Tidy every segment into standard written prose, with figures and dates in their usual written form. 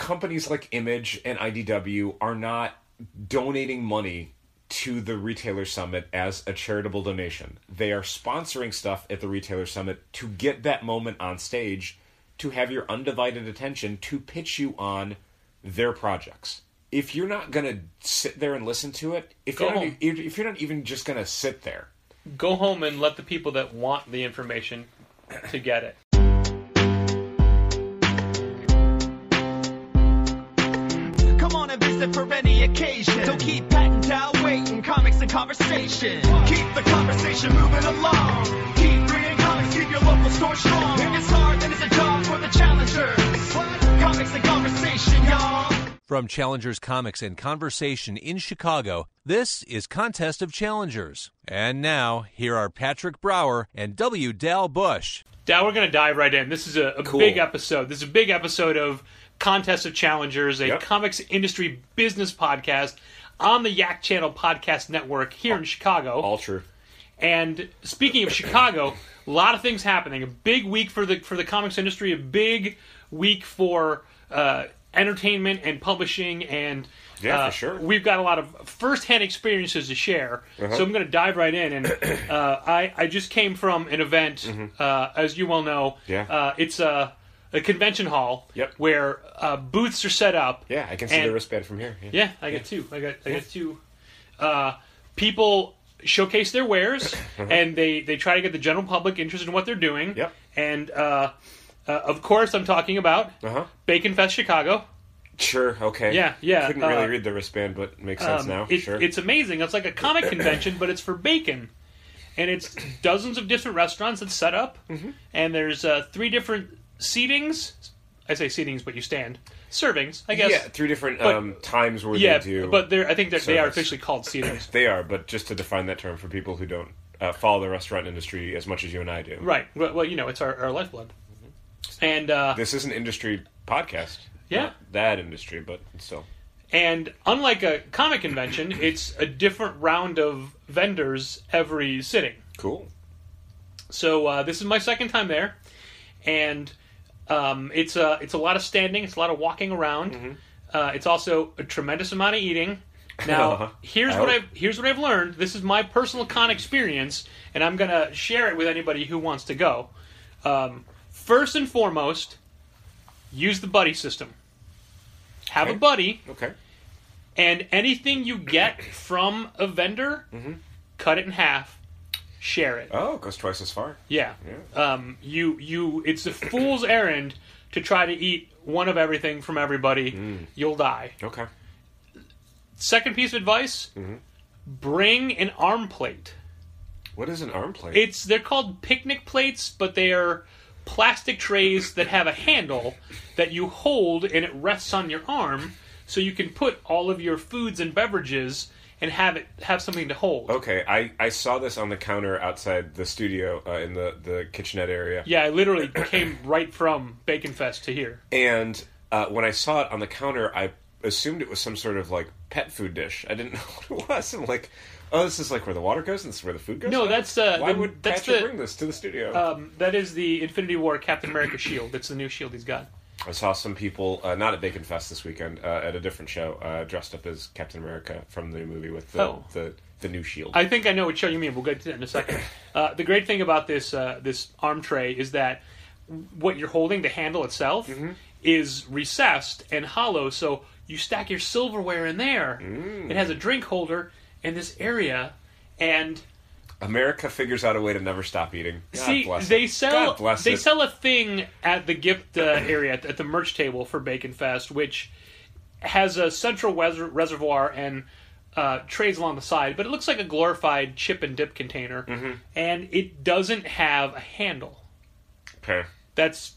companies like Image and IDW are not donating money to the Retailer Summit as a charitable donation. They are sponsoring stuff at the Retailer Summit to get that moment on stage, to have your undivided attention, to pitch you on their projects. If you're not going to sit there and listen to it, if you're not even just going to sit there, go home and let the people that want the information to get it. Come on and visit for any occasion. Don't keep patting down waiting. Comics and conversation. Keep the conversation moving along. Keep reading comics, keep your local store strong. If it's hard, then it's a job for the challengers. Comics and conversation, y'all. From Challengers Comics and Conversation in Chicago, this is Contest of Challengers. And now, here are Patrick Brower and W. Dal Bush. Dal, we're going to dive right in. This is a big episode. This is a big episode of Contest of Challengers, a comics industry business podcast on the Yak Channel Podcast Network here in Chicago. All true. And speaking of Chicago, a lot of things happening. A big week for the comics industry, a big week for entertainment and publishing, and for sure. We've got a lot of first-hand experiences to share. So I'm going to dive right in. And I just came from an event, as you well know. It's a convention hall where booths are set up. Yeah, I can see the wristband from here. Yeah, I got two. I got two. People showcase their wares, and they try to get the general public interested in what they're doing. Yep. And of course, I'm talking about BaconFest Chicago. Sure, okay. Yeah. Couldn't really read the wristband, but it makes sense now. Sure. It's amazing. It's like a comic convention, but it's for bacon. And it's dozens of different restaurants that's set up. And there's 3 different seatings. I say seatings, but you stand. Servings, I guess. Yeah, 3 different times where they do. But I think that they are officially called seatings. They are, but just to define that term for people who don't follow the restaurant industry as much as you and I do. Right. Well, it's our lifeblood. And this is an industry podcast. Yeah. Not that industry, but still. And unlike a comic convention, it's a different round of vendors every sitting. Cool. So this is my second time there, and it's a lot of standing, it's a lot of walking around. It's also a tremendous amount of eating. Now, here's what I've learned. This is my personal con experience, and I'm gonna share it with anybody who wants to go. First and foremost, use the buddy system. Have a buddy. Okay. And anything you get from a vendor, cut it in half, share it. Oh, it goes twice as far. Yeah. It's a fool's errand to try to eat one of everything from everybody. You'll die. Okay. Second piece of advice, bring an arm plate. What is an arm plate? They're called picnic plates, but they are plastic trays that have a handle that you hold and it rests on your arm, so you can put all of your foods and beverages and have something to hold. Okay, I saw this on the counter outside the studio in the kitchenette area. Yeah, I literally came right from BaconFest to here. And when I saw it on the counter, I assumed it was some sort of like pet food dish. I didn't know what it was. I'm like, oh, this is like where the water goes and this is where the food goes? No, that's... Why would Patrick bring this to the studio? That is the Infinity War Captain America shield. It's the new shield he's got. I saw some people, not at BaconFest this weekend, at a different show, dressed up as Captain America from the movie with the new shield. I think I know what show you mean. We'll get to that in a second. The great thing about this arm tray is that what you're holding, the handle itself, is recessed and hollow, so you stack your silverware in there. It has a drink holder in this area, and America figures out a way to never stop eating. God they sell a thing at the gift area at the merch table for BaconFest, which has a central reservoir and trays along the side, but it looks like a glorified chip and dip container, and it doesn't have a handle. Okay, that's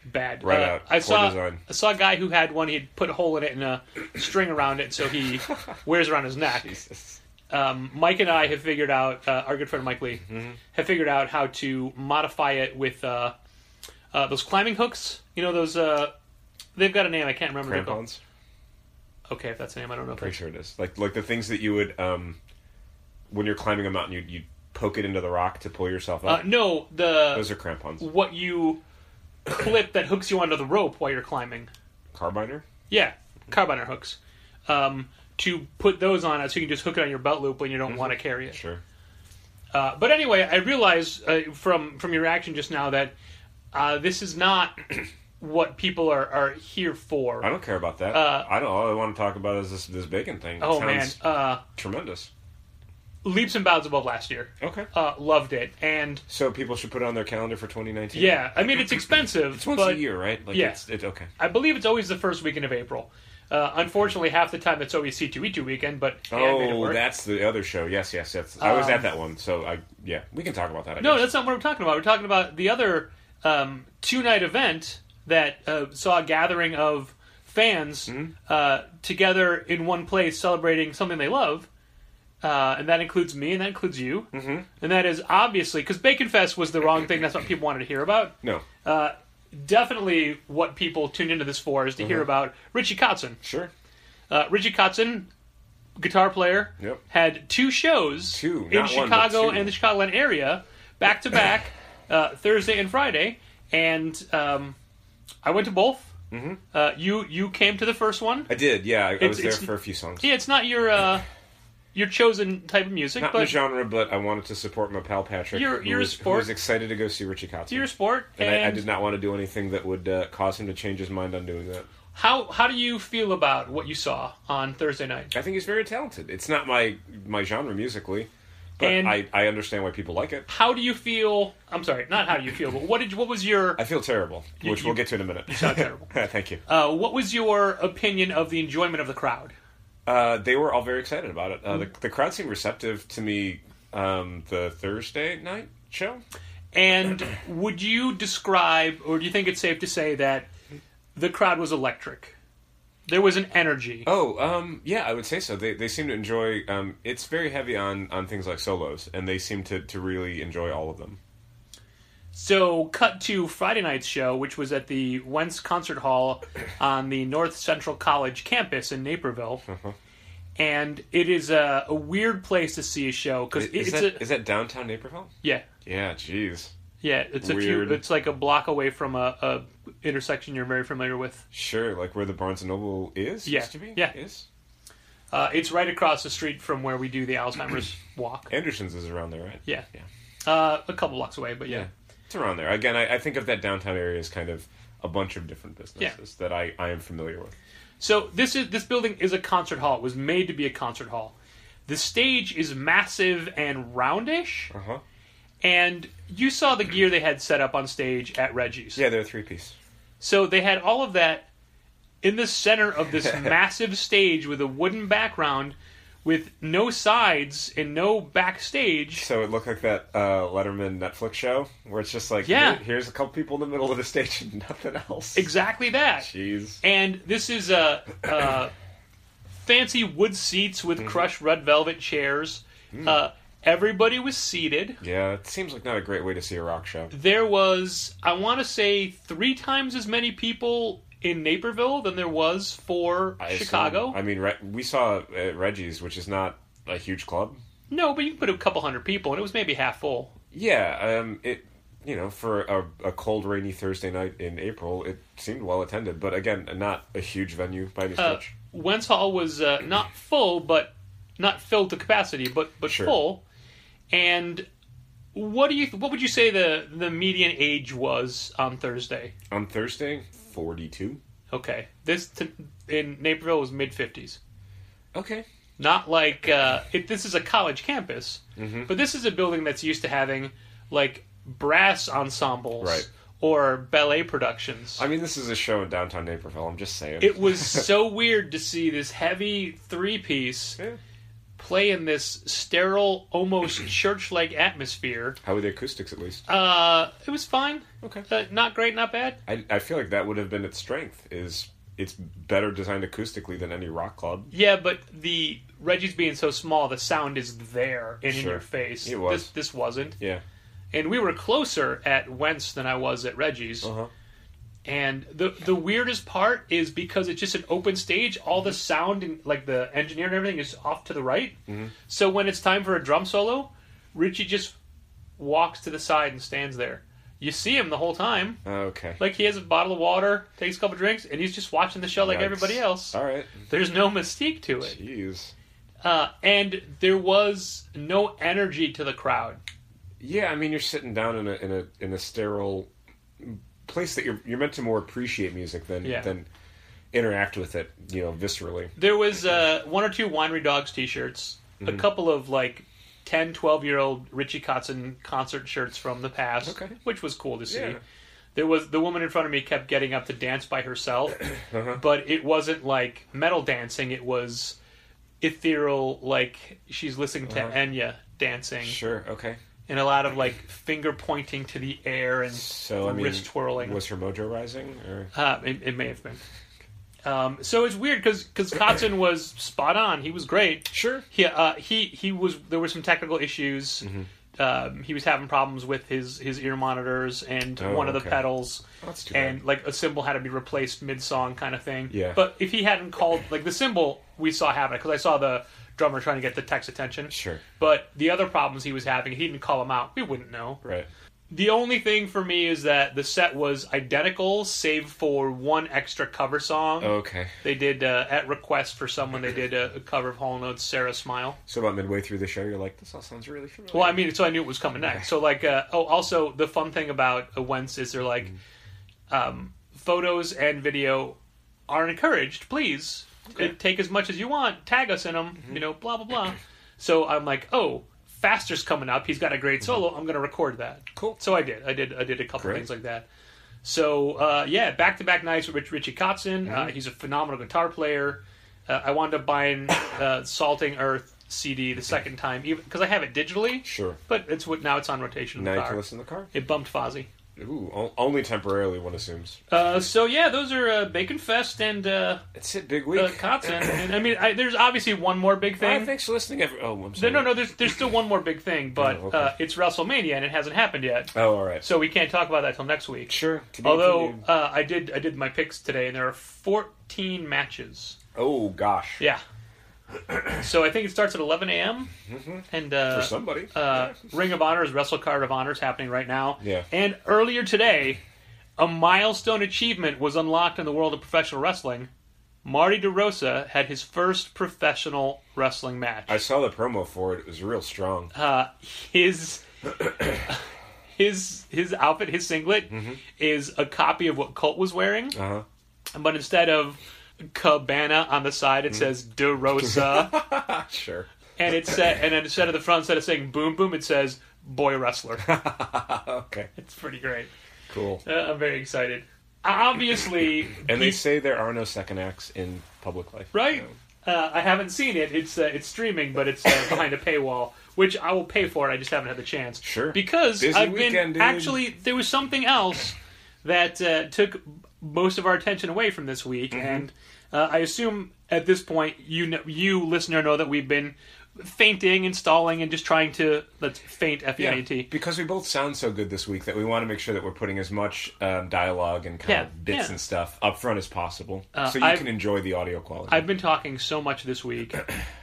bad. Right out. I saw a guy who had one. He'd put a hole in it and a string around it, so he wears around his neck. Jesus. Mike and I have figured out, our good friend Mike Lee, have figured out how to modify it with those climbing hooks. You know, those, they've got a name, I can't remember. Crampons? Okay, if that's the name, I don't know. I'm pretty sure it is. Like the things that you would, when you're climbing a mountain, you'd poke it into the rock to pull yourself up? No, those are crampons. What you clip that hooks you onto the rope while you're climbing. Carbiner? Yeah, carbine hooks. To put those on it so you can just hook it on your belt loop when you don't want to carry it. Sure. But anyway, I realize from your reaction just now that this is not what people are here for. I don't care about that. I don't. All I want to talk about is this bacon thing. It sounds tremendous. Leaps and bounds above last year. Okay. Loved it. And so people should put it on their calendar for 2019? Yeah. I mean, it's expensive. It's once a year, right? Like, yeah. It's okay. I believe it's always the first weekend of April. Unfortunately, half the time it's always C2E2 weekend, but that's the other show. Yes. I was at that one, so we can talk about that. No, that's not what we're talking about. We're talking about the other 2-night event that saw a gathering of fans together in one place celebrating something they love. And that includes me, and that includes you. Mm-hmm. And that is obviously, because BaconFest was the wrong thing, that's what people wanted to hear about. No. Definitely what people tuned into this for is to hear about Richie Kotzen. Sure. Richie Kotzen, guitar player, had 2 shows in Chicago and the Chicagoland area, back-to-back, Thursday and Friday, and I went to both. Mm-hmm. You came to the first one. I did, yeah. I was there for a few songs. Yeah, it's not your chosen type of music. Not but the genre, but I wanted to support my pal Patrick, you're a sport. who was excited to go see Richie Kotzen. You're a sport. And I did not want to do anything that would cause him to change his mind on doing that. How do you feel about what you saw on Thursday night? I think he's very talented. It's not my genre musically, but I understand why people like it. How do you feel... I'm sorry, not how do you feel, but what was your... I feel terrible, which we'll get to in a minute. You sound terrible. Thank you. What was your opinion of the enjoyment of the crowd? They were all very excited about it. The crowd seemed receptive to me the Thursday night show. And would you describe, or do you think it's safe to say that the crowd was electric? There was an energy. Yeah, I would say so. They seem to enjoy... it's very heavy on things like solos, and they seem to really enjoy all of them. So, cut to Friday night's show, which was at the Wentz Concert Hall on the North Central College campus in Naperville. Uh-huh. And it is a weird place to see a show. Cause is that downtown Naperville? Yeah. Yeah, jeez. Yeah, it's like a block away from a intersection you're very familiar with. Sure, like where the Barnes & Noble is? Yeah. Used to be? Yeah. Is? It's right across the street from where we do the Alzheimer's walk. Anderson's is around there, right? Yeah. A couple blocks away, but yeah. It's around there. Again, I think of that downtown area as kind of a bunch of different businesses that I am familiar with. So this building is a concert hall. It was made to be a concert hall. The stage is massive and roundish. Uh-huh. And you saw the gear they had set up on stage at Reggie's. Yeah, they're a 3-piece. So they had all of that in the center of this massive stage with a wooden background with no sides and no backstage. So it looked like that Letterman Netflix show where it's just like, here's a couple people in the middle of the stage and nothing else. Exactly that. Jeez. And this is fancy wood seats with crushed red velvet chairs. Everybody was seated. Yeah, it seems like not a great way to see a rock show. There was, I want to say, 3 times as many people in Naperville than there was for Chicago. I mean, we saw at Reggie's, which is not a huge club. No, but you can put a couple hundred people, and it was maybe half full. Yeah, for a cold, rainy Thursday night in April, it seemed well attended. But again, not a huge venue by any stretch. Wentz Hall was not full, but not filled to capacity, but sure. Full. And what would you say the median age was on Thursday? On Thursday, 42. Okay, in Naperville was mid-50s. Okay. Not like this is a college campus, but this is a building that's used to having like brass ensembles, right, or ballet productions. I mean, this is a show in downtown Naperville. I'm just saying. It was so weird to see this heavy 3-piece. Yeah. Play in this sterile, almost church-like atmosphere. How were the acoustics, at least? It was fine. Okay. Not great, not bad. I feel like that would have been its strength, is it's better designed acoustically than any rock club. Yeah, but the Reggie's being so small, the sound is there and in your face. It was. This wasn't. Yeah. And we were closer at Wentz than I was at Reggie's. Uh-huh. And the weirdest part is because it's just an open stage, all the sound and like the engineer and everything is off to the right. Mm-hmm. So when it's time for a drum solo, Richie just walks to the side and stands there. You see him the whole time. Okay. Like, he has a bottle of water, takes a couple drinks, and he's just watching the show like everybody else. All right. There's no mystique to it. Jeez. And there was no energy to the crowd. Yeah, I mean, you're sitting down in a sterile place that you're meant to more appreciate music than interact with it, viscerally. There was one or two Winery Dogs t-shirts, a couple of, 10, 12-year-old Richie Kotzen concert shirts from the past, which was cool to see. Yeah. There was the woman in front of me kept getting up to dance by herself, but it wasn't like metal dancing. It was ethereal, like she's listening to Enya dancing. Sure, okay. And a lot of finger pointing to the air and wrist twirling. Was her mojo rising? Or? It may have been. So it's weird because Kotzen was spot on. He was great. Sure. He was. There were some technical issues. He was having problems with his ear monitors and one of the pedals. Oh, that's too bad. And a cymbal had to be replaced mid-song kind of thing. Yeah. But if he hadn't called the cymbal, we saw happen because I saw the drummer trying to get the tech's attention. Sure. But the other problems he was having, he didn't call him out. We wouldn't know. Right. The only thing for me is that the set was identical, save for one extra cover song. Okay. They did, at request for someone, they did a cover of Hall & Oates' Sarah Smile. So about midway through the show, you're like, this all sounds really familiar. Well, I mean, so I knew it was coming next. So, also, the fun thing about Wentz is they're photos and video are encouraged, please. Okay. Take as much as you want, tag us in them, blah, blah, blah. So I'm like, Faster's coming up. He's got a great solo. I'm going to record that. Cool. So I did. I did a couple things like that. So back-to-back nights with Richie Kotzen. He's a phenomenal guitar player. I wound up buying Salting Earth CD the second time, even because I have it digitally. Sure. But now it's on rotation in the car. Now you car. can listen to the car. It bumped Fozzy. Ooh, only temporarily, one assumes. Those are BaconFest and it's a big week. Kotzen. And I mean, there's obviously one more big thing. Thanks for listening. I'm sorry. No. There's still one more big thing, but it's WrestleMania and it hasn't happened yet. Oh, all right. So we can't talk about that till next week. Sure. Although I did my picks today, and there are 14 matches. Oh gosh. Yeah. So I think it starts at 11 a.m. And for somebody, Ring of Honor's Wrestle Card of Honor is happening right now. Yeah. And earlier today, a milestone achievement was unlocked in the world of professional wrestling. Marty DeRosa had his first professional wrestling match. I saw the promo for it. It was real strong. His outfit, his singlet, is a copy of what Colt was wearing. But instead of Cabana on the side, it says DeRosa. Sure. And instead of the front, instead of saying boom boom, it says boy wrestler. Okay. It's pretty great. Cool. I'm very excited. Obviously. And they say there are no second acts in public life. Right? I haven't seen it. It's streaming, but it's behind a paywall, which I will pay for it. I just haven't had the chance. Sure. Because Busy weekend, dude. Actually, there was something else that took most of our attention away from this week, and I assume at this point you listener know that we've been fainting and stalling and just trying to faint F-E-I-N-T. Yeah, because we both sound so good this week that we want to make sure that we're putting as much dialogue and kind of bits and stuff up front as possible, so you can enjoy the audio quality. I've been talking so much this week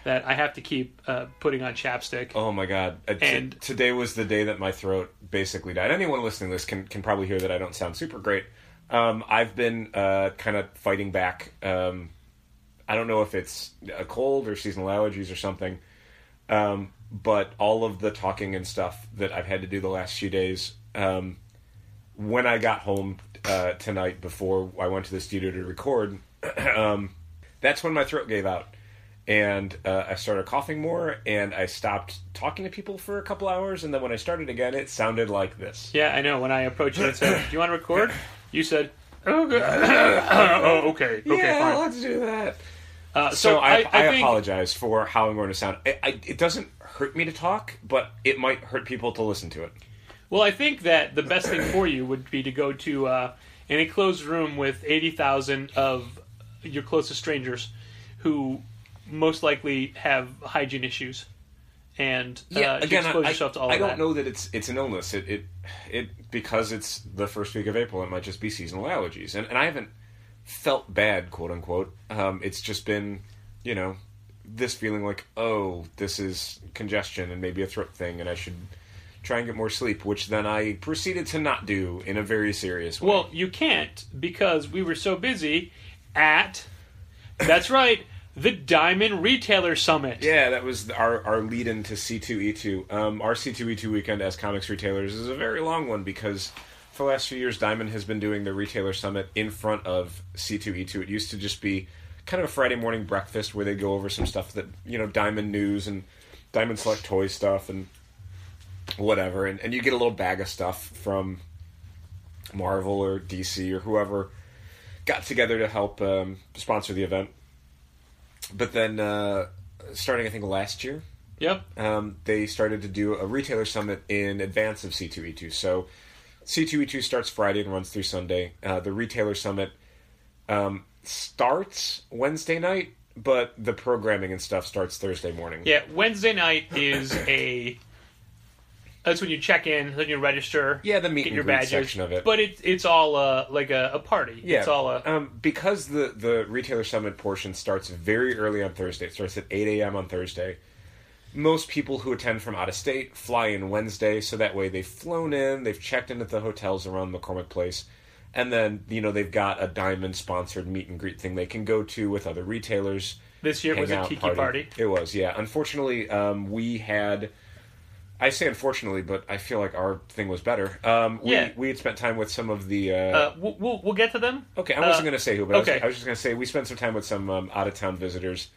that I have to keep putting on chapstick. Oh my god! And today was the day that my throat basically died. Anyone listening to this can probably hear that I don't sound super great. I've been kind of fighting back. I don't know if it's a cold or seasonal allergies or something. But all of the talking and stuff that I've had to do the last few days, when I got home tonight before I went to the studio to record, that's when my throat gave out. And I started coughing more, and I stopped talking to people for a couple hours, and then when I started again, it sounded like this. Yeah, I know. When I approached you and said, do you want to record? You said, oh, good. Oh, okay. Okay, fine. Let's do that. So I think, apologize for how I'm going to sound. It doesn't hurt me to talk, but it might hurt people to listen to it. Well, I think that the best thing for you would be to go to an enclosed room with 80,000 of your closest strangers who most likely have hygiene issues. And expose yourself to all of that. I don't know that it's an illness. It because it's the first week of April, it might just be seasonal allergies. And I haven't felt bad, quote unquote. It's just been, this feeling like, oh, this is congestion and maybe a throat thing, and I should try and get more sleep, which then I proceeded to not do in a very serious way. Well, you can't, because we were so busy at, that's right, the Diamond Retailer Summit. Yeah, that was our lead-in to C2E2. Our C2E2 weekend as comics retailers is a very long one, because for the last few years, Diamond has been doing the Retailer Summit in front of C2E2. It used to just be kind of a Friday morning breakfast where they go over some stuff that, Diamond news and Diamond Select Toy stuff and whatever. And you get a little bag of stuff from Marvel or DC or whoever got together to help sponsor the event. But then, starting I think last year, Yep. they started to do a Retailer Summit in advance of C2E2. So C2E2 starts Friday and runs through Sunday. The Retailer Summit starts Wednesday night, but the programming and stuff starts Thursday morning. Yeah, Wednesday night is that's when you check in, then you register. Yeah, the meet get and your greet badges, section of it. But it's all like a party. Yeah, it's all because the Retailer Summit portion starts very early on Thursday. It starts at 8 a.m. on Thursday. Most people who attend from out of state fly in Wednesday, so that way they've flown in, they've checked in at the hotels around McCormick Place, and then, they've got a Diamond-sponsored meet and greet thing they can go to with other retailers. This year it was a tiki party. It was, yeah. Unfortunately, we had... I say unfortunately, but I feel like our thing was better. We had spent time with some of the... We'll get to them. Okay, I wasn't going to say who, but okay. I was just going to say we spent some time with some out-of-town visitors,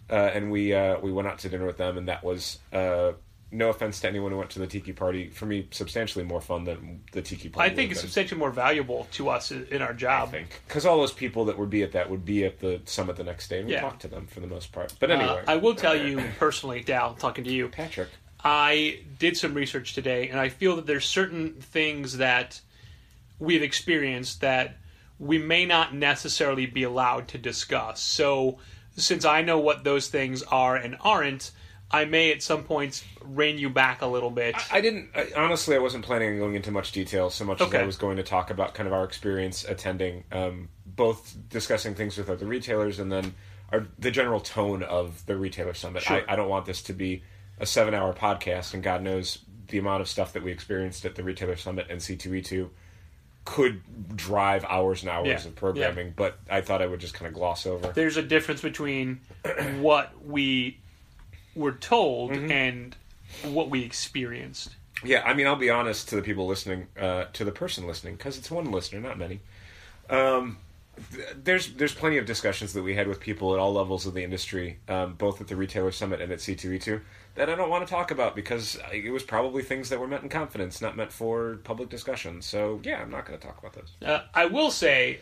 and we went out to dinner with them, and that was... no offense to anyone who went to the tiki party. For me, substantially more fun than the tiki party. I think it's substantially more valuable to us in our job. I think. Because all those people that would be at the summit the next day, and we talked to them for the most part. But anyway. I will tell you personally, Dal, talking to you. Patrick. I did some research today, and I feel that there's certain things that we've experienced that we may not necessarily be allowed to discuss. So, since I know what those things are and aren't, I may at some points rein you back a little bit. Honestly, I wasn't planning on going into much detail so much as I was going to talk about kind of our experience attending, both discussing things with other retailers and then the general tone of the Retailer Summit. Sure. I don't want this to be a 7-hour podcast, and God knows the amount of stuff that we experienced at the Retailer Summit and C2E2 could drive hours and hours of programming, but I thought I would just kind of gloss over. There's a difference between what we were told and what we experienced. Yeah, I mean, I'll be honest to the people listening, to the person listening, because it's one listener, not many. There's plenty of discussions that we had with people at all levels of the industry, both at the Retailer Summit and at C2E2, that I don't want to talk about because it was probably things that were meant in confidence, not meant for public discussion. So, yeah, I'm not going to talk about those. I will say,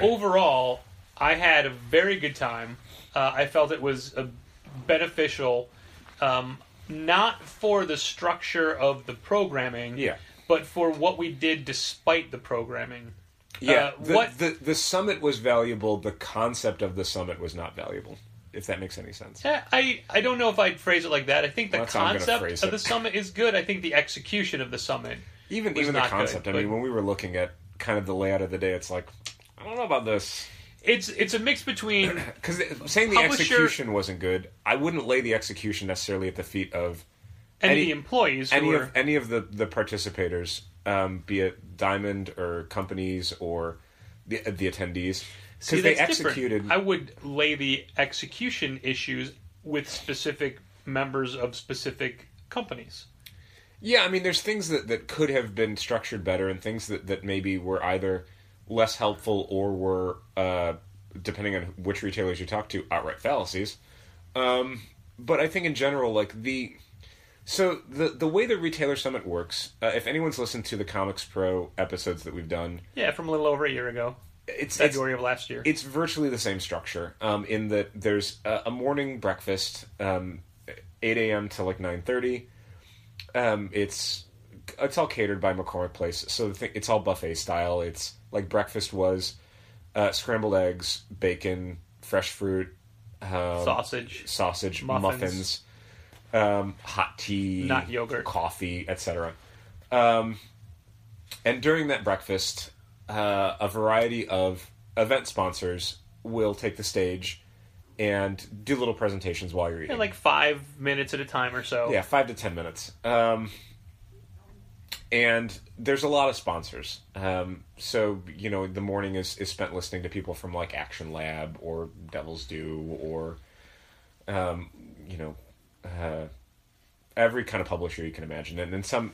overall, I had a very good time. I felt it was beneficial, not for the structure of the programming, but for what we did despite the programming. Yeah, the summit was valuable. The concept of the summit was not valuable, if that makes any sense. Yeah, I don't know if I'd phrase it like that. I think the concept of the summit is good. I think the execution of the summit even the concept. Good, I mean, when we were looking at kind of the layout of the day, it's like, I don't know about this. It's a mix between... Because saying the execution wasn't good, I wouldn't lay the execution necessarily at the feet of... Any of the employees. Any of the participators, be it Diamond or companies or the attendees. Because they executed... Different. I would lay the execution issues with specific members of specific companies. Yeah, I mean, there's things that could have been structured better and things that maybe were either less helpful or were, depending on which retailers you talk to, outright fallacies. But I think in general, like the way the Retailer Summit works, if anyone's listened to the Comics Pro episodes that we've done... Yeah, from a little over a year ago. It's February of last year. It's virtually the same structure, in that there's a morning breakfast, 8 a.m. to like 9:30. It's all catered by McCormick Place, so it's all buffet style. It's like breakfast was scrambled eggs, bacon, fresh fruit, sausage, muffins, hot tea, not yogurt, coffee, etc. And during that breakfast, a variety of event sponsors will take the stage and do little presentations while you're eating. Yeah, like 5 minutes at a time or so. Yeah, 5 to 10 minutes. And there's a lot of sponsors. So, the morning is spent listening to people from, like, Action Lab or Devil's Due or, every kind of publisher you can imagine. And then some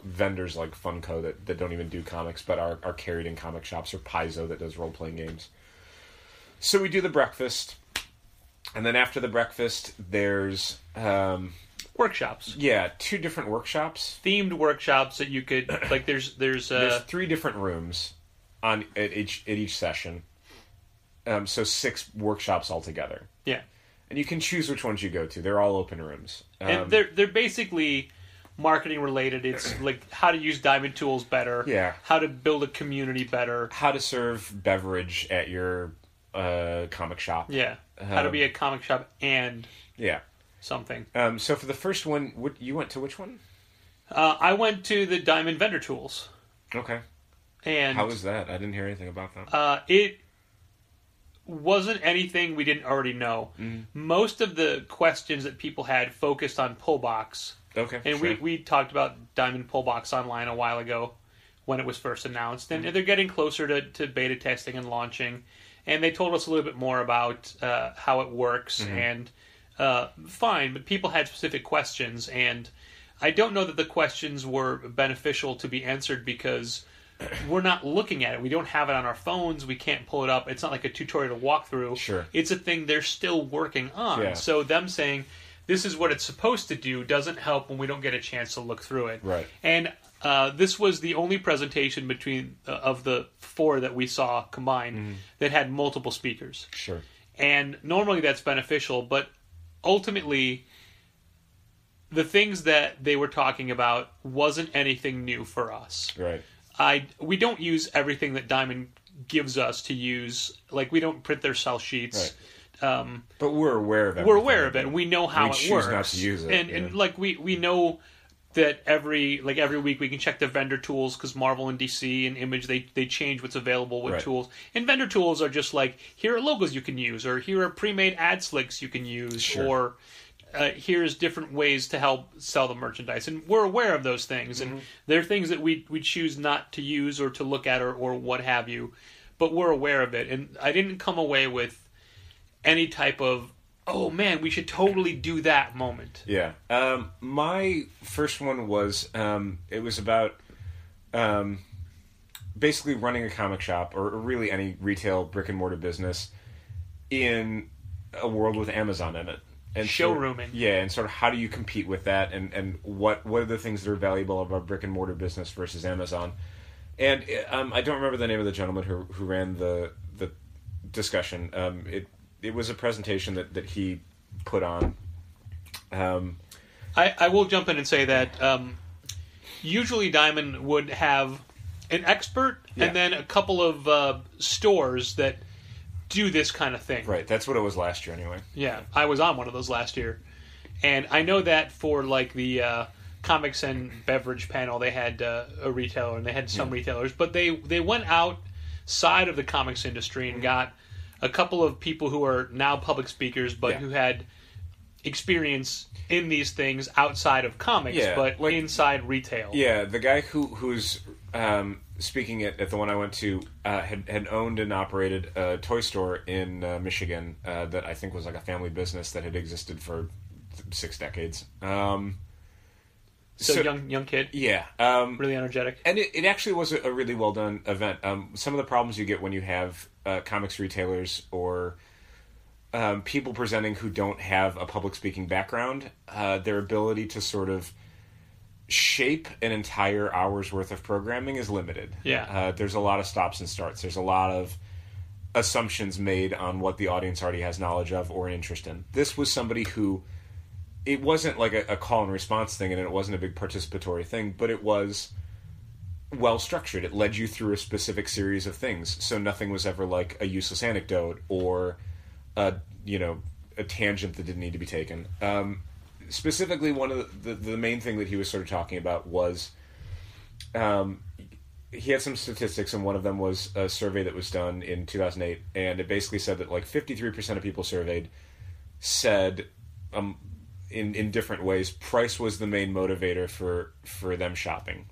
vendors like Funko that don't even do comics but are carried in comic shops, or Paizo that does role-playing games. So we do the breakfast. And then after the breakfast, there's... workshops. Yeah, 2 different workshops. Themed workshops that you could... Like, there's 3 different rooms at each session. So 6 workshops altogether. Yeah. And you can choose which ones you go to. They're all open rooms. And they're basically marketing related. It's like how to use Diamond tools better. Yeah. How to build a community better. How to serve beverage at your comic shop. Yeah. How to be a comic shop and something. So for the first one, you went to which one? I went to the Diamond vendor tools. Okay. And how was that? I didn't hear anything about that. It wasn't anything we didn't already know. Mm-hmm. Most of the questions that people had focused on Pullbox. Okay. And sure. we talked about Diamond Pullbox online a while ago when it was first announced. And they're getting closer to beta testing and launching. And they told us a little bit more about how it works. Mm-hmm. And fine, but people had specific questions. And I don't know that the questions were beneficial to be answered because we're not looking at it. We don't have it on our phones. We can't pull it up. It's not like a tutorial to walk through. Sure. It's a thing they're still working on. Yeah. So them saying, this is what it's supposed to do doesn't help when we don't get a chance to look through it. Right. And this was the only presentation between of the 4 that we saw combined that had multiple speakers. Sure. And normally that's beneficial, but ultimately the things that they were talking about wasn't anything new for us. Right. We don't use everything that Diamond gives us to use. Like, we don't print their sell sheets. Right. But we're aware of it. We're aware of it, and we know how it works. We choose not to use it. And like, we know that every week we can check the vendor tools, because Marvel and DC and Image, they change what's available with tools. And vendor tools are just like, here are logos you can use, or here are pre-made ad slicks you can use, or... here's different ways to help sell the merchandise. And we're aware of those things. And there are things that we choose not to use or to look at or what have you. But we're aware of it. And I didn't come away with any type of, oh man, we should totally do that moment. Yeah. My first one was, it was about basically running a comic shop, or really any retail brick and mortar business, in a world with Amazon in it. And showrooming. And sort of how do you compete with that, and what are the things that are valuable of a brick and mortar business versus Amazon. And I don't remember the name of the gentleman who ran the discussion. It was a presentation that he put on. I will jump in and say that usually Diamond would have an expert and then a couple of stores that do this kind of thing. Right, that's what it was last year anyway. Yeah, I was on one of those last year. And I know that for like the comics and beverage panel, they had a retailer, and they had some retailers, but they went outside of the comics industry and got a couple of people who are now public speakers, but who had experience in these things outside of comics, but like, inside retail. Yeah, the guy who's speaking at the one I went to had owned and operated a toy store in Michigan that I think was like a family business that had existed for 6 decades. So young kid? Yeah. Really energetic? And it actually was a really well done event. Some of the problems you get when you have comics retailers or people presenting who don't have a public speaking background, their ability to sort of shape an entire hour's worth of programming is limited. Yeah. There's a lot of stops and starts. There's a lot of assumptions made on what the audience already has knowledge of or an interest in. This was somebody who, it wasn't like a call and response thing, and it wasn't a big participatory thing, but it was well structured. It led you through a specific series of things, so nothing was ever like a useless anecdote or a tangent that didn't need to be taken. Specifically, one of the main thing that he was sort of talking about was he had some statistics, and one of them was a survey that was done in 2008, and it basically said that like 53% of people surveyed said in different ways price was the main motivator for them shopping.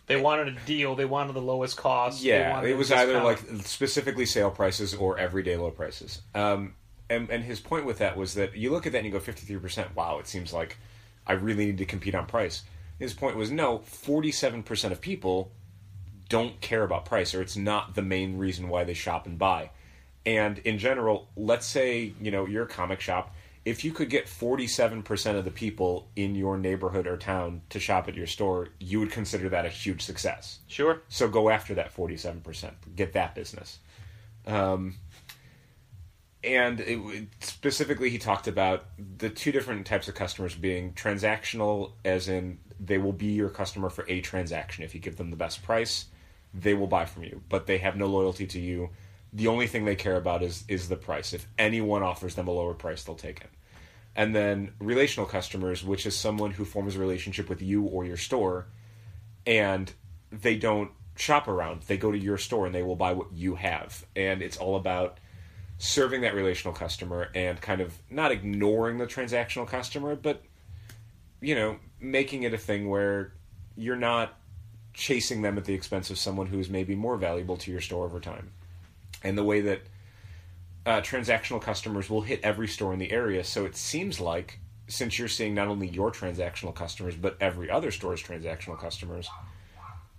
They wanted a deal. They wanted the lowest cost. Yeah, it was either like specifically sale prices or everyday low prices. And his point with that was that you look at that and you go 53%. Wow, it seems like I really need to compete on price. His point was no, 47% of people don't care about price, or it's not the main reason why they shop and buy. And in general, let's say you're a comic shop. If you could get 47% of the people in your neighborhood or town to shop at your store, you would consider that a huge success. Sure. So go after that 47%. Get that business. Specifically, he talked about the two different types of customers being transactional, as in they will be your customer for a transaction. If you give them the best price, they will buy from you, but they have no loyalty to you. The only thing they care about is the price. If anyone offers them a lower price, they'll take it. And then relational customers, which is someone who forms a relationship with you or your store, and they don't shop around. They go to your store and they will buy what you have. And it's all about serving that relational customer and kind of not ignoring the transactional customer, but, making it a thing where you're not chasing them at the expense of someone who's maybe more valuable to your store over time. And the way that transactional customers will hit every store in the area, so it seems like, since you're seeing not only your transactional customers, but every other store's transactional customers,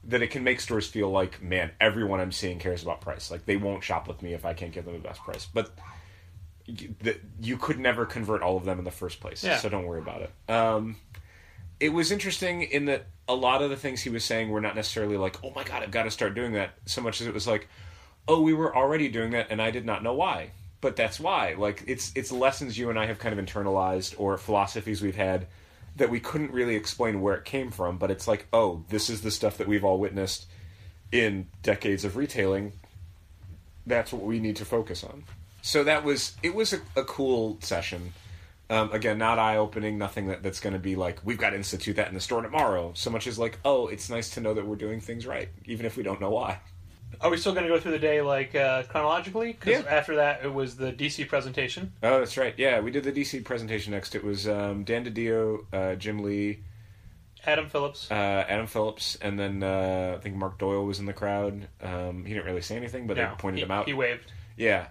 that it can make stores feel like, man, everyone I'm seeing cares about price. Like, they won't shop with me if I can't give them the best price. But you could never convert all of them in the first place, so don't worry about it. It was interesting in that a lot of the things he was saying were not necessarily like, oh my God, I've got to start doing that, so much as it was like, oh, we were already doing that, and I did not know why. But that's why. Like, it's lessons you and I have kind of internalized, or philosophies we've had that we couldn't really explain where it came from. But it's like, oh, this is the stuff that we've all witnessed in decades of retailing. That's what we need to focus on. So it was a cool session. Again, not eye-opening, nothing that's going to be like, we've got to institute that in the store tomorrow. So much as like, oh, it's nice to know that we're doing things right, even if we don't know why. Are we still going to go through the day chronologically? Because after that, it was the DC presentation. Oh, that's right. Yeah, we did the DC presentation next. It was Dan DiDio, Jim Lee, Adam Phillips, and then I think Mark Doyle was in the crowd. He didn't really say anything, but they pointed him out. He waved. Yeah,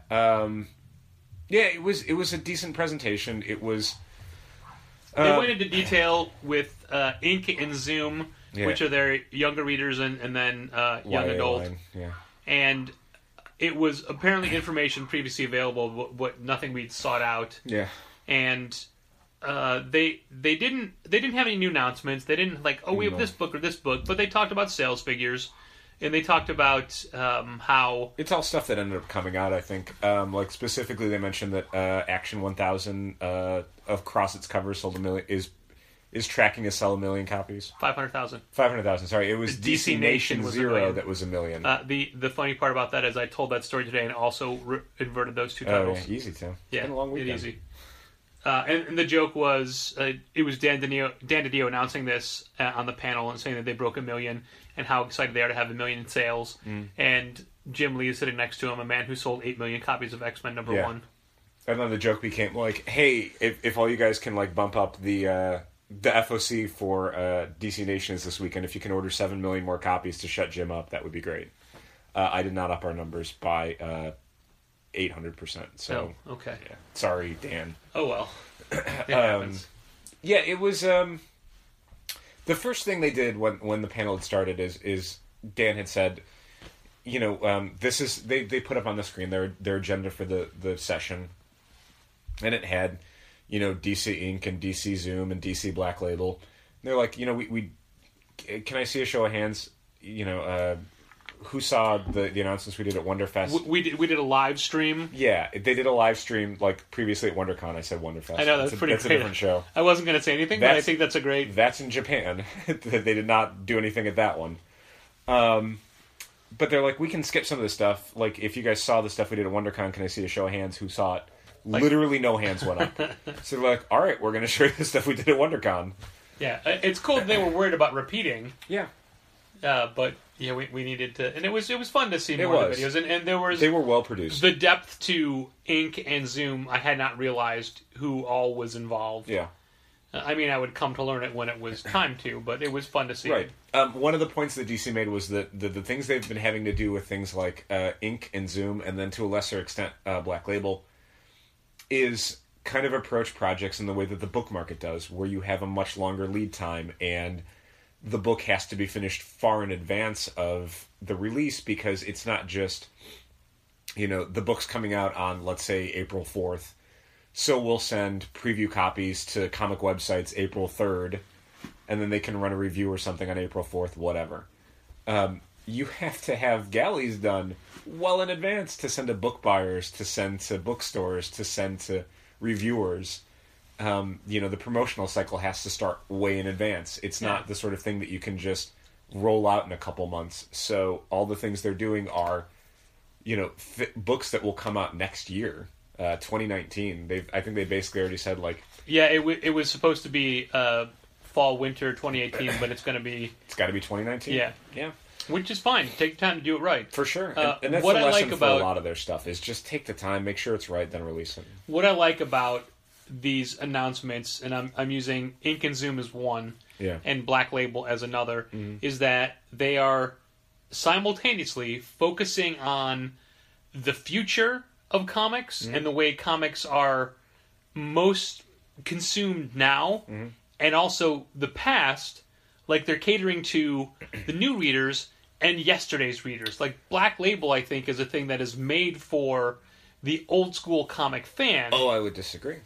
it was a decent presentation. It was. They went into detail with Ink and Zoom. Yeah. Which are their younger readers and then young adult. Yeah. And it was apparently information previously available, but nothing we'd sought out. Yeah. And they didn't have any new announcements. They didn't we have this book or this book, but they talked about sales figures, and they talked about how it's all stuff that ended up coming out. I think, specifically, they mentioned that Action 1000 of Crossett's covers sold 1 million is tracking to sell 1 million copies. 500,000. 500,000. Sorry, it was DC Nation Zero that was 1 million. The funny part about that is I told that story today and also inverted those two titles. Oh, yeah. Easy to. Yeah, been a long weekend. Easy. And the joke was it was Dan DiDio announcing this on the panel and saying that they broke 1 million and how excited they are to have 1 million in sales. And Jim Lee is sitting next to him, a man who sold 8 million copies of X-Men number 1. And then the joke became like, hey, if all you guys can bump up the FOC for DC Nations this weekend, if you can order 7 million more copies to shut Jim up, that would be great. I did not up our numbers by 800%. So, okay. Yeah. Sorry, Dan. Oh, well. It happens. Yeah, it was... the first thing they did when the panel had started is Dan had said, this is... They put up on the screen their agenda for the session, and it had... DC Ink and DC Zoom and DC Black Label. And they're like, we can I see a show of hands? Who saw the announcements we did at WonderFest? We did a live stream. Yeah, they did a live stream previously at WonderCon. I said WonderFest. I know that's pretty. That's a different show. I wasn't going to say anything, but I think that's a great. That's in Japan. They did not do anything at that one. But they're like, we can skip some of this stuff. Like, if you guys saw the stuff we did at WonderCon, can I see a show of hands? Who saw it? Literally no hands went up. So they're like, all right, we're going to show you the stuff we did at WonderCon. Yeah, it's cool that they were worried about repeating. Yeah. But yeah, we needed to, and it was fun to see more of the videos, and they were well produced. The depth to Ink and Zoom, I had not realized who all was involved. Yeah. I mean, I would come to learn it when it was time to, but it was fun to see. Right. One of the points that DC made was that the things they've been having to do with things like Ink and Zoom, and then to a lesser extent Black Label, is kind of approach projects in the way that the book market does, where you have a much longer lead time, and the book has to be finished far in advance of the release, because it's not just, the book's coming out on, let's say, April 4th, so we'll send preview copies to comic websites April 3rd, and then they can run a review or something on April 4th, whatever. You have to have galleys done well in advance to send to book buyers, to send to bookstores, to send to reviewers. The promotional cycle has to start way in advance. It's not the sort of thing that you can just roll out in a couple months. So all the things they're doing are, books that will come out next year. 2019. I think they basically already said it was supposed to be fall winter 2018, but it's going to be. It's got to be 2019. Yeah. Which is fine. Take the time to do it right. For sure. And that's what the I lesson like for about a lot of their stuff is just take the time, make sure it's right, then release it. What I like about these announcements, and I'm using Ink and Zoom as one, and Black Label as another, is that they are simultaneously focusing on the future of comics and the way comics are most consumed now, and also the past. Like, they're catering to the new readers and yesterday's readers. Like, Black Label, I think, is a thing that is made for the old school comic fan. Oh, I would disagree.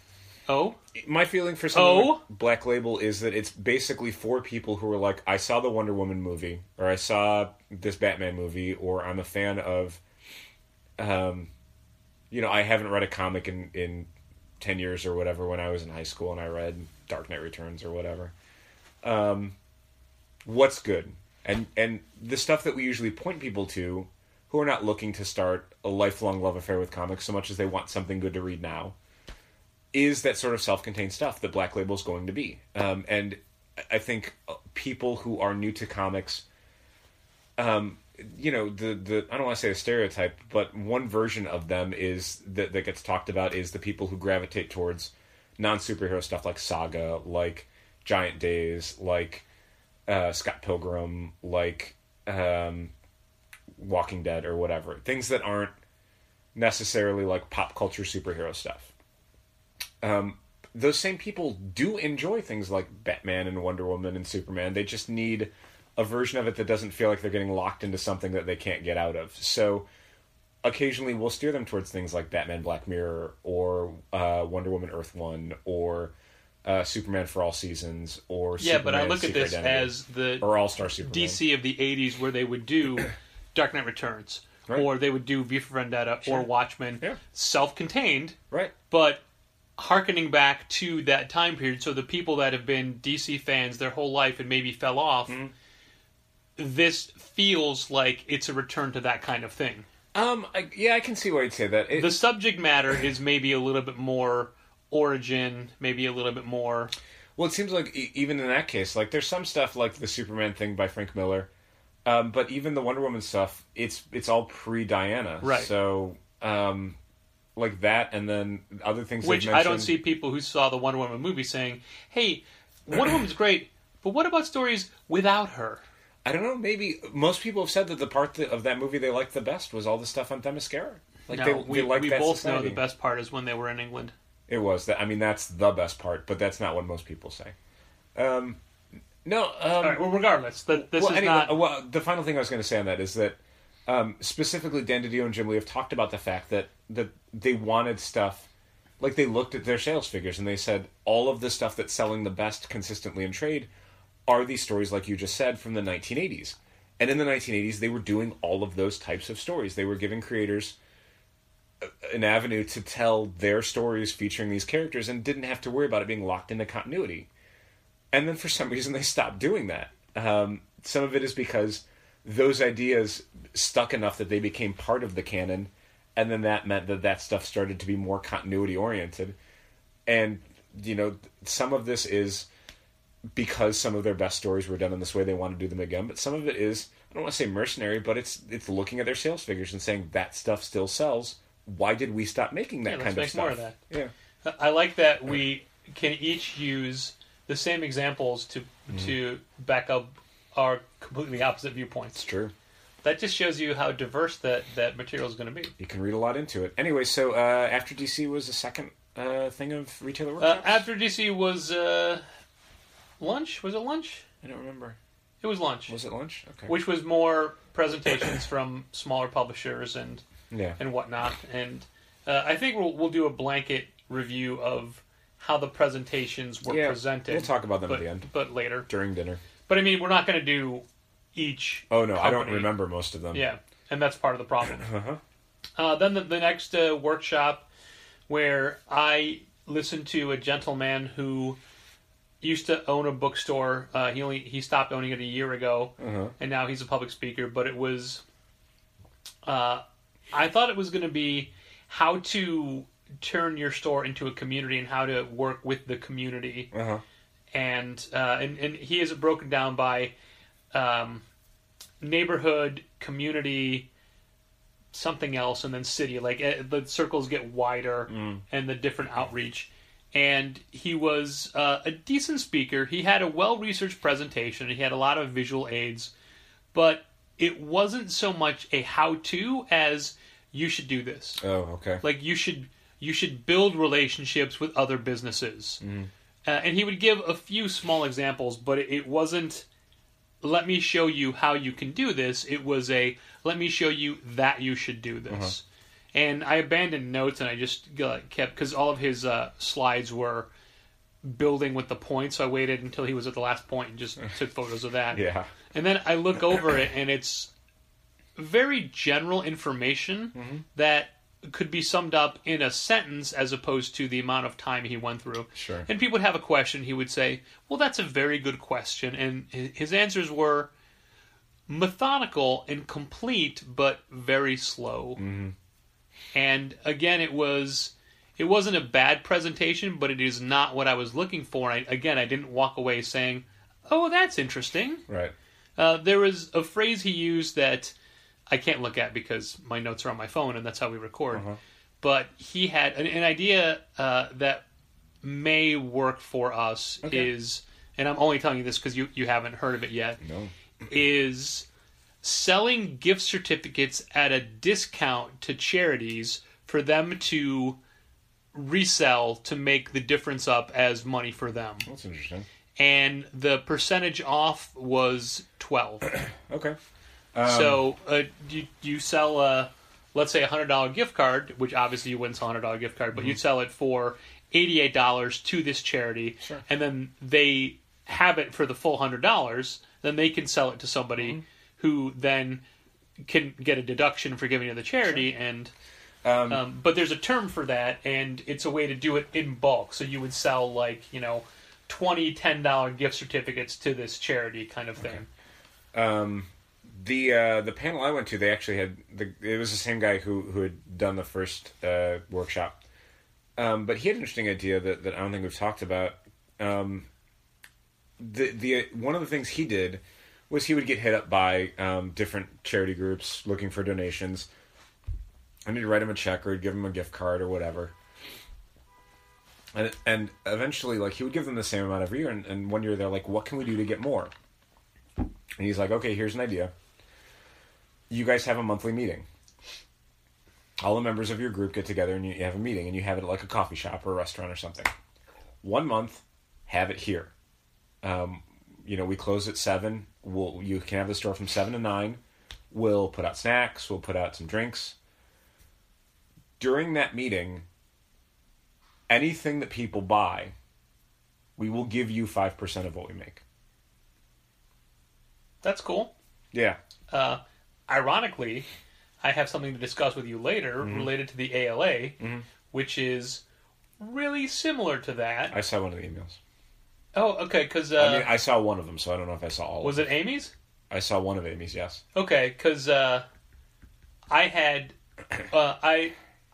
Oh? My feeling for something like Black Label is that it's basically for people who are like, I saw the Wonder Woman movie, or I saw this Batman movie, or I'm a fan of, I haven't read a comic in 10 years or whatever when I was in high school, and I read Dark Knight Returns or whatever. What's good? And the stuff that we usually point people to, who are not looking to start a lifelong love affair with comics so much as they want something good to read now, is that sort of self-contained stuff that Black Label is going to be. And I think people who are new to comics, the I don't want to say a stereotype, but one version of them is that gets talked about is the people who gravitate towards non-superhero stuff like Saga, like Giant Days, like Scott Pilgrim, like Walking Dead or whatever. Things that aren't necessarily like pop culture superhero stuff. Those same people do enjoy things like Batman and Wonder Woman and Superman. They just need a version of it that doesn't feel like they're getting locked into something that they can't get out of. So occasionally we'll steer them towards things like Batman Black Mirror, or Wonder Woman Earth 1, or Superman for All Seasons, or Superman but I look at Secret this Identity, as the or All-Star Superman. DC of the 80s, where they would do Dark Knight Returns, Right. or they would do V for Vendetta, or Watchmen, self-contained, Right. but hearkening back to that time period. So the people that have been DC fans their whole life and maybe fell off, this feels like it's a return to that kind of thing. I can see why you'd say that. The subject matter is maybe a little bit more origin, maybe a little bit more. Well, it seems like even in that case, like there's some stuff like the Superman thing by Frank Miller, but even the Wonder Woman stuff, it's all pre-Diana, right? So, like that, and then other things. Which I don't see people who saw the Wonder Woman movie saying, "Hey, Wonder Woman's great, but what about stories without her?" I don't know. Maybe most people have said that the part of that movie they liked the best was all the stuff on Themyscira. Like no, they liked we that both society. know the best part is when they were in England. It was that. I mean, that's the best part, but that's not what most people say. All right. Well, regardless, this is anyway, not. Well, the final thing I was going to say on that is that specifically Dan DiDio and Jim Lee have talked about the fact that they wanted stuff. Like they looked at their sales figures and they said all of the stuff that's selling the best consistently in trade are these stories, like you just said, from the 1980s. And in the 1980s, they were doing all of those types of stories. They were giving creators an avenue to tell their stories featuring these characters and didn't have to worry about it being locked into continuity. And then for some reason, they stopped doing that. Some of it is because those ideas stuck enough that they became part of the canon, and then that meant that stuff started to be more continuity-oriented. And, some of this is because some of their best stories were done in this way, they want to do them again. But some of it is, I don't want to say mercenary, but it's looking at their sales figures and saying that stuff still sells. Why did we stop making that kind of stuff? Let's make more of that. Yeah, I like that we can each use the same examples to back up our completely opposite viewpoints. It's true. That just shows you how diverse that material is going to be. You can read a lot into it. Anyway, so after DC was the second thing of retailer workshops? After DC was lunch. Was it lunch? I don't remember. It was lunch. Was it lunch? Okay. Which was more presentations from smaller publishers and whatnot. And I think we'll do a blanket review of how the presentations were presented. We'll talk about them at the end. But later. During dinner. But I mean, we're not going to do each Oh, no, company. I don't remember most of them. Yeah, and that's part of the problem. Uh-huh. Then the next workshop where I listened to a gentleman who used to own a bookstore. He stopped owning it a year ago, and now he's a public speaker. But it was, I thought it was going to be how to turn your store into a community and how to work with the community. And he has it broken down by neighborhood, community, something else, and then city. Like the circles get wider and the different outreach. And he was a decent speaker. He had a well-researched presentation. He had a lot of visual aids, but it wasn't so much a how-to as you should do this. Oh, okay. Like you should build relationships with other businesses. And he would give a few small examples, but it wasn't, let me show you how you can do this. It was let me show you that you should do this. And I abandoned notes, and I just kept, because all of his slides were building with the points, so I waited until he was at the last point and just took photos of that. Yeah. And then I look over it, and it's very general information that could be summed up in a sentence as opposed to the amount of time he went through. Sure. And people would have a question. He would say, well, that's a very good question. And his answers were methodical and complete, but very slow. And again, it wasn't a bad presentation, but it is not what I was looking for. I didn't walk away saying, oh, that's interesting. Right. There was a phrase he used that I can't look at because my notes are on my phone, and that's how we record. But he had an idea that may work for us is, and I'm only telling you this because you haven't heard of it yet, is selling gift certificates at a discount to charities for them to resell to make the difference up as money for them. That's interesting. And the percentage off was 12. Okay. So you sell, let's say, a $100 gift card, which obviously you wouldn't sell a $100 gift card, but you'd sell it for $88 to this charity, and then they have it for the full $100, then they can sell it to somebody who then can get a deduction for giving to the charity, and but there's a term for that, and it's a way to do it in bulk. So you would sell, like, 20 $10 gift certificates to this charity kind of thing. The panel I went to, they actually had it was the same guy who had done the first workshop, but he had an interesting idea that I don't think we've talked about. The one of the things he did was he would get hit up by different charity groups looking for donations. I need to write him a check or give him a gift card or whatever. And eventually, like, he would give them the same amount every year. And one year they're like, what can we do to get more? And he's like, okay, here's an idea. You guys have a monthly meeting. All the members of your group get together and you have a meeting. And you have it at like a coffee shop or a restaurant or something. 1 month, have it here. We close at 7. You can have the store from 7 to 9. We'll put out snacks. We'll put out some drinks. During that meeting, anything that people buy, we will give you 5% of what we make. That's cool. Yeah. Ironically, I have something to discuss with you later related to the ALA, which is really similar to that. I saw one of the emails. Oh, okay, because... I saw one of them, so I don't know if I saw all of them. Was it Amy's? I saw one of Amy's, yes. Okay, because I had...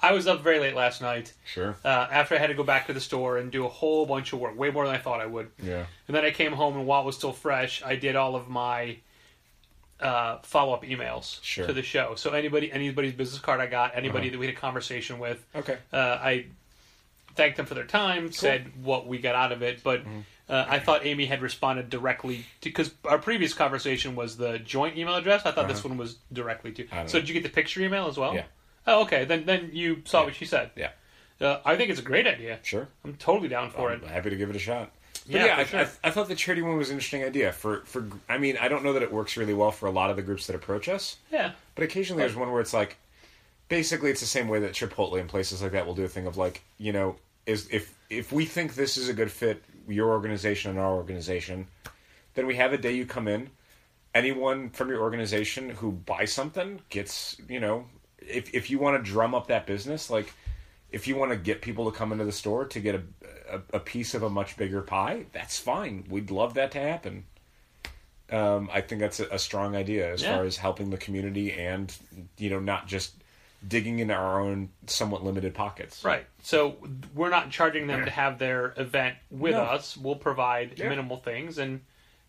I was up very late last night. Sure. After I had to go back to the store and do a whole bunch of work, way more than I thought I would. Yeah. And then I came home, and while it was still fresh, I did all of my follow-up emails to the show. So anybody's business card I got, anybody that we had a conversation with, okay. I thanked them for their time, said what we got out of it, but I thought Amy had responded directly because our previous conversation was the joint email address. I thought this one was directly to. So did you get the picture email as well? Yeah. Oh, okay. Then you saw what she said. Yeah. I think it's a great idea. Sure. I'm totally down for it. I'm happy to give it a shot. But Yeah, for sure. I thought the charity one was an interesting idea. I mean, I don't know that it works really well for a lot of the groups that approach us. Yeah. But occasionally there's one where it's like, basically it's the same way that Chipotle and places like that will do a thing of like, is if we think this is a good fit, your organization and our organization, then we have a day you come in. Anyone from your organization who buys something gets, if you want to drum up that business, like if you want to get people to come into the store to get a piece of a much bigger pie, that's fine. We'd love that to happen. I think that's a strong idea as far as helping the community and, not just digging into our own somewhat limited pockets. Right. So we're not charging them to have their event with us. We'll provide minimal things and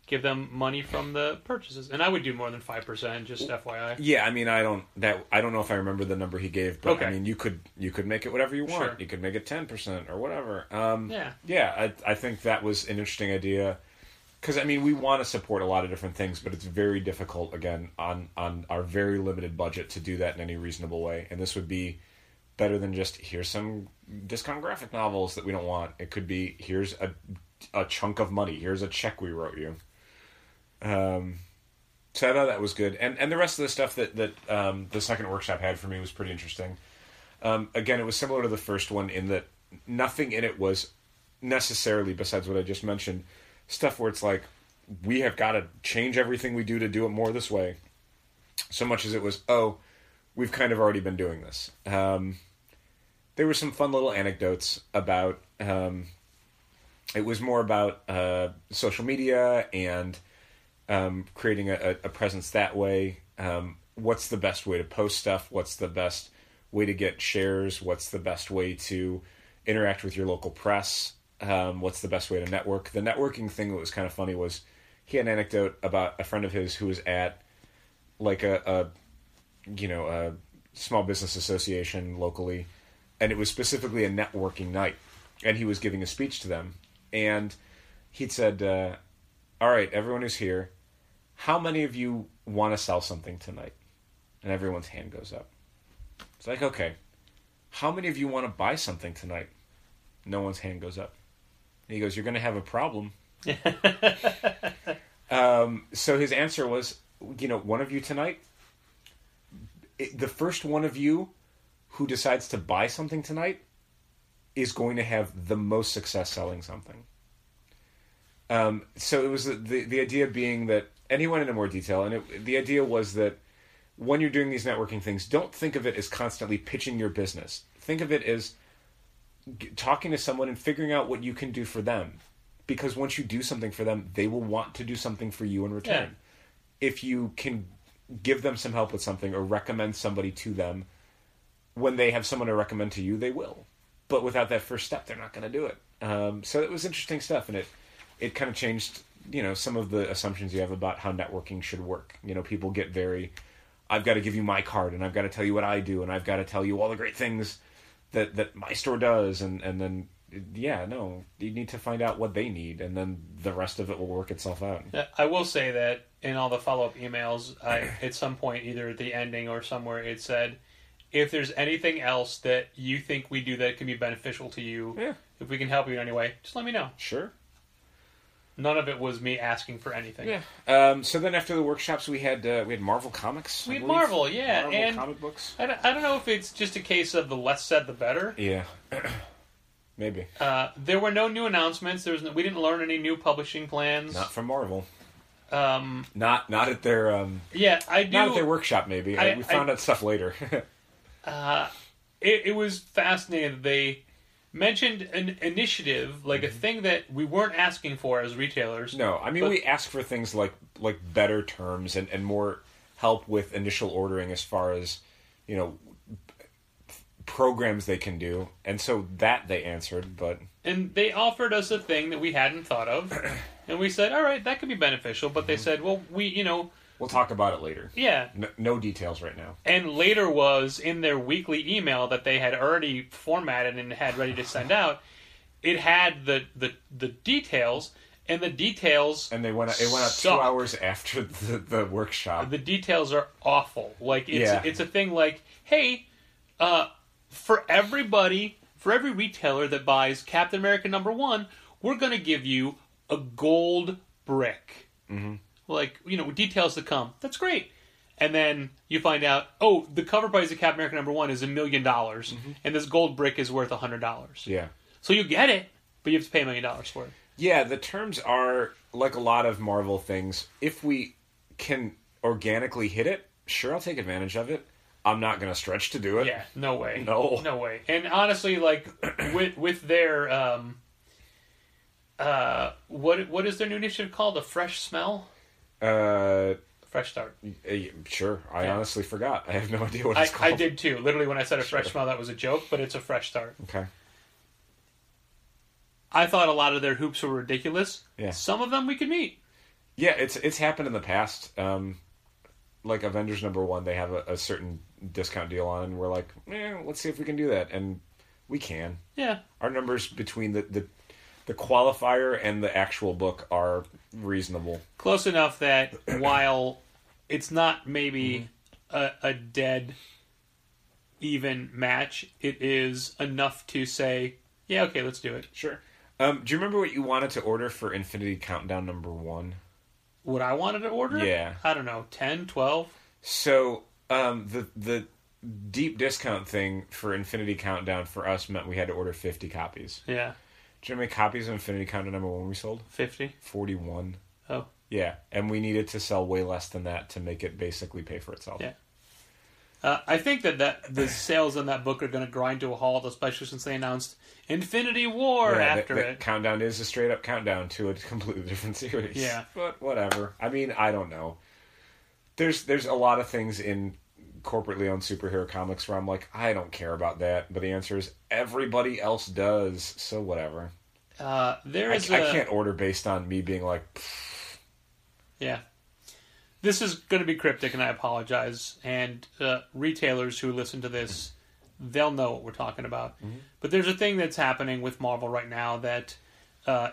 give them money from the purchases. And I would do more than 5%, just FYI. Yeah, I mean, I don't know if I remember the number he gave, but okay. I mean, you could make it whatever you want. Sure. You could make it 10% or whatever. I think that was an interesting idea. Because, I mean, we want to support a lot of different things, but it's very difficult, again, on our very limited budget to do that in any reasonable way. And this would be better than just, here's some discount graphic novels that we don't want. It could be, here's a chunk of money. Here's a check we wrote you. So I thought that was good. And the rest of the stuff that the second workshop had for me was pretty interesting. Again, it was similar to the first one in that nothing in it was necessarily, besides what I just mentioned, stuff where it's like, we have got to change everything we do to do it more this way. So much as it was, we've kind of already been doing this. There were some fun little anecdotes about, it was more about social media and creating a presence that way. What's the best way to post stuff? What's the best way to get shares? What's the best way to interact with your local press? What's the best way to network? The networking thing that was kind of funny was he had an anecdote about a friend of his who was at like a small business association locally, and it was specifically a networking night, and he was giving a speech to them, and he'd said, all right, everyone who's here, how many of you want to sell something tonight? And everyone's hand goes up. It's like, okay, how many of you want to buy something tonight? No one's hand goes up. And he goes, you're going to have a problem. So his answer was, one of you tonight, the first one of you who decides to buy something tonight is going to have the most success selling something. So it was the idea being that, and he went into more detail, and the idea was that when you're doing these networking things, don't think of it as constantly pitching your business. Think of it as talking to someone and figuring out what you can do for them. Because once you do something for them, they will want to do something for you in return. Yeah. If you can give them some help with something or recommend somebody to them, when they have someone to recommend to you, they will. But without that first step, they're not going to do it. So it was interesting stuff, and it kind of changed, some of the assumptions you have about how networking should work. People get very, I've got to give you my card, and I've got to tell you what I do, and I've got to tell you all the great things that my store does, and then, you need to find out what they need, and then the rest of it will work itself out. I will say that in all the follow-up emails, at some point, either at the ending or somewhere, it said, if there's anything else that you think we do that can be beneficial to you, if we can help you in any way, just let me know. Sure. None of it was me asking for anything. Yeah. So then after the workshops, we had Marvel comics. We had Marvel, yeah. Marvel and comic books. I don't know if it's just a case of the less said, the better. Yeah. Maybe. There were no new announcements. We didn't learn any new publishing plans. Not from Marvel. Not at their I do. Not at their workshop. Maybe we found out stuff later. It was fascinating that they mentioned an initiative, like a thing that we weren't asking for as retailers. No, I mean, we ask for things like better terms and more help with initial ordering as far as, programs they can do. And so that they answered, but... And they offered us a thing that we hadn't thought of. And we said, all right, that could be beneficial. But they said, well, we'll talk about it later. Yeah. No details right now. And later was in their weekly email that they had already formatted and had ready to send out. it had the details, and the details And it went out 2 suck. hours after the workshop. The details are awful. Like Yeah. it's a thing like, hey, for every retailer that buys Captain America #1, we're going to give you a gold brick. Mm-hmm. Like, details to come. That's great. And then you find out, the cover price of Captain America #1 is $1 million, and this gold brick is worth $100. Yeah. So you get it, but you have to pay $1 million for it. Yeah, the terms are like a lot of Marvel things. If we can organically hit it, sure, I'll take advantage of it. I'm not going to stretch to do it. Yeah, no way. No way. And honestly, like with their what is their new initiative called? A fresh smell? Fresh start. Sure. I honestly forgot. I have no idea what it's called. I did too. Literally, when I said a fresh smell, that was a joke, but it's a fresh start. Okay. I thought a lot of their hoops were ridiculous. Yeah. Some of them we could meet. Yeah, it's happened in the past. Like Avengers #1, they have a certain discount deal on, and we're like, let's see if we can do that, and we can. Yeah. Our numbers between the qualifier and the actual book are reasonable. Close enough that while it's not maybe a dead even match, it is enough to say, yeah, okay, let's do it. Sure. Do you remember what you wanted to order for Infinity Countdown #1? What I wanted to order? Yeah. I don't know, 10, 12? So, the deep discount thing for Infinity Countdown for us meant we had to order 50 copies. Yeah. Do you know how many copies of Infinity Countdown #1 we sold? 50. 41. Oh. Yeah, and we needed to sell way less than that to make it basically pay for itself. Yeah. I think that the sales on that book are going to grind to a halt, especially since they announced Infinity War after it. Countdown is a straight up countdown to a completely different series. Yeah. But whatever. I mean, I don't know. There's a lot of things in corporately owned superhero comics where I'm like, I don't care about that. But the answer is everybody else does, so whatever. I can't order based on me being like, pfft. Yeah. This is going to be cryptic, and I apologize. And retailers who listen to this, they'll know what we're talking about. Mm-hmm. But there's a thing that's happening with Marvel right now that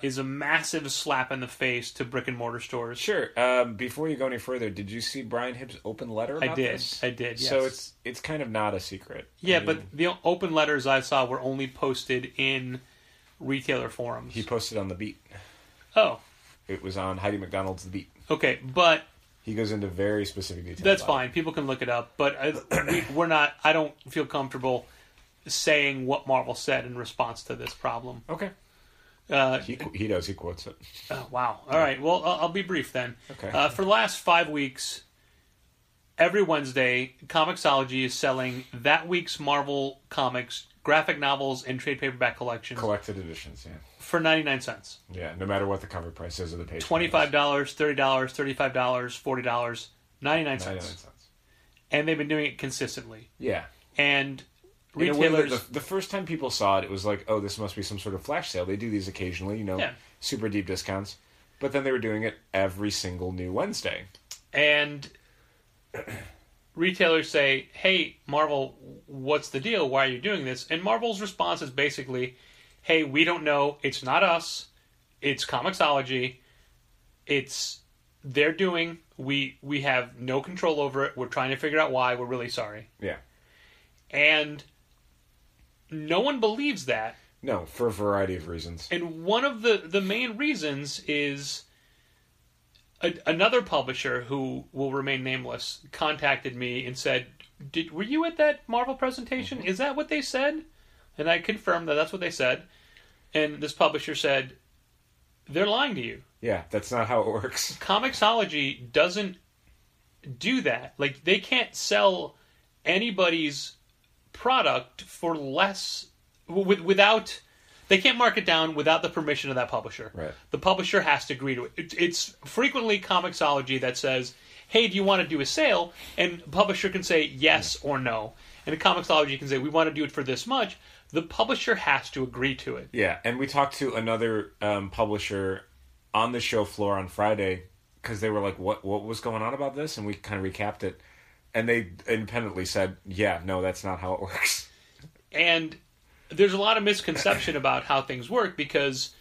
is a massive slap in the face to brick and mortar stores. Sure. Before you go any further, did you see Brian Hibbs' open letter about this? I did, yes. So it's kind of not a secret. Yeah, but the open letters I saw were only posted in retailer forums. He posted on The Beat. Oh. It was on Heidi McDonald's The Beat. Okay, but he goes into very specific details. That's fine. People can look it up, but we're not. I don't feel comfortable saying what Marvel said in response to this problem. Okay. He does. He quotes it. Wow. All right. Well, I'll be brief then. Okay. For the last 5 weeks, every Wednesday, Comixology is selling that week's Marvel comics, graphic novels, and trade paperback collections. Collected editions, yeah. For 99 cents. Yeah, no matter what the cover price is of the page. $25, $30, $35, $40, 99 cents. And they've been doing it consistently. Yeah. And retailers... The first time people saw it, it was like, oh, this must be some sort of flash sale. They do these occasionally, super deep discounts. But then they were doing it every single new Wednesday. And retailers say, hey, Marvel, what's the deal? Why are you doing this? And Marvel's response is basically, hey, we don't know. It's not us. It's Comixology. It's their doing. We have no control over it. We're trying to figure out why. We're really sorry. Yeah. And no one believes that. No, for a variety of reasons. And one of the main reasons is another publisher who will remain nameless contacted me and said, were you at that Marvel presentation? Mm-hmm. Is that what they said? And I confirmed that that's what they said. And this publisher said, they're lying to you. Yeah, that's not how it works. Comixology doesn't do that. Like, they can't sell anybody's product for less without... They can't mark it down without the permission of that publisher. Right. The publisher has to agree to it. It's frequently Comixology that says, hey, do you want to do a sale? And the publisher can say yes or no. And the Comixology can say, we want to do it for this much. The publisher has to agree to it. Yeah, and we talked to another publisher on the show floor on Friday because they were like, what was going on about this? And we kind of recapped it. And they independently said, yeah, no, that's not how it works. And there's a lot of misconception about how things work because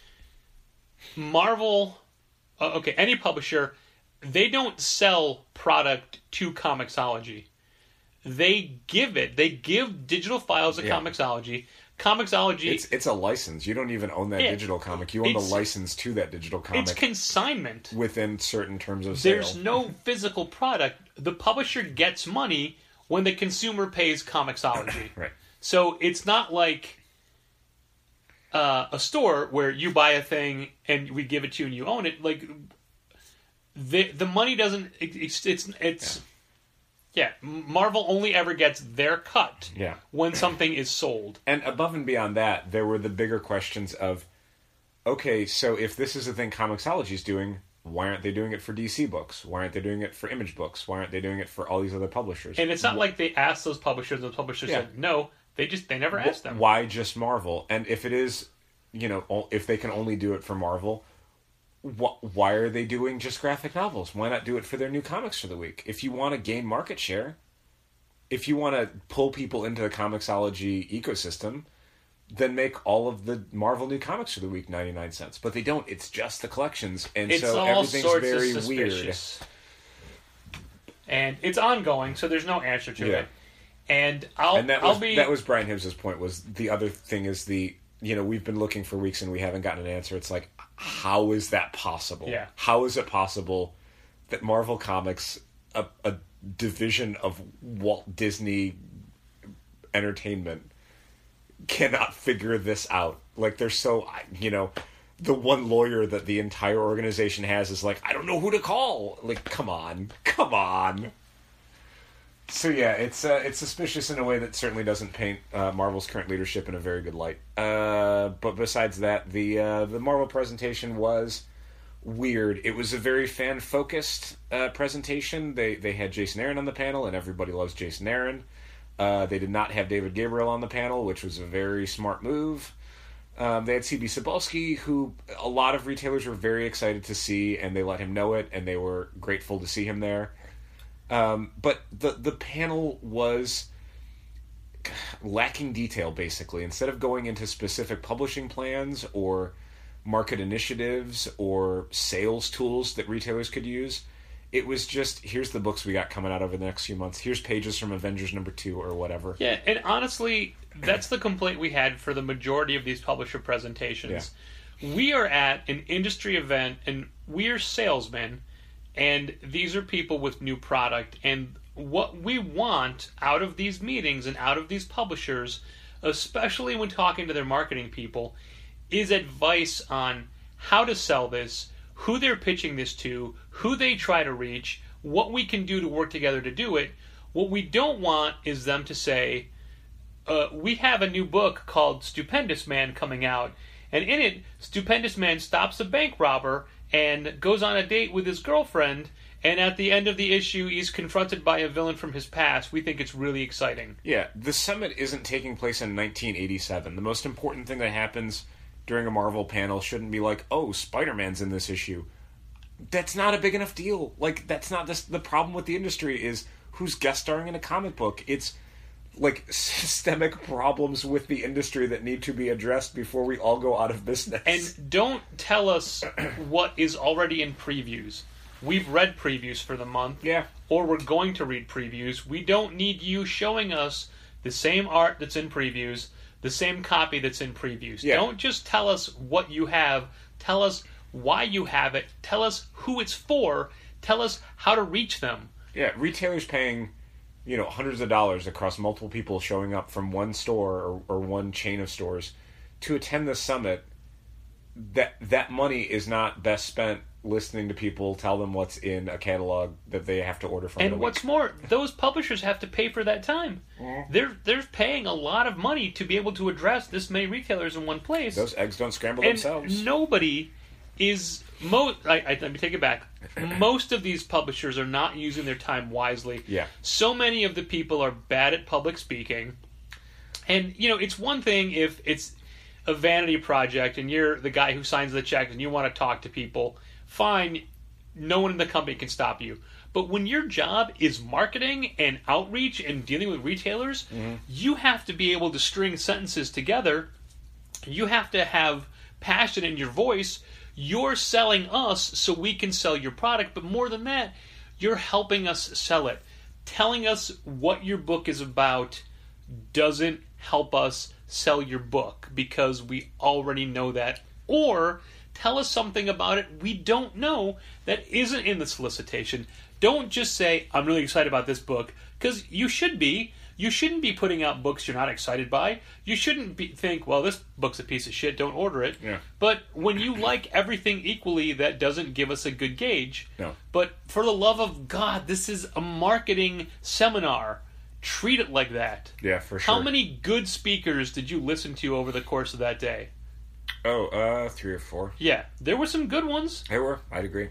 Marvel, any publisher, they don't sell product to Comixology. They give digital files to Comixology. Comixology... It's a license. You don't even own that digital comic. You own the license to that digital comic. It's consignment. Within certain terms of sale. There's no physical product. The publisher gets money when the consumer pays Comixology. Right. So it's not like a store where you buy a thing and we give it to you and you own it. Like the money doesn't. Marvel only ever gets their cut when something is sold. And above and beyond that, there were the bigger questions of, okay, so if this is the thing Comixology's doing, why aren't they doing it for DC Books? Why aren't they doing it for Image Books? Why aren't they doing it for all these other publishers? And it's not like they asked those publishers, and the publishers said no. They never asked them. Why just Marvel? And if it is, if they can only do it for Marvel, why are they doing just graphic novels? Why not do it for their new comics for the week? If you want to gain market share, if you want to pull people into the Comixology ecosystem, then make all of the Marvel new comics for the week 99 cents. But they don't. It's just the collections. And it's so all everything's sorts very of weird. And it's ongoing, so there's no answer to it. And that was Brian Hibbs's point. Was the other thing is we've been looking for weeks and we haven't gotten an answer. It's like, how is that possible? Yeah. How is it possible that Marvel Comics, a division of Walt Disney Entertainment, cannot figure this out? Like, they're so, the one lawyer that the entire organization has is like, I don't know who to call. Like, come on. So yeah, it's suspicious in a way that certainly doesn't paint Marvel's current leadership in a very good light. But besides that, the Marvel presentation was weird. It was a very fan-focused presentation. They had Jason Aaron on the panel, and everybody loves Jason Aaron. They did not have David Gabriel on the panel, which was a very smart move. They had C.B. Cebulski, who a lot of retailers were very excited to see, and they let him know it, and they were grateful to see him there. But the panel was lacking detail, basically. Instead of going into specific publishing plans or market initiatives or sales tools that retailers could use, it was just, here's the books we got coming out over the next few months. Here's pages from Avengers #2 or whatever. Yeah, and honestly, that's the complaint we had for the majority of these publisher presentations. Yeah. We are at an industry event, and we are salesmen, and these are people with new product. And what we want out of these meetings and out of these publishers, especially when talking to their marketing people, is advice on how to sell this, who they're pitching this to, who they try to reach, what we can do to work together to do it. What we don't want is them to say, we have a new book called Stupendous Man coming out, and in it, Stupendous Man stops a bank robber and goes on a date with his girlfriend, and at the end of the issue, he's confronted by a villain from his past. We think it's really exciting. Yeah, the summit isn't taking place in 1987. The most important thing that happens during a Marvel panel shouldn't be like, oh, Spider-Man's in this issue. That's not a big enough deal. Like, that's not the problem with the industry is who's guest starring in a comic book. It's like systemic problems with the industry that need to be addressed before we all go out of business. And don't tell us what is already in previews. We've read previews for the month. Yeah. Or we're going to read previews. We don't need you showing us the same art that's in previews, the same copy that's in previews. Yeah. Don't just tell us what you have. Tell us why you have it. Tell us who it's for. Tell us how to reach them. Yeah, retailers paying, hundreds of dollars across multiple people showing up from one store or one chain of stores to attend the summit. That money is not best spent listening to people tell them what's in a catalog that they have to order from. And what's more, those publishers have to pay for that time. Mm-hmm. They're paying a lot of money to be able to address this many retailers in one place. Those eggs don't scramble themselves. Nobody is... let me take it back. Most of these publishers are not using their time wisely. Yeah. So many of the people are bad at public speaking. And, it's one thing if it's a vanity project and you're the guy who signs the check and you want to talk to people. Fine, no one in the company can stop you. But when your job is marketing and outreach and dealing with retailers, you have to be able to string sentences together. You have to have passion in your voice. You're selling us so we can sell your product, but more than that, you're helping us sell it. Telling us what your book is about doesn't help us sell your book because we already know that. Or tell us something about it we don't know that isn't in the solicitation. Don't just say, I'm really excited about this book, because you should be. You shouldn't be putting out books you're not excited by. You shouldn't think, well, this book's a piece of shit, don't order it. Yeah. But when you like everything equally, that doesn't give us a good gauge. No. But for the love of God, this is a marketing seminar. Treat it like that. Yeah, for sure. How many good speakers did you listen to over the course of that day? 3 or 4. Yeah, there were some good ones. There were. I'd agree.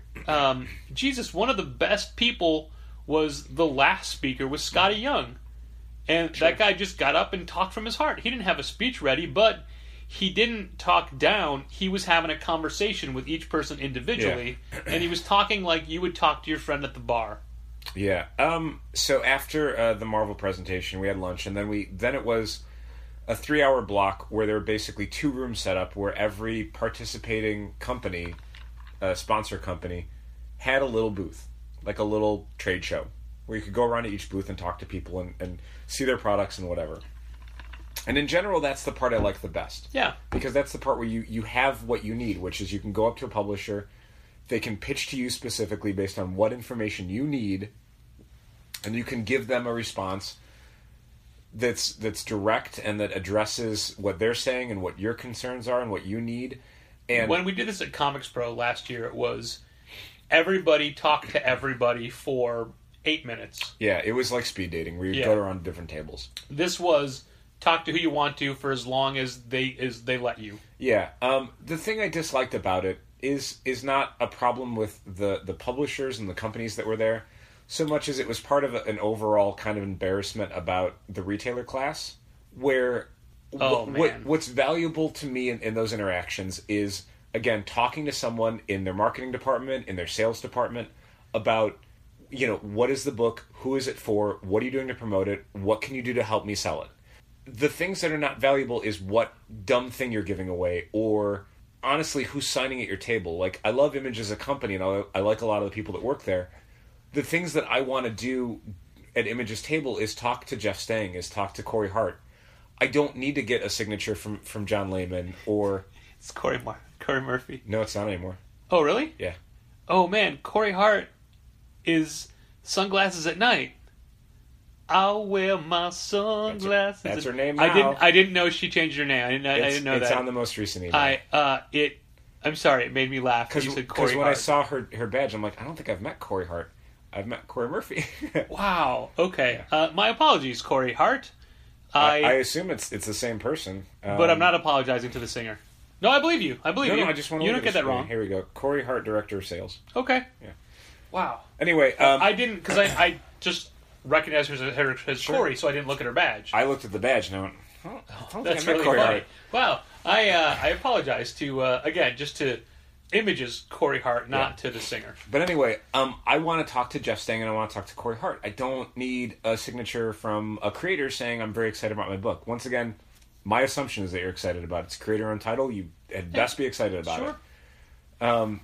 Jesus, one of the best people was the last speaker, was Scotty Young. And that guy just got up and talked from his heart. He didn't have a speech ready, but he didn't talk down. He was having a conversation with each person individually, and he was talking like you would talk to your friend at the bar. Yeah. So after the Marvel presentation, we had lunch, and then it was a 3-hour block where there were basically 2 rooms set up where every participating company, sponsor company, had a little booth, like a little trade show, where you could go around to each booth and talk to people and see their products and whatever. And in general, that's the part I like the best. Yeah. Because that's the part where you have what you need, which is you can go up to a publisher, they can pitch to you specifically based on what information you need, and you can give them a response that's direct and that addresses what they're saying and what your concerns are and what you need. And when we did this at Comics Pro last year, it was everybody talked to everybody for 8 minutes. Yeah, it was like speed dating where you go around different tables. This was talk to who you want to for as long as they let you. Yeah. The thing I disliked about it is not a problem with the publishers and the companies that were there, so much as it was part of an overall kind of embarrassment about the retailer class, where what's valuable to me in those interactions is, again, talking to someone in their marketing department, in their sales department, about, what is the book, who is it for, what are you doing to promote it, what can you do to help me sell it. The things that are not valuable is what dumb thing you're giving away, or honestly, who's signing at your table. Like, I love Image as a company, and I like a lot of the people that work there. The things that I want to do at Image's table is talk to Jeff Stang, is talk to Corey Hart. I don't need to get a signature from John Layman or... It's Corey Murphy. No, it's not anymore. Oh, really? Yeah. Oh, man, Corey Hart is Sunglasses at Night. I'll wear my sunglasses. That's her name now. I didn't know she changed her name. I didn't know that. It's on the most recent email. I'm sorry, it made me laugh because you said Corey Hart. Because when I saw her badge, I'm like, I don't think I've met Corey Hart. I've met Corey Murphy. Wow. Okay. My apologies, Corey Hart. I assume it's the same person. But I'm not apologizing to the singer. No, I believe you. I believe you. No, I just want to. You don't get that wrong. Here we go. Corey Hart, Director of Sales. Okay. Yeah. Wow. Anyway, I didn't, because I just recognized her as Corey, so I didn't look at her badge. I looked at the badge and I went, that's really funny. Hart. Wow. I apologize to again, just to Image's Corey Hart, not to the singer. But anyway, I want to talk to Jeff Stang and I want to talk to Corey Hart. I don't need a signature from a creator saying I'm very excited about my book. Once again, my assumption is that you're excited about it. It's creator-owned title. You had best be excited about it.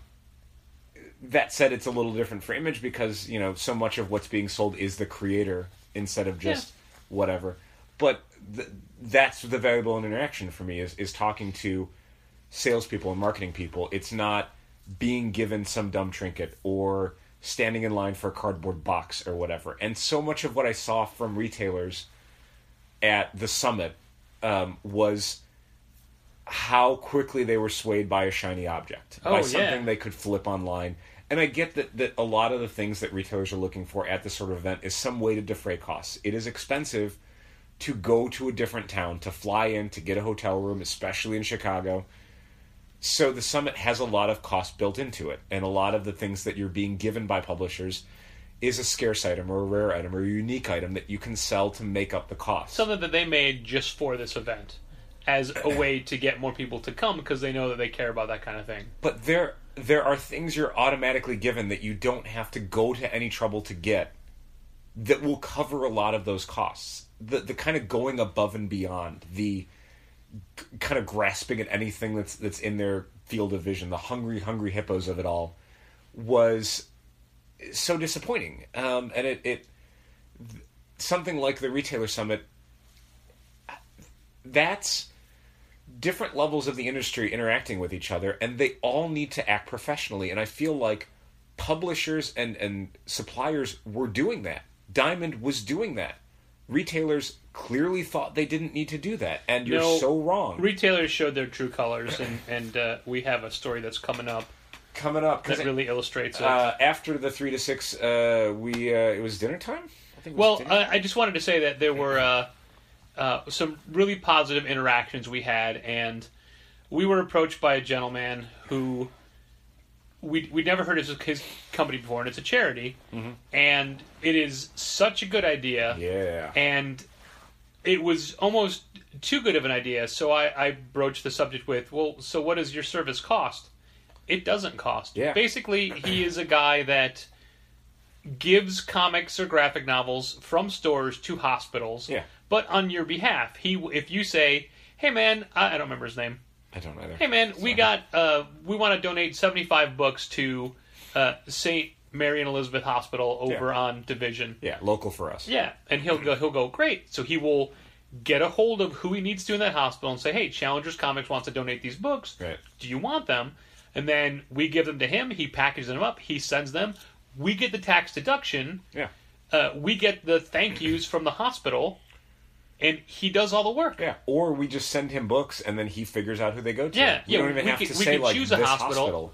That said, it's a little different for Image because, so much of what's being sold is the creator instead of just whatever. But that's the valuable interaction for me is talking to salespeople and marketing people. It's not being given some dumb trinket or standing in line for a cardboard box or whatever. And so much of what I saw from retailers at the summit was how quickly they were swayed by a shiny object, by something they could flip online. And I get that a lot of the things that retailers are looking for at this sort of event is some way to defray costs. It is expensive to go to a different town, to fly in, to get a hotel room, especially in Chicago. So the summit has a lot of cost built into it, and a lot of the things that you're being given by publishers is a scarce item or a rare item or a unique item that you can sell to make up the cost. Something that they made just for this event as a way to get more people to come because they know that they care about that kind of thing. But there are things you're automatically given that you don't have to go to any trouble to get that will cover a lot of those costs. The kind of going above and beyond, the kind of grasping at anything that's in their field of vision, the hungry hippos of it all, was so disappointing. And it something like the Retailer Summit, that's different levels of the industry interacting with each other, and they all need to act professionally. And I feel like publishers and suppliers were doing that. Diamond was doing that. Retailers clearly thought they didn't need to do that, and you're so wrong. Retailers showed their true colors, and we have a story that's coming up that really illustrates it. After the 3 to 6, it was dinner time. I think. I just wanted to say that there were some really positive interactions we had, and we were approached by a gentleman who we'd never heard of his company before, and it's a charity, and it is such a good idea. Yeah. And it was almost too good of an idea, so I broached the subject with, well, so what does your service cost? It doesn't cost. Yeah. Basically, he is a guy that gives comics or graphic novels from stores to hospitals, but on your behalf. If you say, hey man, I don't remember his name. I don't either. Hey man, we want to donate 75 books to St. Mary and Elizabeth Hospital over on Division. Yeah, local for us. Yeah, and he'll go, great. So he will get a hold of who he needs to in that hospital and say, hey, Challengers Comics wants to donate these books. Right. Do you want them? And then we give them to him. He packages them up. He sends them. We get the tax deduction. Yeah. We get the thank yous from the hospital. And he does all the work. Yeah. Or we just send him books, and then he figures out who they go to. Yeah. We don't even have to say, like, choose this a hospital.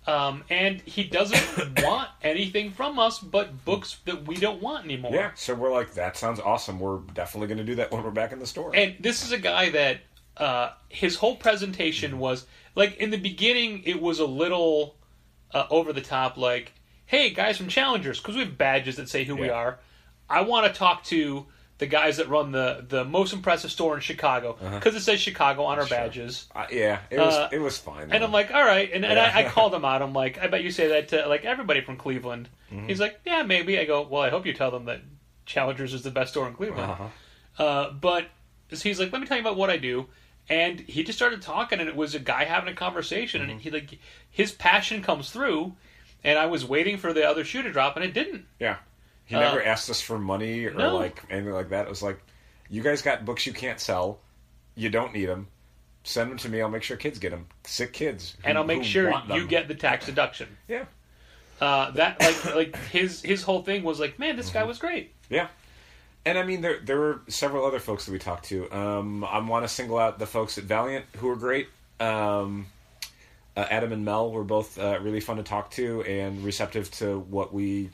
And he doesn't want anything from us but books that we don't want anymore. Yeah. So we're like, that sounds awesome. We're definitely going to do that when we're back in the store. And this is a guy that his whole presentation was, like, in the beginning, it was a little over the top, like, hey, guys from Challengers, because we have badges that say who we are. I want to talk to the guys that run the most impressive store in Chicago, because it says Chicago on our badges. It was fine. And I'm like, all right. And I called him out. I'm like, I bet you say that to, like, everybody from Cleveland. He's like, yeah, maybe. I go, well, I hope you tell them that Challengers is the best store in Cleveland. But he's like, let me tell you about what I do. And he just started talking, and it was a guy having a conversation, and he, like, his passion comes through, and I was waiting for the other shoe to drop, and it didn't. Yeah. He never asked us for money or like anything like that. It was like, you guys got books you can't sell. You don't need them. Send them to me. I'll make sure kids get them. Sick kids. And I'll make sure you get the tax deduction. Yeah. That like his whole thing was like, man, this guy was great. Yeah. And I mean, there were several other folks that we talked to. I want to single out the folks at Valiant who were great. Adam and Mel were both really fun to talk to and receptive to what we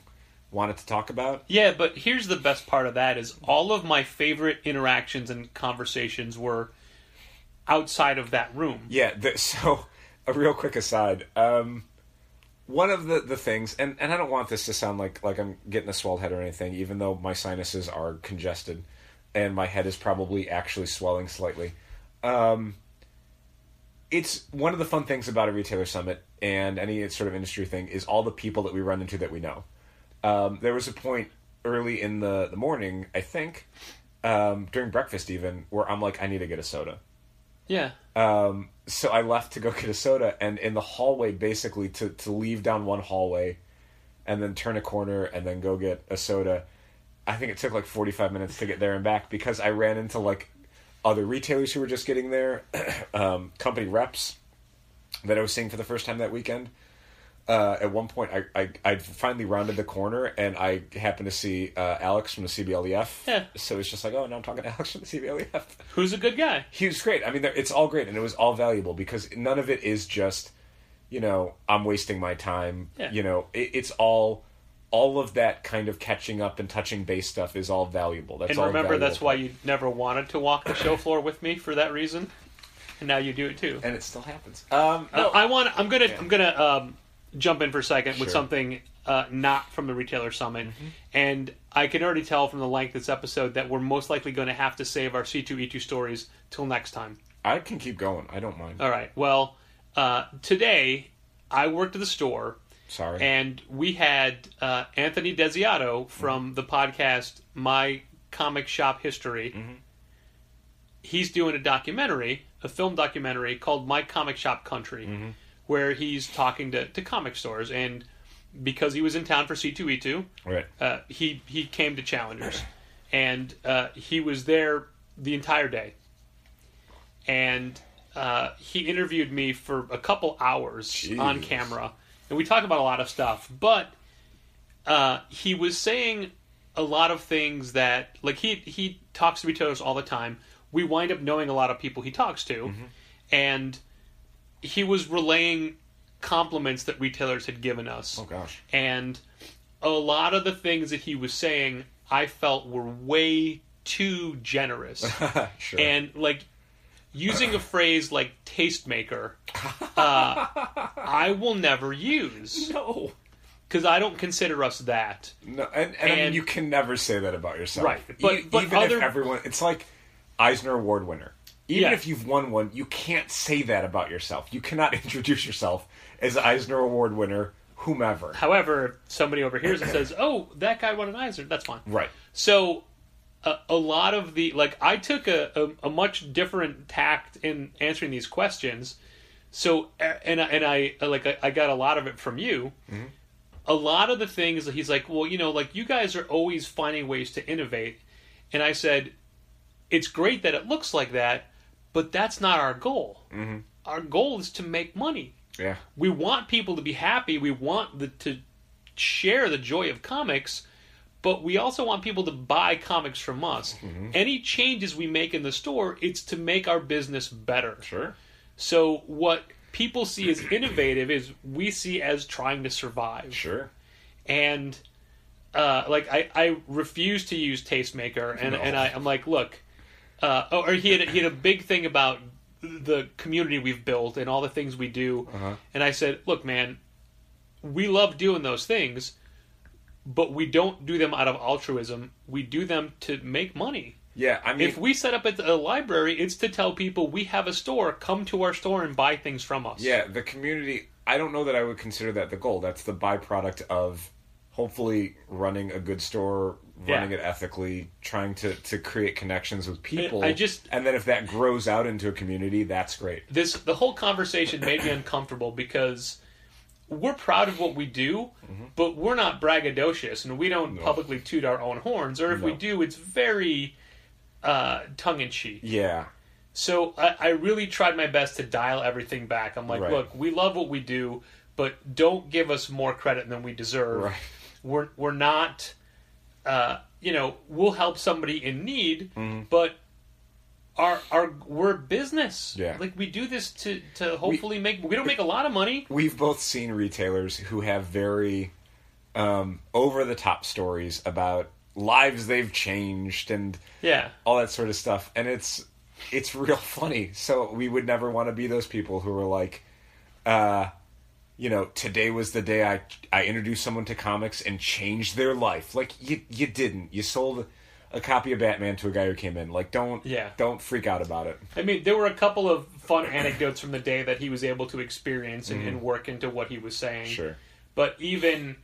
wanted to talk about. Yeah, but here's the best part of that is all of my favorite interactions and conversations were outside of that room. Yeah, so a real quick aside. One of the things, and I don't want this to sound like I'm getting a swelled head or anything, even though my sinuses are congested and my head is probably actually swelling slightly. It's one of the fun things about a retailer summit and any sort of industry thing is all the people that we run into that we know. There was a point early in the morning, I think, during breakfast even, where I'm like, I need to get a soda. Yeah. So I left to go get a soda, and in the hallway, basically, to leave down one hallway and then turn a corner and then go get a soda, I think it took like 45 minutes to get there and back because I ran into like other retailers who were just getting there, company reps that I was seeing for the first time that weekend. At one point, I finally rounded the corner, and I happened to see Alex from the CBLEF. Yeah. So it's just like, oh, now I'm talking to Alex from the CBLEF. Who's a good guy. He was great. I mean, it's all great, and it was all valuable, because none of it is just, I'm wasting my time. Yeah. It's all of that kind of catching up and touching base stuff is all valuable. That's all remember, valuable. that's why you never wanted to walk the show floor with me for that reason, and now you do it too. And it still happens. I'm gonna jump in for a second with something not from the Retailer Summit. And I can already tell from the length of this episode that we're most likely going to have to save our C2E2 stories till next time. I can keep going. I don't mind. All right. Well, today I worked at the store. Sorry. And we had Anthony Desiato from the podcast My Comic Shop History. Mm-hmm. He's doing a film documentary called My Comic Shop Country, where he's talking to comic stores. And because he was in town for C2E2, right. He came to Challengers. And he was there the entire day. And he interviewed me for a couple hours on camera. And we talked about a lot of stuff. But he was saying a lot of things that... Like, he talks to retailers all the time. We wind up knowing a lot of people he talks to. And he was relaying compliments that retailers had given us. Oh, gosh. And a lot of the things that he was saying, I felt were way too generous. Sure. And, like, using a phrase like tastemaker, I will never use. No. Because I don't consider us that. No, and I mean, you can never say that about yourself. Right. But even if everyone... It's like Eisner Award winner. Even if you've won one, you can't say that about yourself. You cannot introduce yourself as Eisner Award winner, whomever. However, somebody overhears and says, oh, that guy won an Eisner, that's fine. Right. So, a lot of the... Like, I took a much different tact in answering these questions. So, and I got a lot of it from you. Mm-hmm. A lot of the things, he's like, well, you know, like, you guys are always finding ways to innovate. And I said, it's great that it looks like that, but that's not our goal. Mm-hmm. Our goal is to make money. Yeah. We want people to be happy. We want to share the joy of comics, but we also want people to buy comics from us. Mm-hmm. Any changes we make in the store, it's to make our business better. Sure. So what people see as innovative is we see as trying to survive. Sure. And I refuse to use tastemaker, and I'm like, look. Or he had a big thing about the community we've built and all the things we do. Uh-huh. And I said, look, man, we love doing those things, but we don't do them out of altruism. We do them to make money. Yeah, I mean... If we set up at a library, it's to tell people we have a store, come to our store and buy things from us. Yeah, the community... I don't know that I would consider that the goal. That's the byproduct of hopefully running a good store, running it ethically, trying to create connections with people. And then if that grows out into a community, that's great. The whole conversation made me uncomfortable because we're proud of what we do, but we're not braggadocious, and we don't publicly toot our own horns. Or if we do, it's very tongue-in-cheek. Yeah. So I really tried my best to dial everything back. I'm like, look, we love what we do, but don't give us more credit than we deserve. Right. We're not, we'll help somebody in need, but we're a business. Yeah. Like, we do this to hopefully we don't make a lot of money. We've both seen retailers who have very over-the-top stories about lives they've changed and all that sort of stuff. And it's real funny. So we would never want to be those people who are like, today was the day I introduced someone to comics and changed their life. Like, you didn't. You sold a copy of Batman to a guy who came in. Like, don't freak out about it. I mean, there were a couple of fun anecdotes from the day that he was able to experience and work into what he was saying. Sure. But even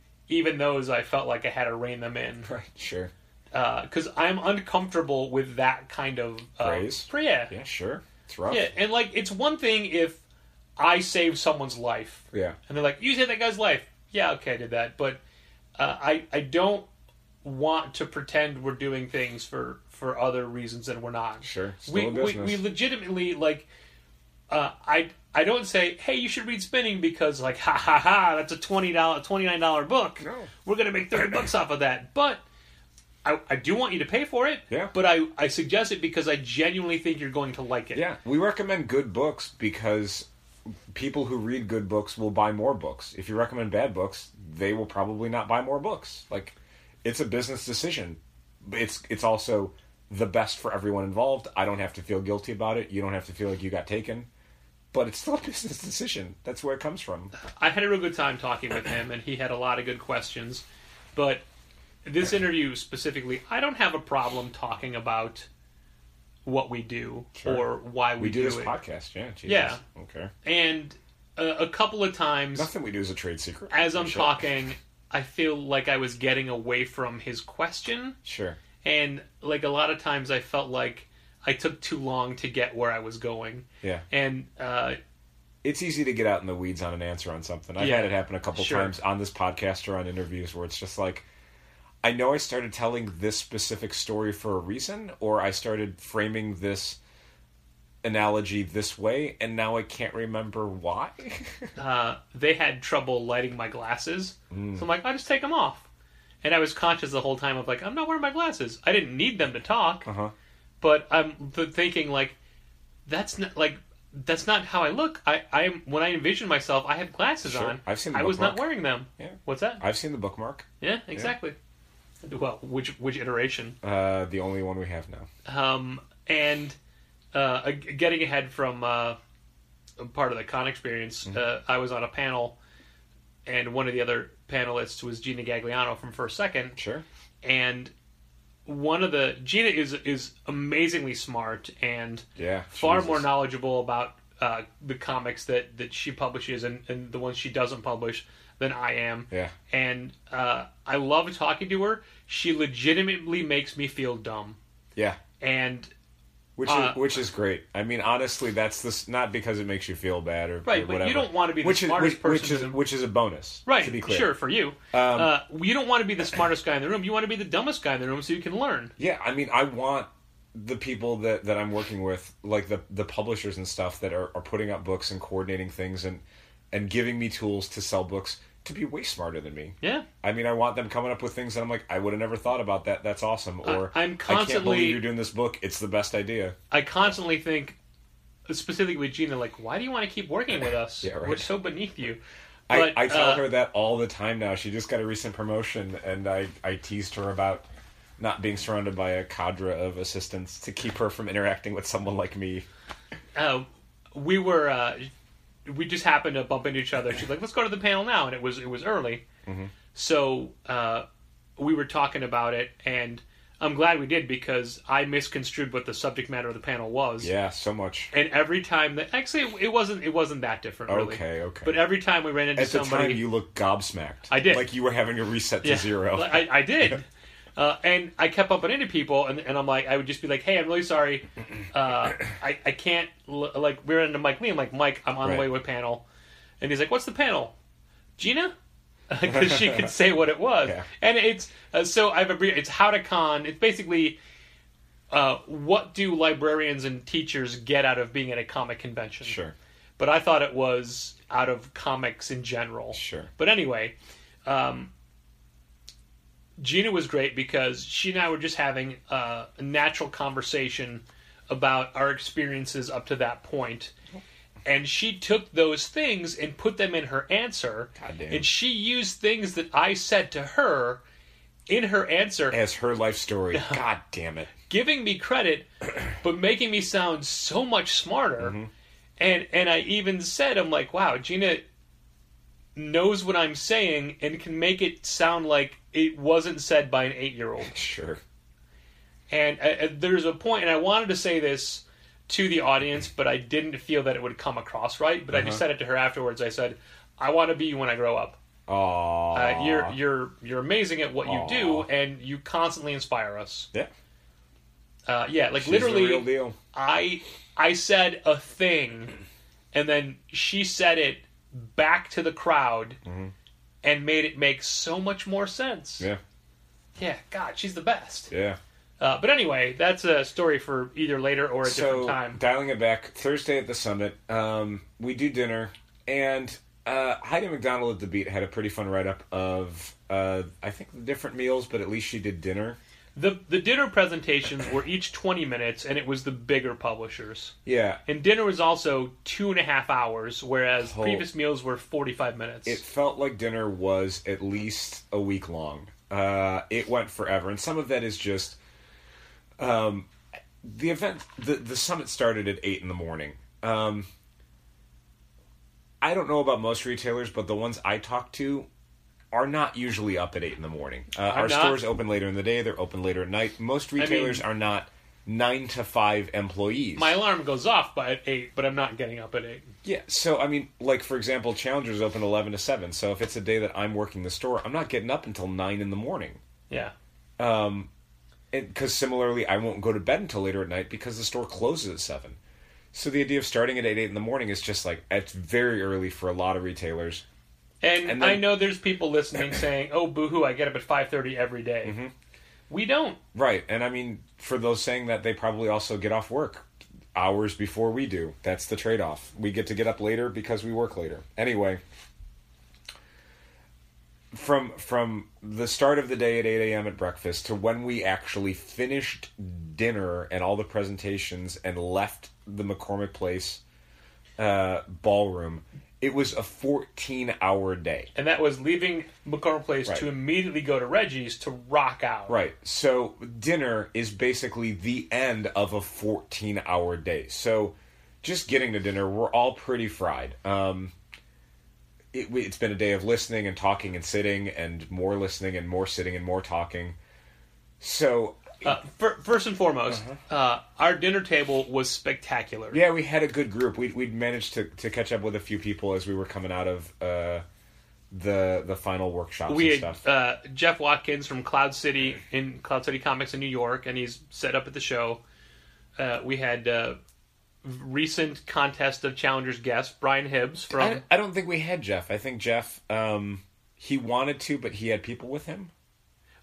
those, I felt like I had to rein them in. Right, sure. Because I'm uncomfortable with that kind of... praise? Yeah, sure. It's rough. Yeah, and, like, it's one thing if I saved someone's life. Yeah. And they're like, you saved that guy's life. Yeah, okay, I did that. But I don't want to pretend we're doing things for other reasons than we're not. Sure. We legitimately, like... I don't say, hey, you should read Spinning because, like, ha ha ha, that's a $29 book. No. We're going to make $30 off of that. But I do want you to pay for it. Yeah. But I suggest it because I genuinely think you're going to like it. Yeah. We recommend good books because people who read good books will buy more books. If you recommend bad books, they will probably not buy more books. Like, it's a business decision. It's also the best for everyone involved. I don't have to feel guilty about it. You don't have to feel like you got taken. But it's still a business decision. That's where it comes from. I had a real good time talking with him, and he had a lot of good questions. But this interview specifically, I don't have a problem talking about what we do or why we do this it. podcast, yeah. Jesus. Yeah. Okay. And a couple of times, Nothing we do is a trade secret. as I'm talking, I feel like I was getting away from his question. Sure. And, like, a lot of times I felt like I took too long to get where I was going. Yeah. And, it's easy to get out in the weeds on an answer on something. I've had it happen a couple times on this podcast or on interviews where it's just like, I know I started telling this specific story for a reason, or I started framing this analogy this way, and now I can't remember why. they had trouble lighting my glasses. So I'm like, I'll just take them off. And I was conscious the whole time of, like, I'm not wearing my glasses. I didn't need them to talk. But I'm thinking, like, that's not how I look. I'm when I envision myself, I have glasses on. I've seen the I was bookmark. not wearing them. Yeah. What's that? I've seen the bookmark. Yeah, exactly. Yeah. Well, which iteration? The only one we have now. And getting ahead from part of the con experience, I was on a panel, and one of the other panelists was Gina Gagliano from First Second. Sure. And Gina is amazingly smart and far more knowledgeable about the comics that she publishes and the ones she doesn't publish than I am. Yeah. And I love talking to her. She legitimately makes me feel dumb. Yeah. And which is great. I mean, honestly, that's this not because it makes you feel bad or right, whatever. But you don't want to be the smartest person. Which is a bonus, right? To be clear, sure, for you. You don't want to be the smartest guy in the room. You want to be the dumbest guy in the room so you can learn. Yeah, I mean, I want the people that I'm working with, like the publishers and stuff that are putting out books and coordinating things and giving me tools to sell books, to be way smarter than me. Yeah. I mean, I want them coming up with things that I'm like, I would have never thought about that. That's awesome. Or I can't believe you're doing this book. It's the best idea. I constantly think, specifically with Gina, like, why do you want to keep working with us? Yeah, right. We're so beneath you. But, I tell her that all the time now. She just got a recent promotion, and I teased her about not being surrounded by a cadre of assistants to keep her from interacting with someone like me. We just happened to bump into each other. She's like, let's go to the panel now. And it was early. Mm-hmm. So we were talking about it, and I'm glad we did because I misconstrued what the subject matter of the panel was. Yeah, so much. And every time that... Actually, it wasn't that different, really. Okay. But every time we ran into somebody... At the time, you looked gobsmacked. I did. Like you were having a reset to zero. I did. And I kept bumping into people, and I'm like, I would just be like, hey, I'm really sorry. I can't, like, we were into Mike Lee. I'm like, Mike, I'm on the way to a panel. And he's like, what's the panel? Gina? Because she could say what it was. Yeah. And it's, so I've agreed, it's how to con. It's basically, what do librarians and teachers get out of being at a comic convention? Sure. But I thought it was out of comics in general. Sure. But anyway, Gina was great because she and I were just having a natural conversation about our experiences up to that point. And she took those things and put them in her answer. Goddamn. And she used things that I said to her in her answer. As her life story. God damn it. Giving me credit, but making me sound so much smarter. Mm-hmm. And I even said, I'm like, wow, Gina knows what I'm saying and can make it sound like it wasn't said by an 8-year-old. Sure. And there's a point, and I wanted to say this to the audience, but I didn't feel that it would come across right. But I just said it to her afterwards. I said, I want to be you when I grow up. Aww. You're amazing at what you do, and you constantly inspire us. Yeah. Like She's literally, the real deal. I said a thing, and then she said it back to the crowd, and made it make so much more sense. Yeah. Yeah, God, she's the best. Yeah. But anyway, that's a story for either later or a different time. Dialing it back, Thursday at the Summit, we do dinner, and Heidi McDonald at The Beat had a pretty fun write-up of, I think, the different meals, but at least she did dinner. The dinner presentations were each 20 minutes, and it was the bigger publishers. Yeah. And dinner was also 2.5 hours, whereas previous meals were 45 minutes. It felt like dinner was at least a week long. It went forever, and some of that is just... the event, the summit started at 8 in the morning. I don't know about most retailers, but the ones I talk to are not usually up at 8 in the morning. Our stores open later in the day. They're open later at night. Most retailers are not 9 to 5 employees. My alarm goes off at 8, but I'm not getting up at 8. Yeah, so, I mean, like, for example, Challenger's open 11 to 7, so if it's a day that I'm working the store, I'm not getting up until 9 in the morning. Yeah. Because similarly, I won't go to bed until later at night because the store closes at 7. So the idea of starting at 8 in the morning is just, like, it's very early for a lot of retailers. And then, I know there's people listening saying, oh, boo-hoo, I get up at 5:30 every day. Mm-hmm. We don't. Right, and I mean, for those saying that, they probably also get off work hours before we do. That's the trade-off. We get to get up later because we work later. Anyway, from the start of the day at 8 a.m. at breakfast to when we actually finished dinner and all the presentations and left the McCormick Place ballroom, it was a 14-hour day. And that was leaving McCormick Place to immediately go to Reggie's to rock out. Right. So dinner is basically the end of a 14-hour day. So just getting to dinner, we're all pretty fried. It's been a day of listening and talking and sitting and more listening and more sitting and more talking. So... first and foremost, our dinner table was spectacular. Yeah, we had a good group. We'd managed to catch up with a few people as we were coming out of the final workshops we and had, stuff. Jeff Watkins from Cloud City Comics in New York, and he's set up at the show. We had recent Contest of Challengers guest Brian Hibbs from... I don't think we had Jeff. I think Jeff, he wanted to, but he had people with him.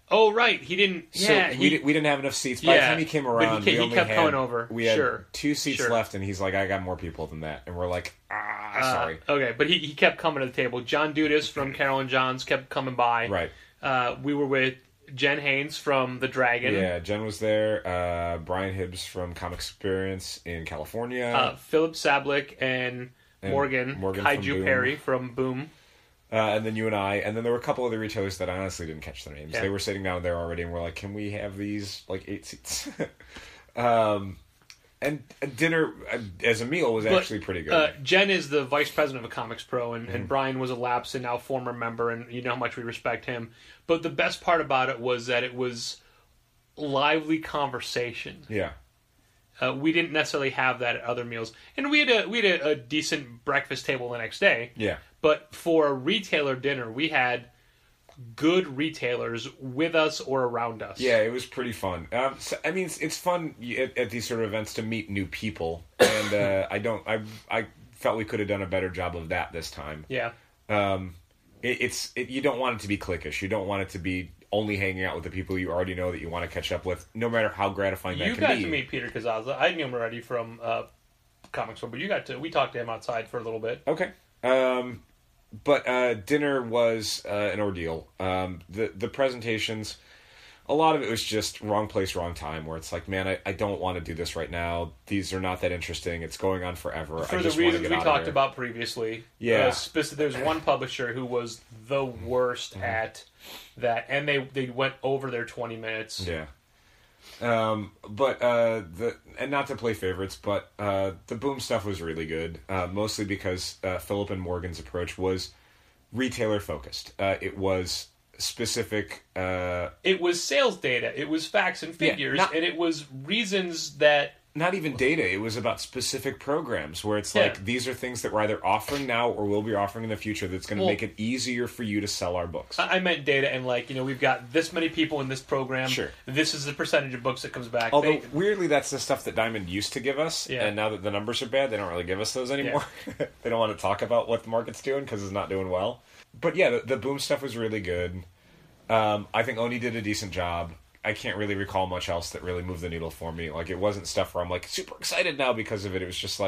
Oh, right. He didn't... Yeah, so we didn't have enough seats. By the time he came around, he kept coming over. We had 2 seats left, and he's like, I got more people than that. And we're like, sorry. Okay, but he kept coming to the table. John Dudas from Carol and John's kept coming by. Right. We were with Jen Haynes from The Dragon. Yeah, Jen was there. Brian Hibbs from Comic Experience in California. Philip Sablick and Morgan Kaiju Perry from Boom. And then you and I, and then there were a couple other retailers that I honestly didn't catch their names. Yeah. They were sitting down there already, and we're like, can we have these, 8 seats? And dinner, as a meal, was actually pretty good. Jen is the vice president of Comics Pro, and Brian was a lapsed and now former member, and you know how much we respect him. But the best part about it was that it was lively conversation. Yeah. We didn't necessarily have that at other meals. And we had a decent breakfast table the next day. Yeah. But for a retailer dinner, we had good retailers with us or around us. Yeah, it was pretty fun. I mean, it's fun at these sort of events to meet new people, and I felt we could have done a better job of that this time. Yeah. You don't want it to be cliquish. You don't want it to be only hanging out with the people you already know that you want to catch up with, no matter how gratifying that can be. You got to meet Peter Kazaza. I knew him already from Comics Store, but we talked to him outside for a little bit. Okay. But dinner was an ordeal. The presentations, a lot of it was just wrong place, wrong time, where it's like, man, I don't want to do this right now. These are not that interesting. It's going on forever. For the reasons we talked about previously. Yeah. There's one publisher who was the worst at that, and they went over their 20 minutes. Yeah. But and not to play favorites, but the Boom stuff was really good. Mostly because Philip and Morgan's approach was retailer focused. It was specific. It was sales data. It was facts and figures, and it was reasons that. Not even data. It was about specific programs where it's like, these are things that we're either offering now or will be offering in the future that's going to make it easier for you to sell our books. I meant data and we've got this many people in this program. Sure. This is the percentage of books that comes back. Although, weirdly, that's the stuff that Diamond used to give us. Yeah. And now that the numbers are bad, they don't really give us those anymore. Yeah. They don't want to talk about what the market's doing because it's not doing well. But yeah, the Boom stuff was really good. I think Oni did a decent job. I can't really recall much else that really moved the needle for me. It wasn't stuff where I'm super excited now because of it. It was just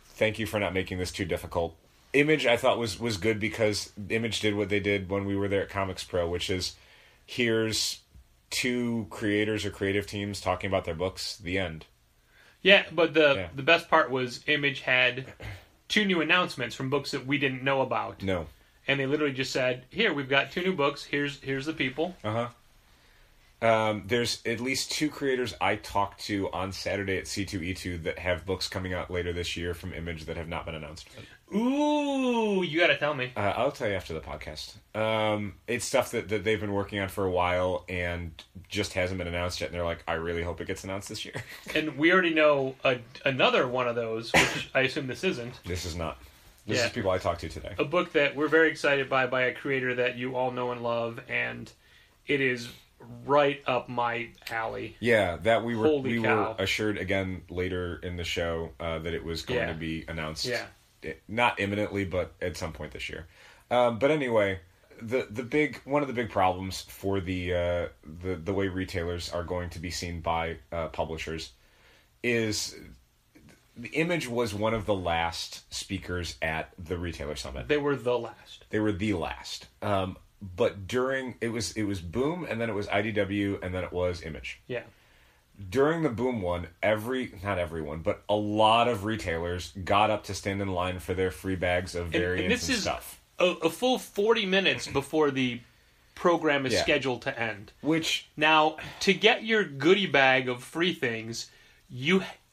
thank you for not making this too difficult. Image I thought was good because Image did what they did when we were there at Comics Pro, which is here's 2 creators or creative teams talking about their books. The end. Yeah, but the best part was Image had 2 new announcements from books that we didn't know about. No. And they literally just said, here, we've got 2 new books. Here's the people. Uh-huh. There's at least 2 creators I talked to on Saturday at C2E2 that have books coming out later this year from Image that have not been announced. Ooh, you gotta tell me. I'll tell you after the podcast. It's stuff that they've been working on for a while and just hasn't been announced yet. And they're like, I really hope it gets announced this year. And we already know another one of those, which I assume this isn't. This is not. This is people I talked to today. A book that we're very excited by a creator that you all know and love, and it is right up my alley. Yeah, that we were assured again later in the show that it was going to be announced. Yeah. Not imminently, but at some point this year. But anyway, one of the big problems for the way retailers are going to be seen by publishers is the Image was one of the last speakers at the Retailer Summit. They were the last. But during it was Boom, and then it was IDW, and then it was Image. Yeah. During the Boom one, not everyone, but a lot of retailers got up to stand in line for their free bags of variants and stuff. A full 40 minutes before the program is scheduled to end. Which now, to get your goodie bag of free things,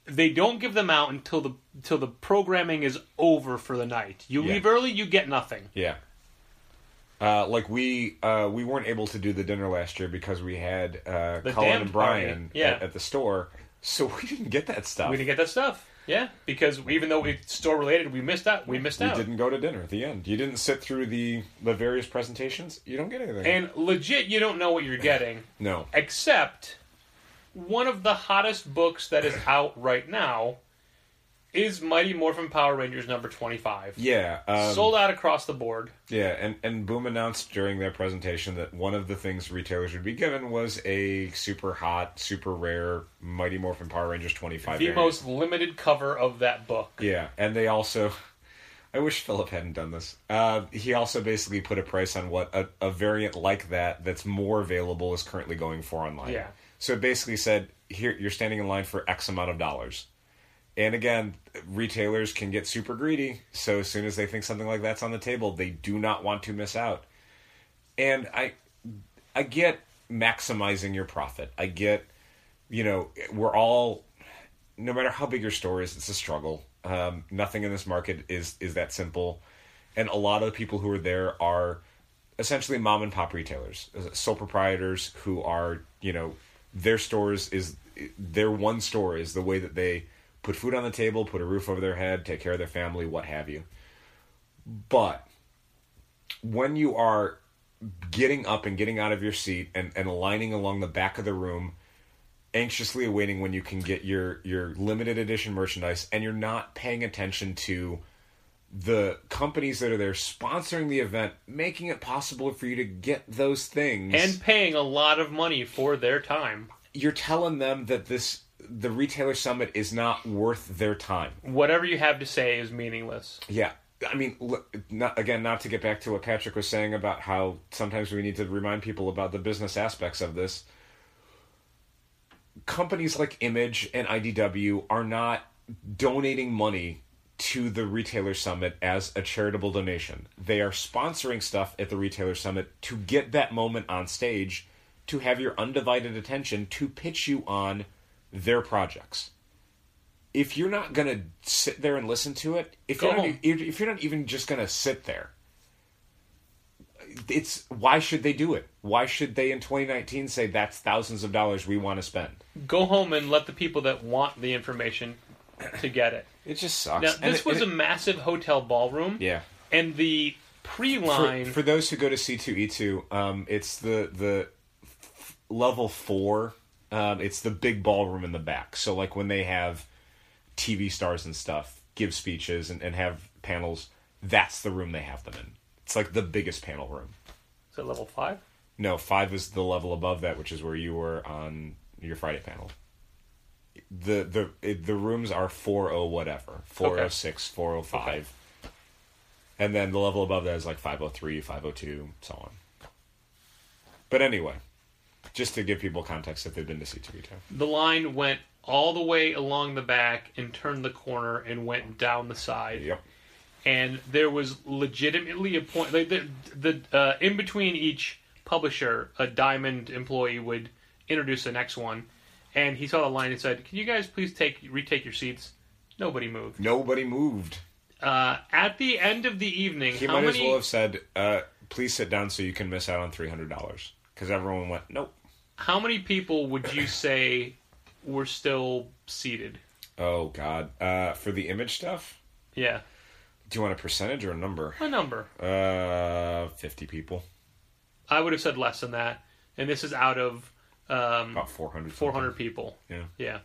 they don't give them out until the programming is over for the night. You leave early, you get nothing. Yeah. We weren't able to do the dinner last year because we had Cullen and Brian at the store, so we didn't get that stuff. Yeah, because even though it's store related, we missed out. We didn't go to dinner at the end. You didn't sit through the various presentations. You don't get anything. And legit, you don't know what you're getting. No. Except one of the hottest books that is out right now is Mighty Morphin Power Rangers number 25. Yeah. Sold out across the board. Yeah, and Boom announced during their presentation that one of the things retailers would be given was a super hot, super rare Mighty Morphin Power Rangers 25 The most limited cover of that book. Yeah, and they also... I wish Philip hadn't done this. He also basically put a price on what a variant like that's more available is currently going for online. Yeah. So it basically said, here, you're standing in line for X amount of dollars. And again, retailers can get super greedy, so as soon as they think something like that's on the table, they do not want to miss out. And I get maximizing your profit. I get, we're all, no matter how big your store is, it's a struggle. Nothing in this market is that simple. And a lot of the people who are there are essentially mom and pop retailers, sole proprietors who are, their one store is the way that they put food on the table, put a roof over their head, take care of their family, what have you. But when you are getting up and getting out of your seat and lining along the back of the room, anxiously awaiting when you can get your limited edition merchandise, and you're not paying attention to the companies that are there sponsoring the event, making it possible for you to get those things. And paying a lot of money for their time. You're telling them that the Retailer Summit is not worth their time. Whatever you have to say is meaningless. Yeah. I mean, not to get back to what Patrick was saying about how sometimes we need to remind people about the business aspects of this. Companies like Image and IDW are not donating money to the Retailer Summit as a charitable donation. They are sponsoring stuff at the Retailer Summit to get that moment on stage, to have your undivided attention, to pitch you on their projects. If you're not going to sit there and listen to it, if you're not even just going to sit there, why should they do it? Why should they in 2019 say that's thousands of dollars we want to spend? Go home and let the people that want the information to get it. It just sucks. Now, this was a massive hotel ballroom. Yeah. And the pre-line... For those who go to C2E2, it's the level 4. It's the big ballroom in the back. So like when they have TV stars and stuff give speeches and have panels, that's the room they have them in. It's like the biggest panel room. Is it level 5? No, 5 is the level above that, which is where you were on your Friday panel. The rooms are 40 whatever, 406, 405. Okay. And then the level above that is like 503, 502, so on. But anyway, just to give people context if they've been to C2E2. The line went all the way along the back and turned the corner and went down the side. Yep. And there was legitimately a point, like the in between each publisher, a Diamond employee would introduce the next one, and he saw the line and said, "Can you guys please retake your seats?" Nobody moved. Nobody moved. At the end of the evening, He might as well have said, please sit down so you can miss out on $300. Because everyone went, nope. How many people would you say were still seated? Oh, God. For the image stuff? Yeah. Do you want a percentage or a number? A number. 50 people. I would have said less than that. And this is out of... about 400. 400 people. Yeah. Yeah.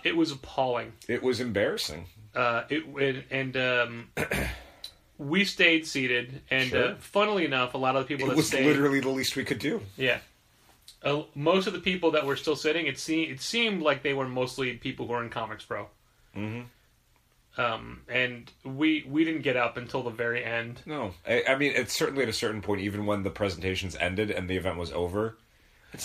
It was appalling. It was embarrassing. We stayed seated, and Sure. funnily enough, a lot of the people It that was stayed... literally the least we could do. Yeah. Most of the people that were still sitting, it seemed like they were mostly people who were in Comics Pro. Mm-hmm. And we didn't get up until the very end. No. I mean, it's certainly at a certain point, even when the presentations ended and the event was over.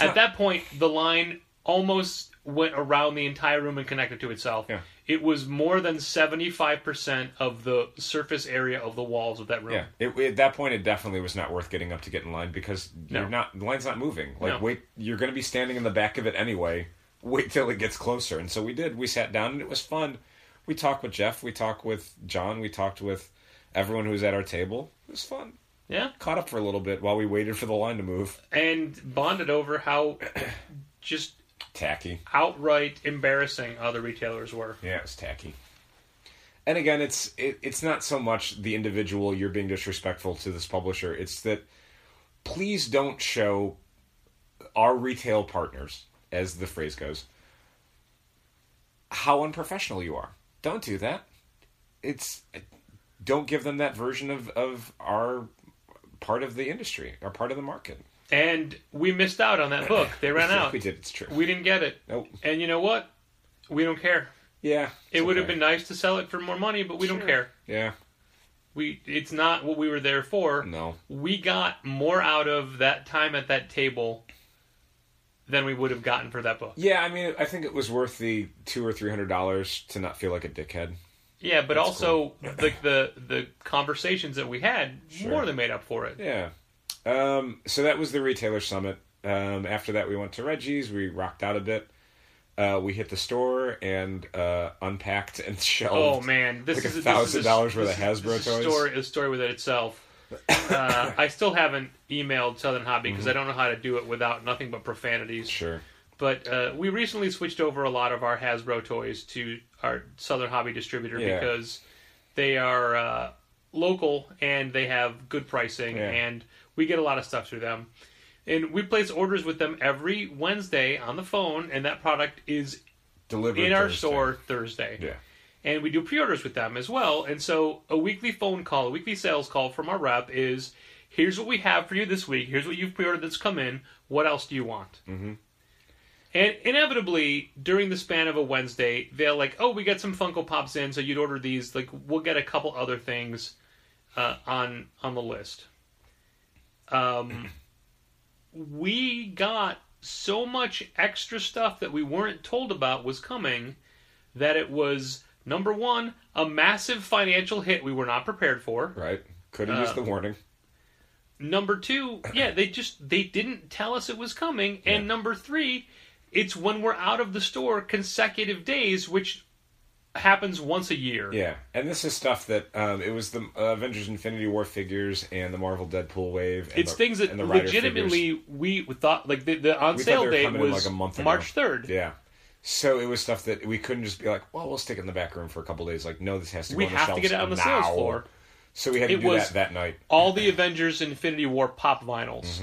At that point, the line almost went around the entire room and connected to itself. Yeah. It was more than 75% of the surface area of the walls of that room. Yeah. At that point, it definitely was not worth getting up to get in line because the line's not moving. Like, wait, you're going to be standing in the back of it anyway. Wait till it gets closer. And so we did. We sat down and it was fun. We talked with Jeff. We talked with John. We talked with everyone who was at our table. It was fun. Yeah. Caught up for a little bit while we waited for the line to move. And bonded over how just tacky, outright embarrassing other retailers were. Yeah, it was tacky. And again, it's not so much the individual you're being disrespectful to this publisher. It's that please don't show our retail partners, as the phrase goes, how unprofessional you are. Don't do that. Don't give them that version of our part of the industry, our part of the market. And we missed out on that book. They ran out. We did, it's true. We didn't get it. Nope. And you know what? We don't care. Yeah. It would have been nice to sell it for more money, but we don't care. Yeah. It's not what we were there for. No. We got more out of that time at that table than we would have gotten for that book. Yeah, I mean, I think it was worth the $200 or $300 to not feel like a dickhead. Yeah, but that's also cool. Like the conversations that we had more than made up for it. Yeah. So that was the retailer summit. After that, we went to Reggie's. We rocked out a bit. We hit the store and unpacked and shelved. Oh man, this like is $1,000 worth of Hasbro toys. A story within itself. I still haven't emailed Southern Hobby because I don't know how to do it without nothing but profanities. Sure. But we recently switched over a lot of our Hasbro toys to our Southern Hobby distributor because they are local and they have good pricing and we get a lot of stuff through them. And we place orders with them every Wednesday on the phone, and that product is delivered in our store Thursday. Yeah. And we do pre-orders with them as well. And so a weekly phone call, a weekly sales call from our rep is, here's what we have for you this week. Here's what you've pre-ordered that's come in. What else do you want? Mm-hmm. And inevitably, during the span of a Wednesday, they'll like, oh, we got some Funko Pops in, so you'd order these. Like, we'll get a couple other things on the list. We got so much extra stuff that we weren't told about was coming that it was, number one, a massive financial hit we were not prepared for. Right. Could have used the warning. Number two, they didn't tell us it was coming. Yeah. And number three, it's when we're out of the store consecutive days, which happens once a year. Yeah, and this is stuff that it was the Avengers Infinity War figures and the Marvel Deadpool wave. And it's things that legitimately we thought, like the on sale date was like a month ago. March 3rd. Yeah. So it was stuff that we couldn't just be like, well, we'll stick it in the back room for a couple days. Like, no, this has to go on the shelves. We have to get it on the sales floor. So we had to do that night. All the Avengers Infinity War pop vinyls.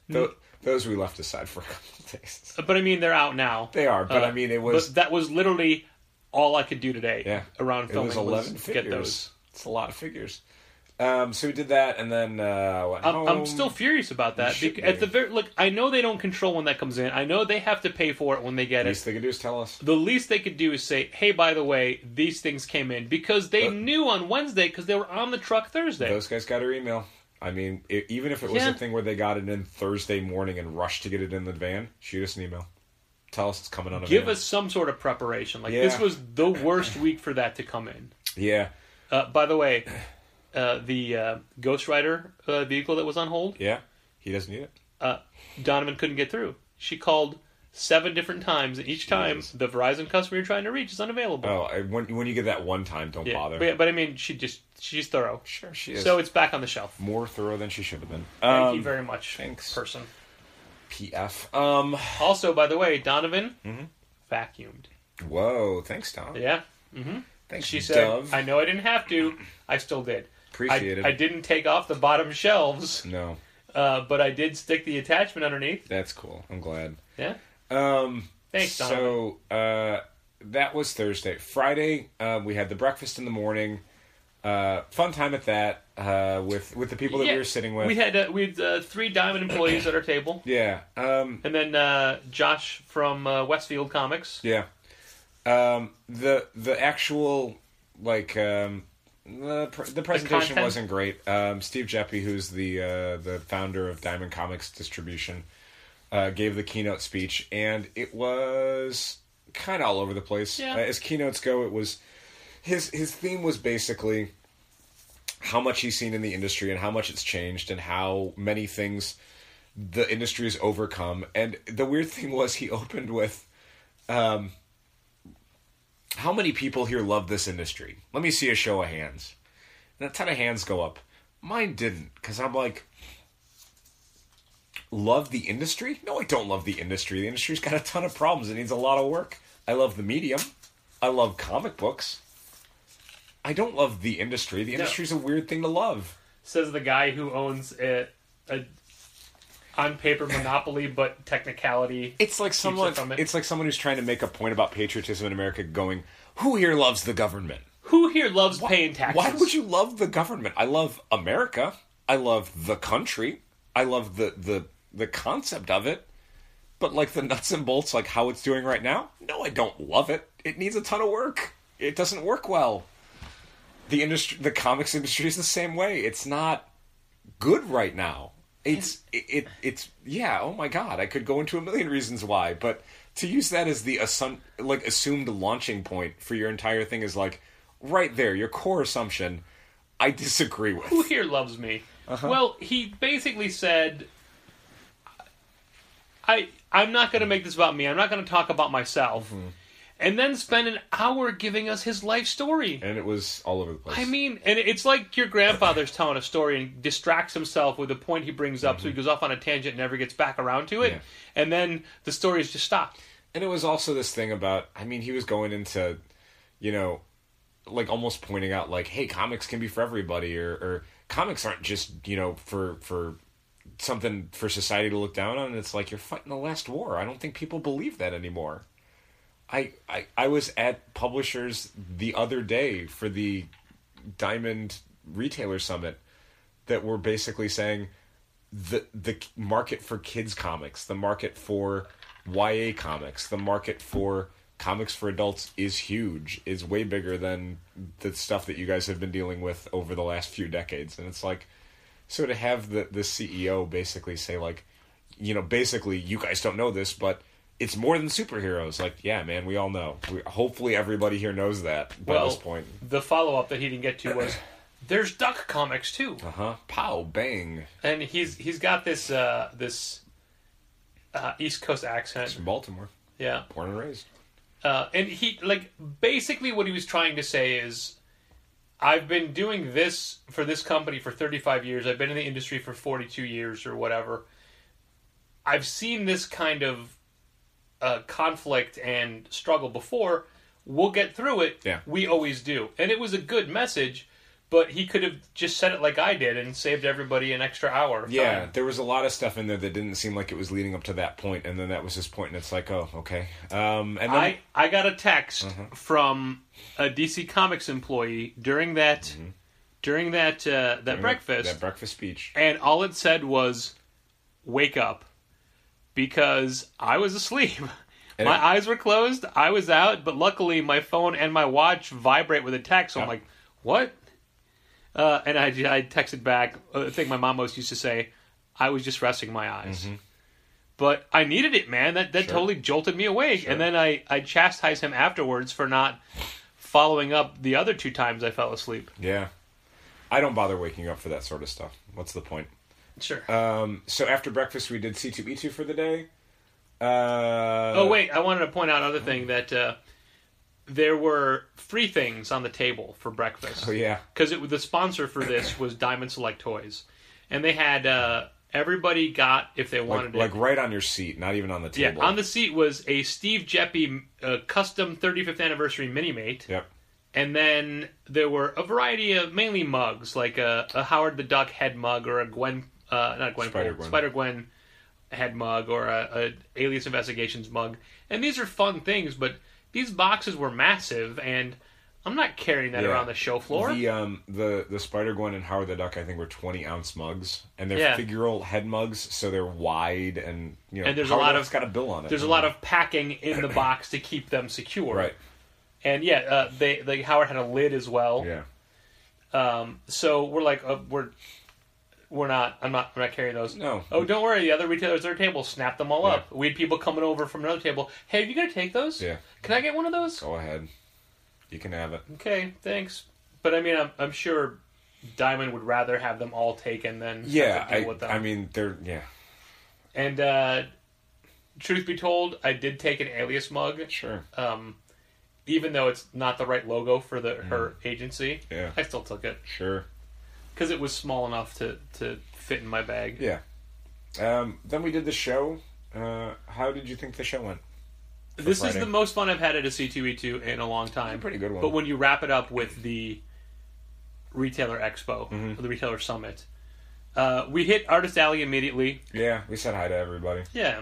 Mm-hmm. Those we left aside for a couple of days. But I mean, they're out now. They are, but I mean, it was... But that was literally all I could do today around filming. It was 11 figures. Get those. It's a lot of figures. So we did that, and then went home. I'm still furious about that. At the very look, I know they don't control when that comes in. I know they have to pay for it when they get it. The least they could do is tell us. The least they could do is say, "Hey, by the way, these things came in," because they knew on Wednesday because they were on the truck Thursday. Those guys got our email. I mean, even if it was a thing where they got it in Thursday morning and rushed to get it in the van, shoot us an email. Tell us it's coming on a van. Give us some sort of preparation. Like this was the worst week for that to come in. Yeah. By the way. The Ghost Rider vehicle that was on hold. Yeah, he doesn't need it. Donovan couldn't get through. She called 7 different times, and each time Jesus. the Verizon customer you're trying to reach is unavailable. Oh, when you get that one time, don't bother. But I mean, she's thorough. Sure, she is. So it's back on the shelf. More thorough than she should have been. Thank you very much, thanks. person. PF. Also, by the way, Donovan vacuumed. Whoa, thanks, Tom. Yeah. Mm-hmm. Thanks, She said, Dove. I know I didn't have to. I still did. Appreciate it. I didn't take off the bottom shelves, No, but I did stick the attachment underneath. that's cool. I'm glad. Yeah. Thanks, Donovan. So, that was Thursday. Friday, we had the breakfast in the morning. Fun time at that with the people that we were sitting with. We had 3 Diamond employees at our table. Yeah. And then Josh from Westfield Comics. Yeah. The actual the presentation content? wasn't great. Steve Jeppe, who's the founder of Diamond Comics Distribution, gave the keynote speech, and it was kind of all over the place. Yeah. As keynotes go, it was his theme was basically how much he's seen in the industry and how much it's changed and how many things the industry has overcome. And the weird thing was he opened with, how many people here love this industry? Let me see a show of hands. And a ton of hands go up. Mine didn't, because I'm like, love the industry? No, I don't love the industry. The industry's got a ton of problems. It needs a lot of work. I love the medium. I love comic books. I don't love the industry. The industry's a weird thing to love. Says the guy who owns a on paper monopoly, but technicality. It's like someone. It's like someone who's trying to make a point about patriotism in America, going, "Who here loves the government? Who here loves paying taxes? Why would you love the government? I love America. I love the country. I love the concept of it. But like the nuts and bolts, like how it's doing right now, no, I don't love it. It needs a ton of work. It doesn't work well. The industry, the comics industry, is the same way. It's not good right now. It's yeah. Oh my God, I could go into a million reasons why, but to use that as the assumed launching point for your entire thing is like right there, your core assumption. I disagree with. Who here loves me? Uh-huh. Well, he basically said, I'm not going to make this about me. I'm not going to talk about myself. Mm-hmm. And then spend an hour giving us his life story. And it was all over the place. I mean, and it's like your grandfather's telling a story and distracts himself with the point he brings up, so he goes off on a tangent and never gets back around to it. Yeah. And then the story is just stopped. And it was also this thing about, I mean, he was going into, like almost pointing out like, hey, comics can be for everybody, or comics aren't just, for something for society to look down on. And it's like, you're fighting the last war. I don't think people believe that anymore. I was at Publishers the other day for the Diamond Retailer Summit that were basically saying the market for kids comics, the market for YA comics, the market for comics for adults is huge, is way bigger than the stuff that you guys have been dealing with over the last few decades. And it's like, so to have the CEO basically say like, basically you guys don't know this, but it's more than superheroes. Like, yeah, man, we all know. Hopefully everybody here knows that by this point. The follow-up that he didn't get to was, there's Duck Comics, too. Uh-huh. Pow, bang. And he's got this East Coast accent. He's from Baltimore. Yeah. Born and raised. And he, basically what he was trying to say is, I've been doing this for this company for 35 years. I've been in the industry for 42 years or whatever. I've seen this kind of conflict and struggle before. We'll get through it. Yeah. We always do. And it was a good message, but he could have just said it like I did and saved everybody an extra hour of time. There was a lot of stuff in there that didn't seem like it was leading up to that point, and then that was his point, and it's like, oh, okay. And then I got a text from a DC Comics employee during that breakfast. That breakfast speech. And all it said was, wake up. Because I was asleep. And my eyes were closed, I was out, but luckily my phone and my watch vibrate with a text, so I'm like, what? And I texted back, a thing my mom always used to say, I was just resting my eyes. Mm-hmm. But I needed it, man. That totally jolted me awake. Sure. And then I chastised him afterwards for not following up the other 2 times I fell asleep. Yeah. I don't bother waking up for that sort of stuff. What's the point? Sure. So after breakfast, we did C2E2 for the day. Oh, wait, I wanted to point out another thing, that there were free things on the table for breakfast. Oh, yeah. Because the sponsor for this was Diamond Select Toys. And they had, everybody got, if they wanted like right on your seat, not even on the table. Yeah, on the seat was a Steve Jeppy custom 35th anniversary Mini-Mate. Yep. And then there were a variety of, mainly mugs, like a Howard the Duck head mug, or a Spider-Gwen head mug, or a Alias Investigations mug. And these are fun things, but these boxes were massive, and I'm not carrying that around the show floor. The Spider-Gwen and Howard the Duck, I think, were 20-ounce mugs, and they're figural head mugs, so they're wide, and and there's Howard a lot Duck's of got a bill on it. There's a lot of packing in the box to keep them secure, right? And Howard had a lid as well. Yeah. So we're like, we're not. I'm not carrying those. No. Oh, don't worry. The other retailers at their table snapped them all up. We had people coming over from another table. Hey, are you gonna take those? Yeah. Can I get one of those? Go ahead. You can have it. Okay, thanks. But I mean, I'm sure Diamond would rather have them all taken than have to deal with them. I mean, they're And truth be told, I did take an Alias mug. Sure. Even though it's not the right logo for her agency, I still took it. Sure. Because it was small enough to fit in my bag. Yeah. Then we did the show. How did you think the show went? This Friday? is the most fun I've had at a C2E2 in a long time. It's a pretty good one. But when you wrap it up with the Retailer Expo, or the Retailer Summit, we hit Artist Alley immediately. Yeah, we said hi to everybody. Yeah.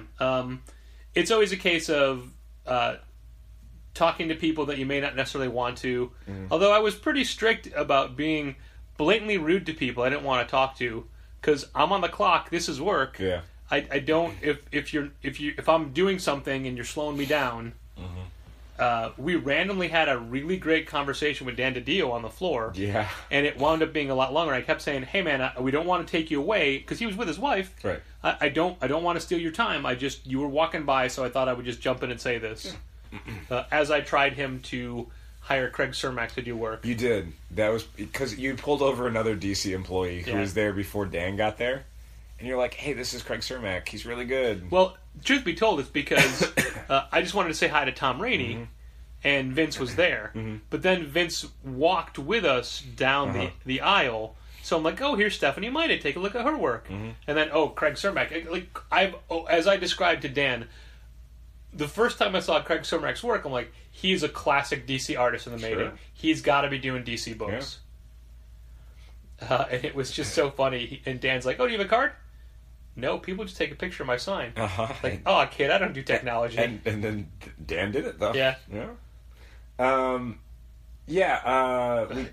It's always a case of talking to people that you may not necessarily want to. Although I was pretty strict about being blatantly rude to people I didn't want to talk to, because I'm on the clock. This is work. Yeah. I don't if I'm doing something and you're slowing me down. We randomly had a really great conversation with Dan DiDio on the floor. Yeah. And it wound up being a lot longer. I kept saying, "Hey man, we don't want to take you away," because he was with his wife. Right. I don't want to steal your time. You were walking by, so I thought I would just jump in and say this. As I tried him to hire Craig Cermak to do work. You did. That was because you pulled over another DC employee who was there before Dan got there. And you're like, hey, this is Craig Cermak. He's really good. Well, truth be told, it's because I just wanted to say hi to Tom Rainey, and Vince was there. But then Vince walked with us down the aisle. So I'm like, oh, here's Stephanie Mighty. Take a look at her work. And then, Craig Cermak. As I described to Dan, the first time I saw Craig Cermak's work, I'm like, he's a classic DC artist in the making. Sure. He's got to be doing DC books. Yeah. And it was just so funny. And Dan's like, oh, do you have a card? No, people just take a picture of my sign. Like, oh, kid, I don't do technology. And then Dan did it, though. Yeah.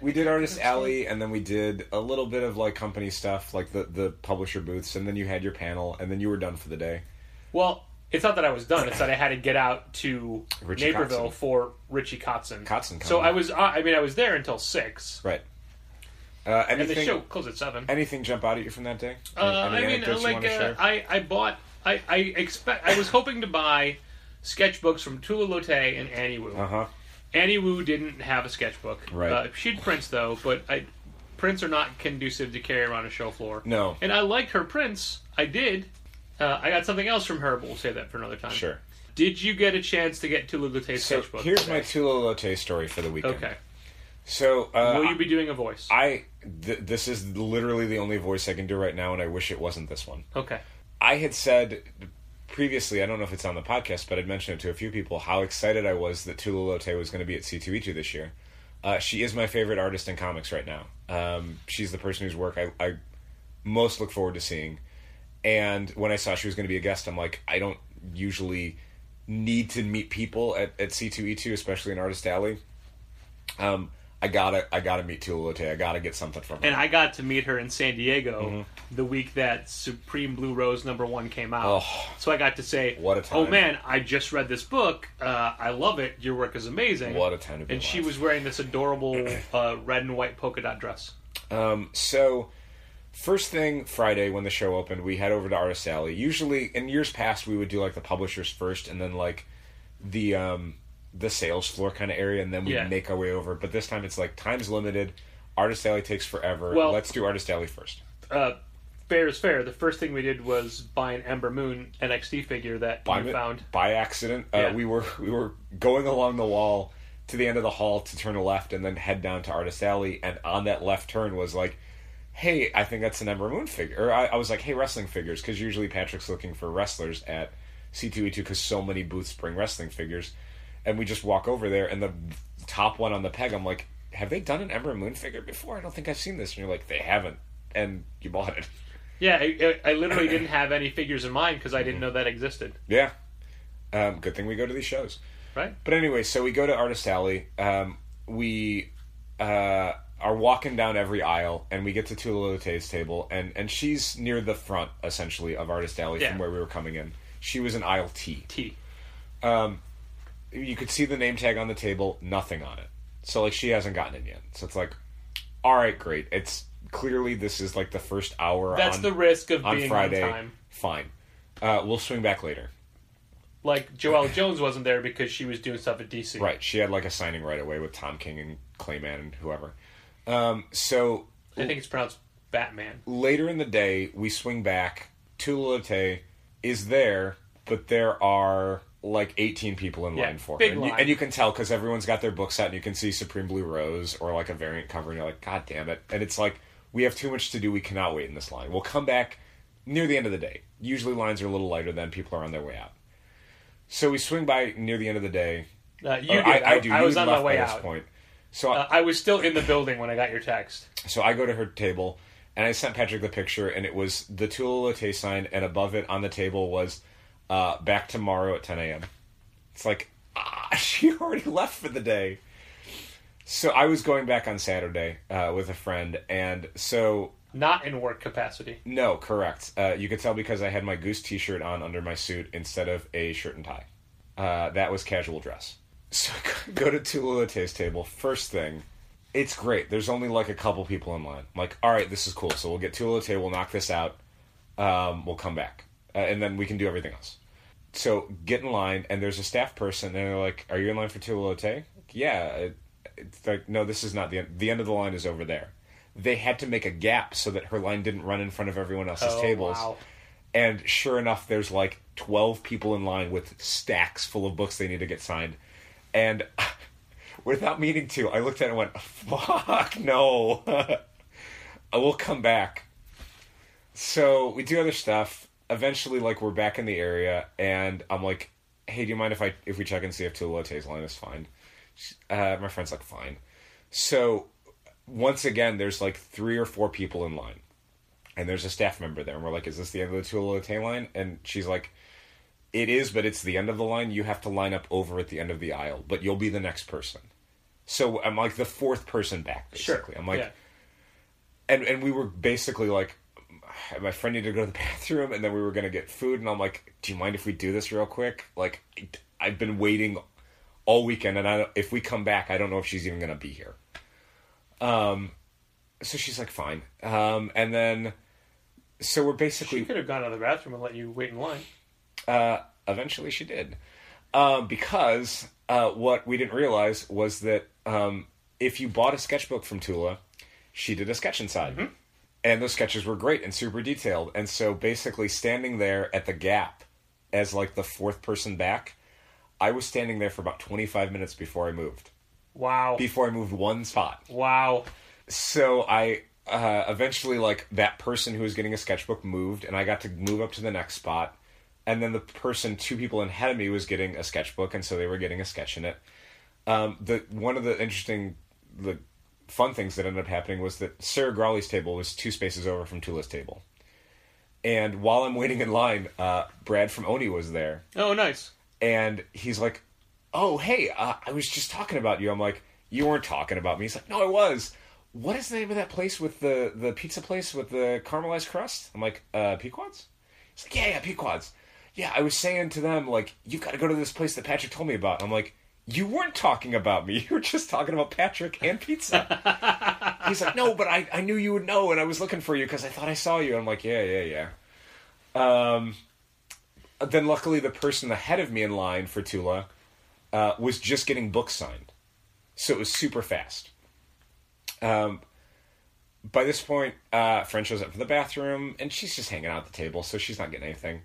We did Artist Alley, and then we did a little bit of like company stuff, like the publisher booths, and then you had your panel, and then you were done for the day. Well, it's not that I was done; it's that I had to get out to Richie Naperville Kotzen. for Richie Kotzen. Kotzen So coming. I was there until 6. Right. And Anything, the show closed at 7. Anything jump out at you from that day? I was hoping to buy sketchbooks from Tula Lotte and Annie Wu. Annie Wu didn't have a sketchbook. Right. She'd prints though, but prints are not conducive to carry around a show floor. No. And I liked her prints. I did. I got something else from her, but we'll say that for another time. Sure. Did you get a chance to get Tula Lotte's sketchbook? Here's my Tula Lotte story for the weekend. Okay. So, will you be doing a voice? This is literally the only voice I can do right now, and I wish it wasn't this one. Okay. I had said previously, I don't know if it's on the podcast, but I'd mentioned it to a few people, how excited I was that Tula Lotte was going to be at C2E2 this year. She is my favorite artist in comics right now. She's the person whose work I most look forward to seeing. And when I saw she was going to be a guest, I'm like, I don't usually need to meet people at C2E2, especially in Artist Alley. I gotta meet Tula Lotte. I gotta get something from her. And I got to meet her in San Diego the week that Supreme Blue Rose #1 came out. Oh, so I got to say, what a time. Oh man, I just read this book. I love it. Your work is amazing. What a time to be And alive. she was wearing this adorable red and white polka dot dress. So, first thing Friday when the show opened, we head over to Artist Alley. Usually, in years past, we would do like the publishers first, and then like the sales floor kind of area, and then we make our way over. But this time it's like time's limited. Artist Alley takes forever. Well, let's do Artist Alley first. fair is fair. The first thing we did was buy an Ember Moon NXT figure that you found by accident. Yeah. We were going along the wall to the end of the hall to turn left and then head down to Artist Alley, and on that left turn was like, hey, I think that's an Ember Moon figure. Or I was like, hey, wrestling figures, because usually Patrick's looking for wrestlers at C2E2 because so many booths bring wrestling figures. And we just walk over there, and the top one on the peg, I'm like, have they done an Ember Moon figure before? I don't think I've seen this. And you're like, they haven't. And you bought it. Yeah, I literally didn't have any figures in mind because I didn't know that existed. Yeah. Good thing we go to these shows. Right. But anyway, so we go to Artist Alley. We are walking down every aisle, and we get to Tula Lote's table, and she's near the front, essentially, of Artist Alley from where we were coming in. She was in aisle T. You could see the name tag on the table, nothing on it. So, like, she hasn't gotten in yet. So it's like, all right, great. It's clearly this is like the first hour. That's the risk of being Friday. on time. Fine. We'll swing back later. Like, Joelle Jones wasn't there because she was doing stuff at DC. Right. She had like a signing right away with Tom King and Clayman and whoever. So I think it's pronounced Batman. Later in the day, we swing back. Tula Lote is there, but there are like 18 people in line for her. And you can tell because everyone's got their books out, and you can see Supreme Blue Rose or like a variant cover, and you're like, God damn it. And it's like, we have too much to do. We cannot wait in this line. We'll come back near the end of the day. Usually lines are a little lighter then. People are on their way out. So we swing by near the end of the day. You did. I do. I was on my way out. Point. So I was still in the building when I got your text. So I go to her table, and I sent Patrick the picture, and it was the Tula Lote sign, and above it on the table was back tomorrow at 10 a.m. It's like, she already left for the day. So I was going back on Saturday with a friend, and so... Not in work capacity. No, correct. You could tell because I had my Goose t-shirt on under my suit instead of a shirt and tie. That was casual dress. So I go to Tula Lote's table. First thing, it's great. There's only like a couple people in line. I'm like, all right, this is cool. So we'll get Tula Lote, we'll knock this out, we'll come back. And then we can do everything else. So get in line, and there's a staff person, and they're like, are you in line for Tula Lote? Yeah. It's like, no, this is not the end. The end of the line is over there. They had to make a gap so that her line didn't run in front of everyone else's tables. Wow. And sure enough, there's like 12 people in line with stacks full of books they need to get signed. And without meaning to, I looked at it and went, fuck, no. I will come back. So we do other stuff. Eventually, like, we're back in the area, and I'm like, hey, do you mind if we check and see if Tula Lote's line is fine? My friend's like, fine. So once again, there's like 3 or 4 people in line, and there's a staff member there, and we're like, is this the end of the Tula Lote line? And she's like, it is, but it's the end of the line. You have to line up over at the end of the aisle, but you'll be the next person. So I'm like the 4th person back, basically. Sure. I'm like, yeah. and we were basically like, my friend needed to go to the bathroom, and then we were going to get food, and I'm like, do you mind if we do this real quick? Like, I've been waiting all weekend, and if we come back, I don't know if she's even going to be here. So she's like, fine. And then, so we're basically... She could have gone to the bathroom and let you wait in line. Eventually she did. Because what we didn't realize was that if you bought a sketchbook from Tula, she did a sketch inside. Mm-hmm. And those sketches were great and super detailed. And so basically standing there at the gap as like the 4th person back, I was standing there for about 25 minutes before I moved. Wow. Before I moved one spot. Wow. So I eventually, like, that person who was getting a sketchbook moved, and I got to move up to the next spot. And then the person 2 people ahead of me was getting a sketchbook, and so they were getting a sketch in it. One of the interesting... fun things that ended up happening was that Sarah Grawley's table was 2 spaces over from Tula's table. And while I'm waiting in line, Brad from Oni was there. Oh, nice. And he's like, oh, hey, I was just talking about you. I'm like, you weren't talking about me. He's like, no, I was. What is the name of that place with the pizza place with the caramelized crust? I'm like, Pequod's? He's like, yeah, Pequod's. Yeah, I was saying to them, like, you've got to go to this place that Patrick told me about. I'm like, you weren't talking about me. You were just talking about Patrick and pizza. He's like, no, but I knew you would know, and I was looking for you because I thought I saw you. I'm like, yeah. Then luckily the person ahead of me in line for Tula was just getting books signed. So it was super fast. by this point, Fran shows up for the bathroom, and she's just hanging out at the table, so she's not getting anything.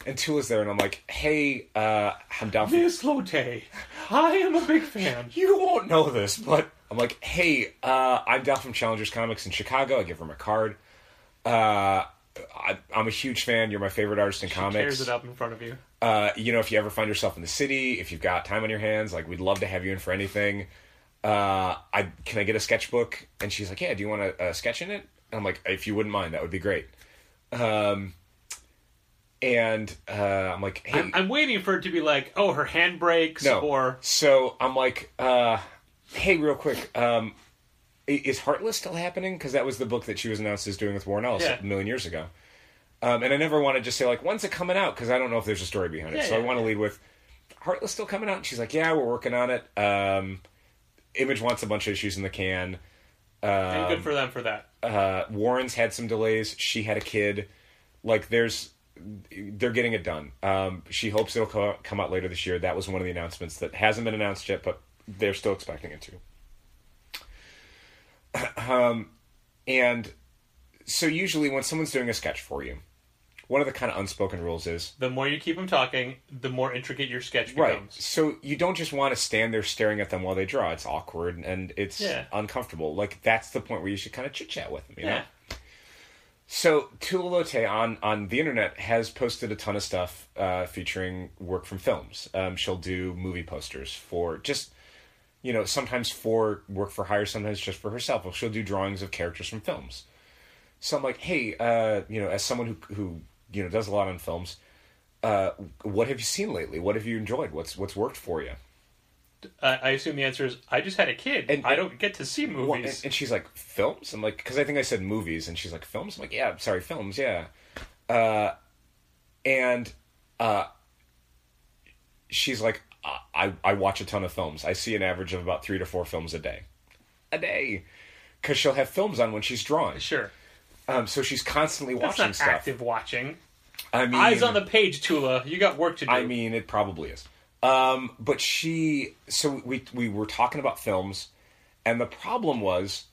And Tula's there, and I'm like, hey, I'm down for... Miss Lotte, I am a big fan. You won't know this, but I'm like, hey, I'm down from Challengers Comics in Chicago. I give her my card. I'm a huge fan. You're my favorite artist in comics. She tears it up in front of you. If you ever find yourself in the city, if you've got time on your hands, like, we'd love to have you in for anything. Can I get a sketchbook? And she's like, yeah, do you want a sketch in it? And I'm like, if you wouldn't mind, that would be great. And I'm like, hey... I'm waiting for it to be like, oh, her hand breaks, or... So I'm like, hey, real quick, is Heartless still happening? Because that was the book that she was announced as doing with Warren Ellis a million years ago. And I never want to just say, like, when's it coming out? Because I don't know if there's a story behind it. So I want to lead with, Heartless still coming out? And she's like, yeah, we're working on it. Image wants a bunch of issues in the can. And good for them for that. Warren's had some delays. She had a kid. Like, they're getting it done. She hopes it'll come out later this year. That was one of the announcements that hasn't been announced yet, but they're still expecting it to. And so usually when someone's doing a sketch for you, one of the kind of unspoken rules is... the more you keep them talking, the more intricate your sketch becomes. Right. So you don't just want to stand there staring at them while they draw. It's awkward and it's uncomfortable. Like, that's the point where you should kind of chit-chat with them, you know? So Tula Lotte on the internet has posted a ton of stuff featuring work from films. She'll do movie posters for just, sometimes for work for hire, sometimes just for herself. Or she'll do drawings of characters from films. So I'm like, hey, as someone who does a lot on films, what have you seen lately? What have you enjoyed? What's worked for you? I assume the answer is, I just had a kid. And I don't get to see movies. And she's like, films? I'm like, because I think I said movies. And she's like, films? I'm like, yeah, sorry, films, yeah. She's like, I watch a ton of films. I see an average of about 3 to 4 films a day. Because she'll have films on when she's drawing. Sure. So she's constantly watching That's stuff. not active watching. I mean, eyes on the page, Tula. You got work to do. I mean, it probably is. But so we were talking about films, and the problem was,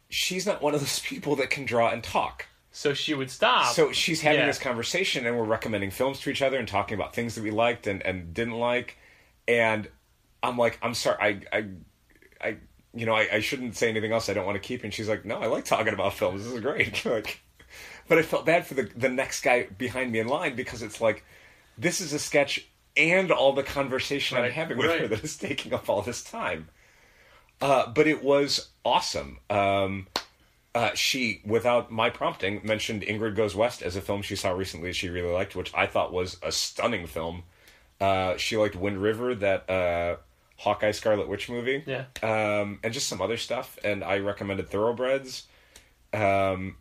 she's not one of those people that can draw and talk. So she would stop. So she's having this conversation, and we're recommending films to each other and talking about things that we liked and didn't like. And I'm like, I'm sorry, I shouldn't say anything else I don't want to keep. And she's like, no, I like talking about films. This is great. But I felt bad for the next guy behind me in line, because it's like, this is a sketch and all the conversation I'm having with her that is taking up all this time. But it was awesome. She, without my prompting, mentioned Ingrid Goes West as a film she saw recently she really liked, which I thought was a stunning film. She liked Wind River, that Hawkeye Scarlet Witch movie. Yeah. And just some other stuff. And I recommended Thoroughbreds. And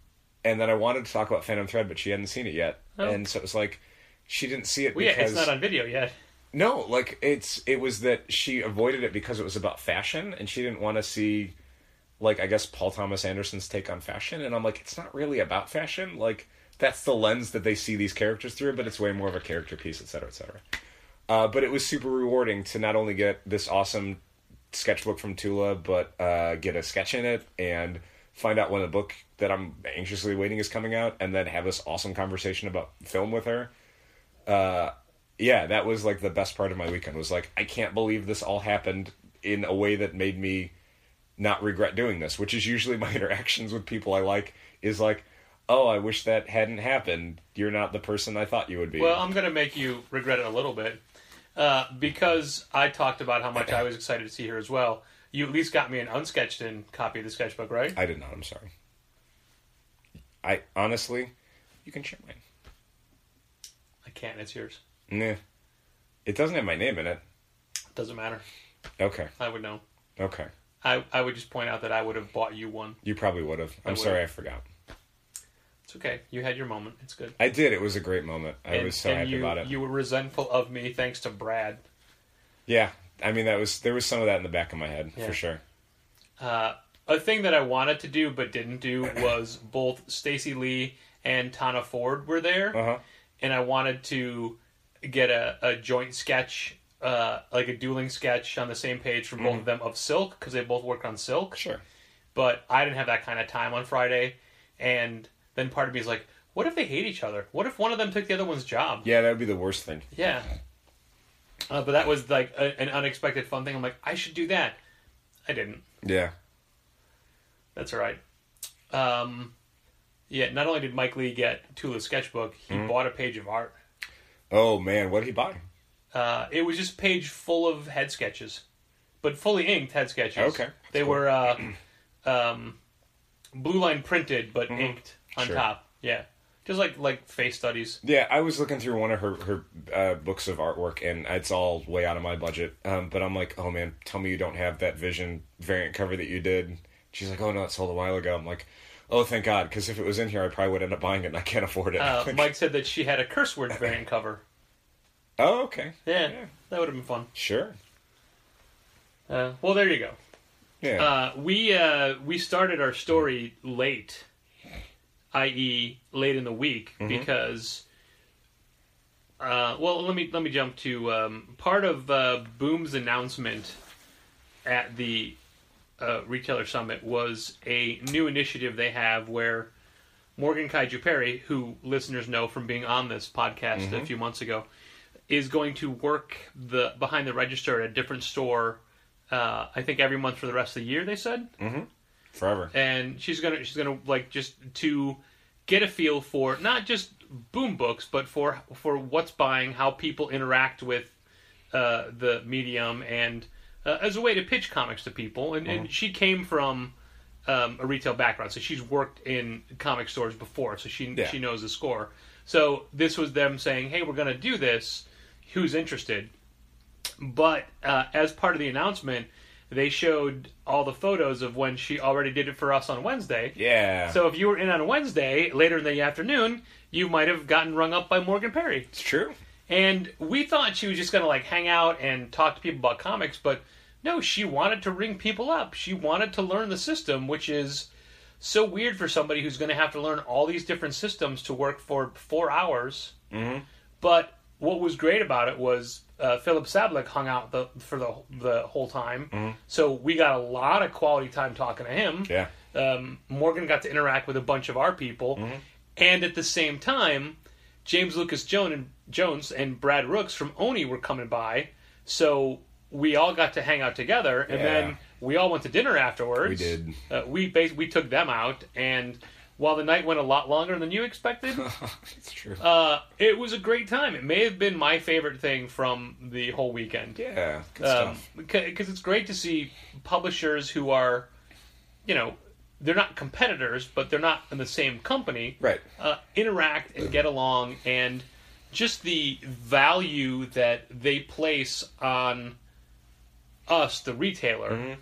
then I wanted to talk about Phantom Thread, but she hadn't seen it yet. Oh. And so it was like, she didn't see it because... it's not on video yet. No, like, it was that she avoided it because it was about fashion, and she didn't want to see, like, I guess Paul Thomas Anderson's take on fashion. And I'm like, it's not really about fashion. Like, that's the lens that they see these characters through, but it's way more of a character piece, etc., etc. But it was super rewarding to not only get this awesome sketchbook from Tula, but get a sketch in it and find out when the book that I'm anxiously waiting is coming out, and then have this awesome conversation about film with her. That was like the best part of my weekend. Was like, I can't believe this all happened in a way that made me not regret doing this, which is usually my interactions with people I like, is like, oh, I wish that hadn't happened. You're not the person I thought you would be. Well, I'm going to make you regret it a little bit. Because I talked about how much I was excited to see her as well. You at least got me an unsketched in copy of the sketchbook, right? I did not, I'm sorry. I honestly, you can share mine. I can't, it's yours. Nah. It doesn't have my name in it. Doesn't matter. Okay. I would know. Okay. I would just point out that I would have bought you one. You probably would have. I'm sorry I forgot. It's okay. You had your moment. It's good. I did. It was a great moment. I was so happy about it. You were resentful of me thanks to Brad. Yeah. I mean, there was some of that in the back of my head, for sure. A thing that I wanted to do but didn't do was both Stacey Lee and Tana Ford were there. Uh-huh. And I wanted to get a joint sketch, like a dueling sketch on the same page from both of them of Silk, because they both work on Silk. Sure. but I didn't have that kind of time on Friday. And then part of me is like, what if they hate each other? What if one of them took the other one's job? Yeah, that would be the worst thing. Yeah. But that was like an unexpected fun thing. I'm like, I should do that. I didn't. Yeah. That's all right. Yeah, not only did Mike Lee get Tula's sketchbook, he bought a page of art. Oh, man, what did he buy? It was just a page full of head sketches, but fully inked head sketches. Okay. They were blue line printed, but inked on top. Yeah. Just like face studies. Yeah, I was looking through one of her books of artwork, and it's all way out of my budget. But I'm like, oh man, tell me you don't have that Vision variant cover that you did. She's like, oh no, it sold a while ago. I'm like, oh thank God, because if it was in here, I probably would end up buying it, and I can't afford it. Mike said that she had a curse words variant cover. Oh, okay. Yeah, that would have been fun. Sure. Well, there you go. Yeah. We started our story late, i.e., late in the week, because. Well, let me jump to part of Boom's announcement at the Retailer Summit was a new initiative they have where Morgan Kaiju Perry, who listeners know from being on this podcast a few months ago, is going to work behind the register at a different store. I think every month for the rest of the year. They said Forever. and she's gonna like just to get a feel for not just Boom books, but for what's buying, how people interact with the medium, and as a way to pitch comics to people. And she came from a retail background, so she's worked in comic stores before, so she knows the score. So this was them saying, hey, we're going to do this. Who's interested? But as part of the announcement, they showed all the photos of when she already did it for us on Wednesday. Yeah. So if you were in on Wednesday, later in the afternoon, you might have gotten rung up by Morgan Perry. It's true. And we thought she was just going to like hang out and talk to people about comics, but no, she wanted to ring people up. She wanted to learn the system, which is so weird for somebody who's going to have to learn all these different systems to work for 4 hours. But what was great about it was Philip Sablik hung out for the whole time. So we got a lot of quality time talking to him. Yeah. Morgan got to interact with a bunch of our people. And at the same time, James Lucas Jones and Brad Rooks from Oni were coming by. So we all got to hang out together. And then we all went to dinner afterwards. We did. We took them out. And while the night went a lot longer than you expected, it's true. it was a great time. It may have been my favorite thing from the whole weekend. Yeah, good stuff. Because it's great to see publishers who are, they're not competitors, but they're not in the same company. Right. Interact and get along, and just the value that they place on us, the retailer.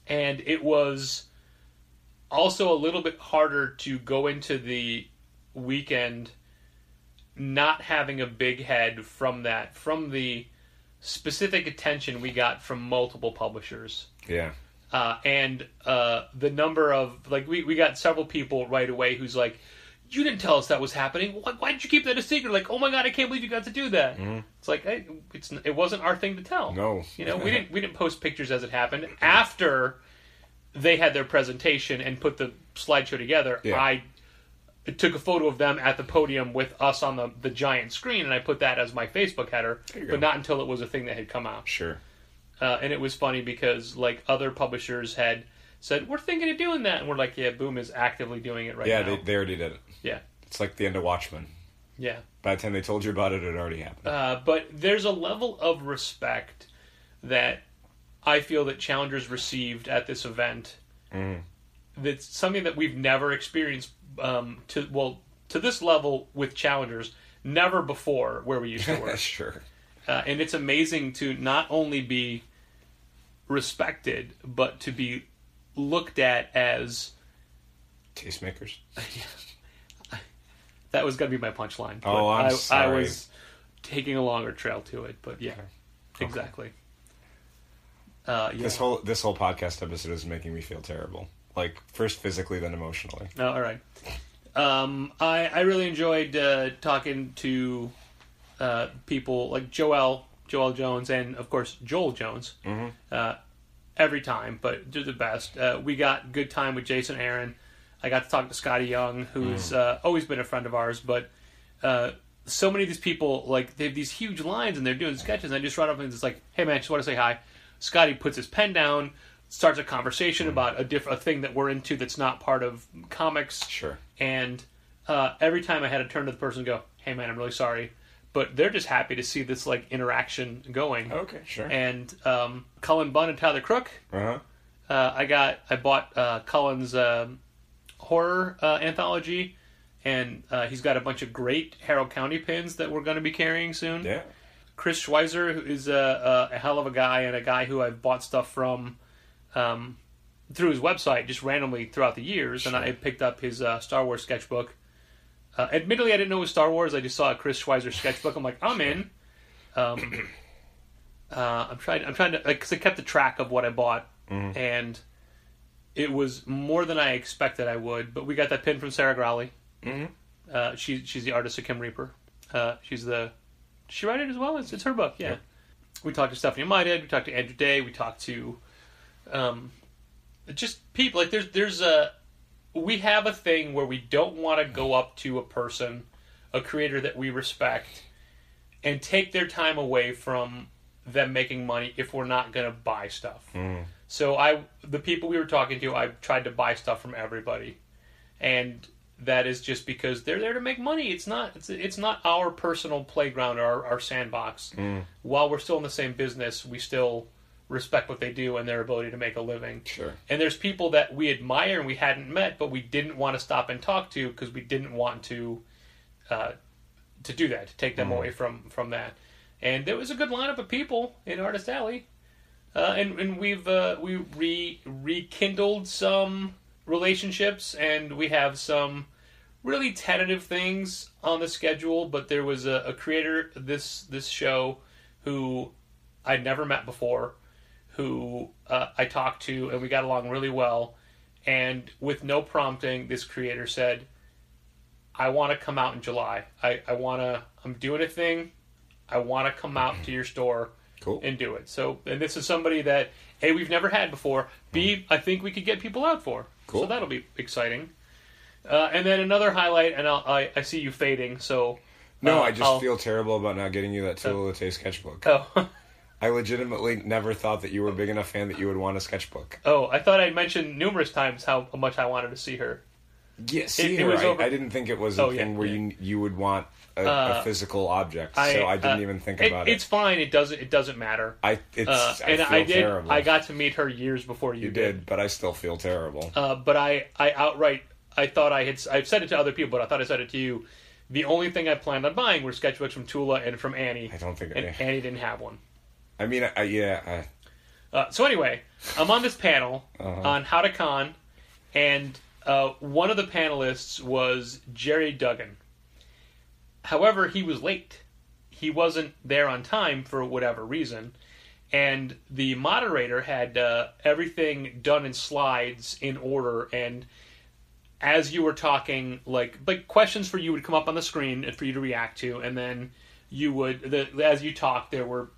And it was also a little bit harder to go into the weekend not having a big head from the specific attention we got from multiple publishers. Yeah. And the number of, like, we got several people right away who's like, you didn't tell us that was happening. Why did you keep that a secret? Like, oh my God, I can't believe you got to do that. It's like, hey, it wasn't our thing to tell. No. We didn't post pictures as it happened. After they had their presentation and put the slideshow together, I took a photo of them at the podium with us on the giant screen, and I put that as my Facebook header, but not until it was a thing that had come out. Sure. And it was funny because, like, other publishers had said, we're thinking of doing that, and we're like, yeah, Boom is actively doing it right now. Yeah, they already did it. Yeah. It's like the end of Watchmen. Yeah. By the time they told you about it, it had already happened. But there's a level of respect that I feel that Challengers received at this event that's something that we've never experienced to this level with Challengers, never before where we used to work. Sure. And it's amazing to not only be respected, but to be looked at as tastemakers. That was going to be my punchline. Oh, I'm sorry. I was taking a longer trail to it, but yeah, exactly. Yeah. This whole podcast episode is making me feel terrible. Like, first physically, then emotionally. Oh, all right. I really enjoyed talking to people like Joel Jones, and of course Joel Jones. every time, but they're the best. We got good time with Jason Aaron. I got to talk to Scotty Young, who's always been a friend of ours, but so many of these people, like, they have these huge lines and they're doing sketches, and I just run up and it's like, hey man, just want to say hi. Scotty puts his pen down, starts a conversation about a thing that we're into that's not part of comics. Sure. And every time I had to turn to the person and go, hey man, I'm really sorry. But they're just happy to see this, like, interaction going. Okay, sure. And Cullen Bunn and Tyler Crook. Uh-huh. I bought Cullen's horror anthology, and he's got a bunch of great Harrow County pins that we're going to be carrying soon. Yeah. Chris Schweizer, who is a hell of a guy, and a guy who I've bought stuff from through his website just randomly throughout the years, Sure. and I picked up his Star Wars sketchbook. Admittedly, I didn't know it was Star Wars. I just saw a Chris Schweizer sketchbook. I'm like, I'm in. I'm trying to, like, because I kept the track of what I bought, and it was more than I expected I would. But we got that pin from Sarah Growley. Mm-hmm. She's the artist of Kim Reaper. Did she write it as well? It's her book. Yeah. Yep. We talked to Stephanie Meided. We talked to Andrew Day. We talked to just people. Like, we have a thing where we don't want to go up to a person, a creator that we respect, and take their time away from them making money if we're not going to buy stuff. So the people we were talking to, I tried to buy stuff from everybody, and that is just because they're there to make money. It's not our personal playground or our sandbox. While we're still in the same business, we still respect what they do and their ability to make a living. Sure. And there's people that we admire and we hadn't met, but we didn't want to stop and talk to because we didn't want to do that, to take them away from that. And there was a good lineup of people in Artist Alley, and we rekindled some relationships, and we have some really tentative things on the schedule. But there was a creator this show who I'd never met before, who I talked to, and we got along really well. And with no prompting, this creator said, I want to come out in July. I'm doing a thing. I want to come out to your store and do it. So, and this is somebody that, A, we've never had before. B, I think we could get people out for. Cool. So that'll be exciting. And then another highlight, and I see you fading, so... No, I just feel terrible about not getting you that Tula Lite sketchbook. Oh. I legitimately never thought that you were a big enough fan that you would want a sketchbook. Oh, I thought I mentioned numerous times how much I wanted to see her. Yeah, I didn't think it was a thing where you would want a physical object, so I didn't even think about it. It's fine. It doesn't matter. I feel terrible. I got to meet her years before you did, but I still feel terrible. But I outright, I've said it to other people, but I thought I said it to you. The only thing I planned on buying were sketchbooks from Tula and from Annie. I don't think Annie didn't have one. I mean, So anyway, I'm on this panel on how to con, and one of the panelists was Jerry Duggan. However, he was late. He wasn't there on time for whatever reason, and the moderator had everything done in slides in order, and as you were talking, like questions for you would come up on the screen and for you to react to, and then you would, as you talked, there were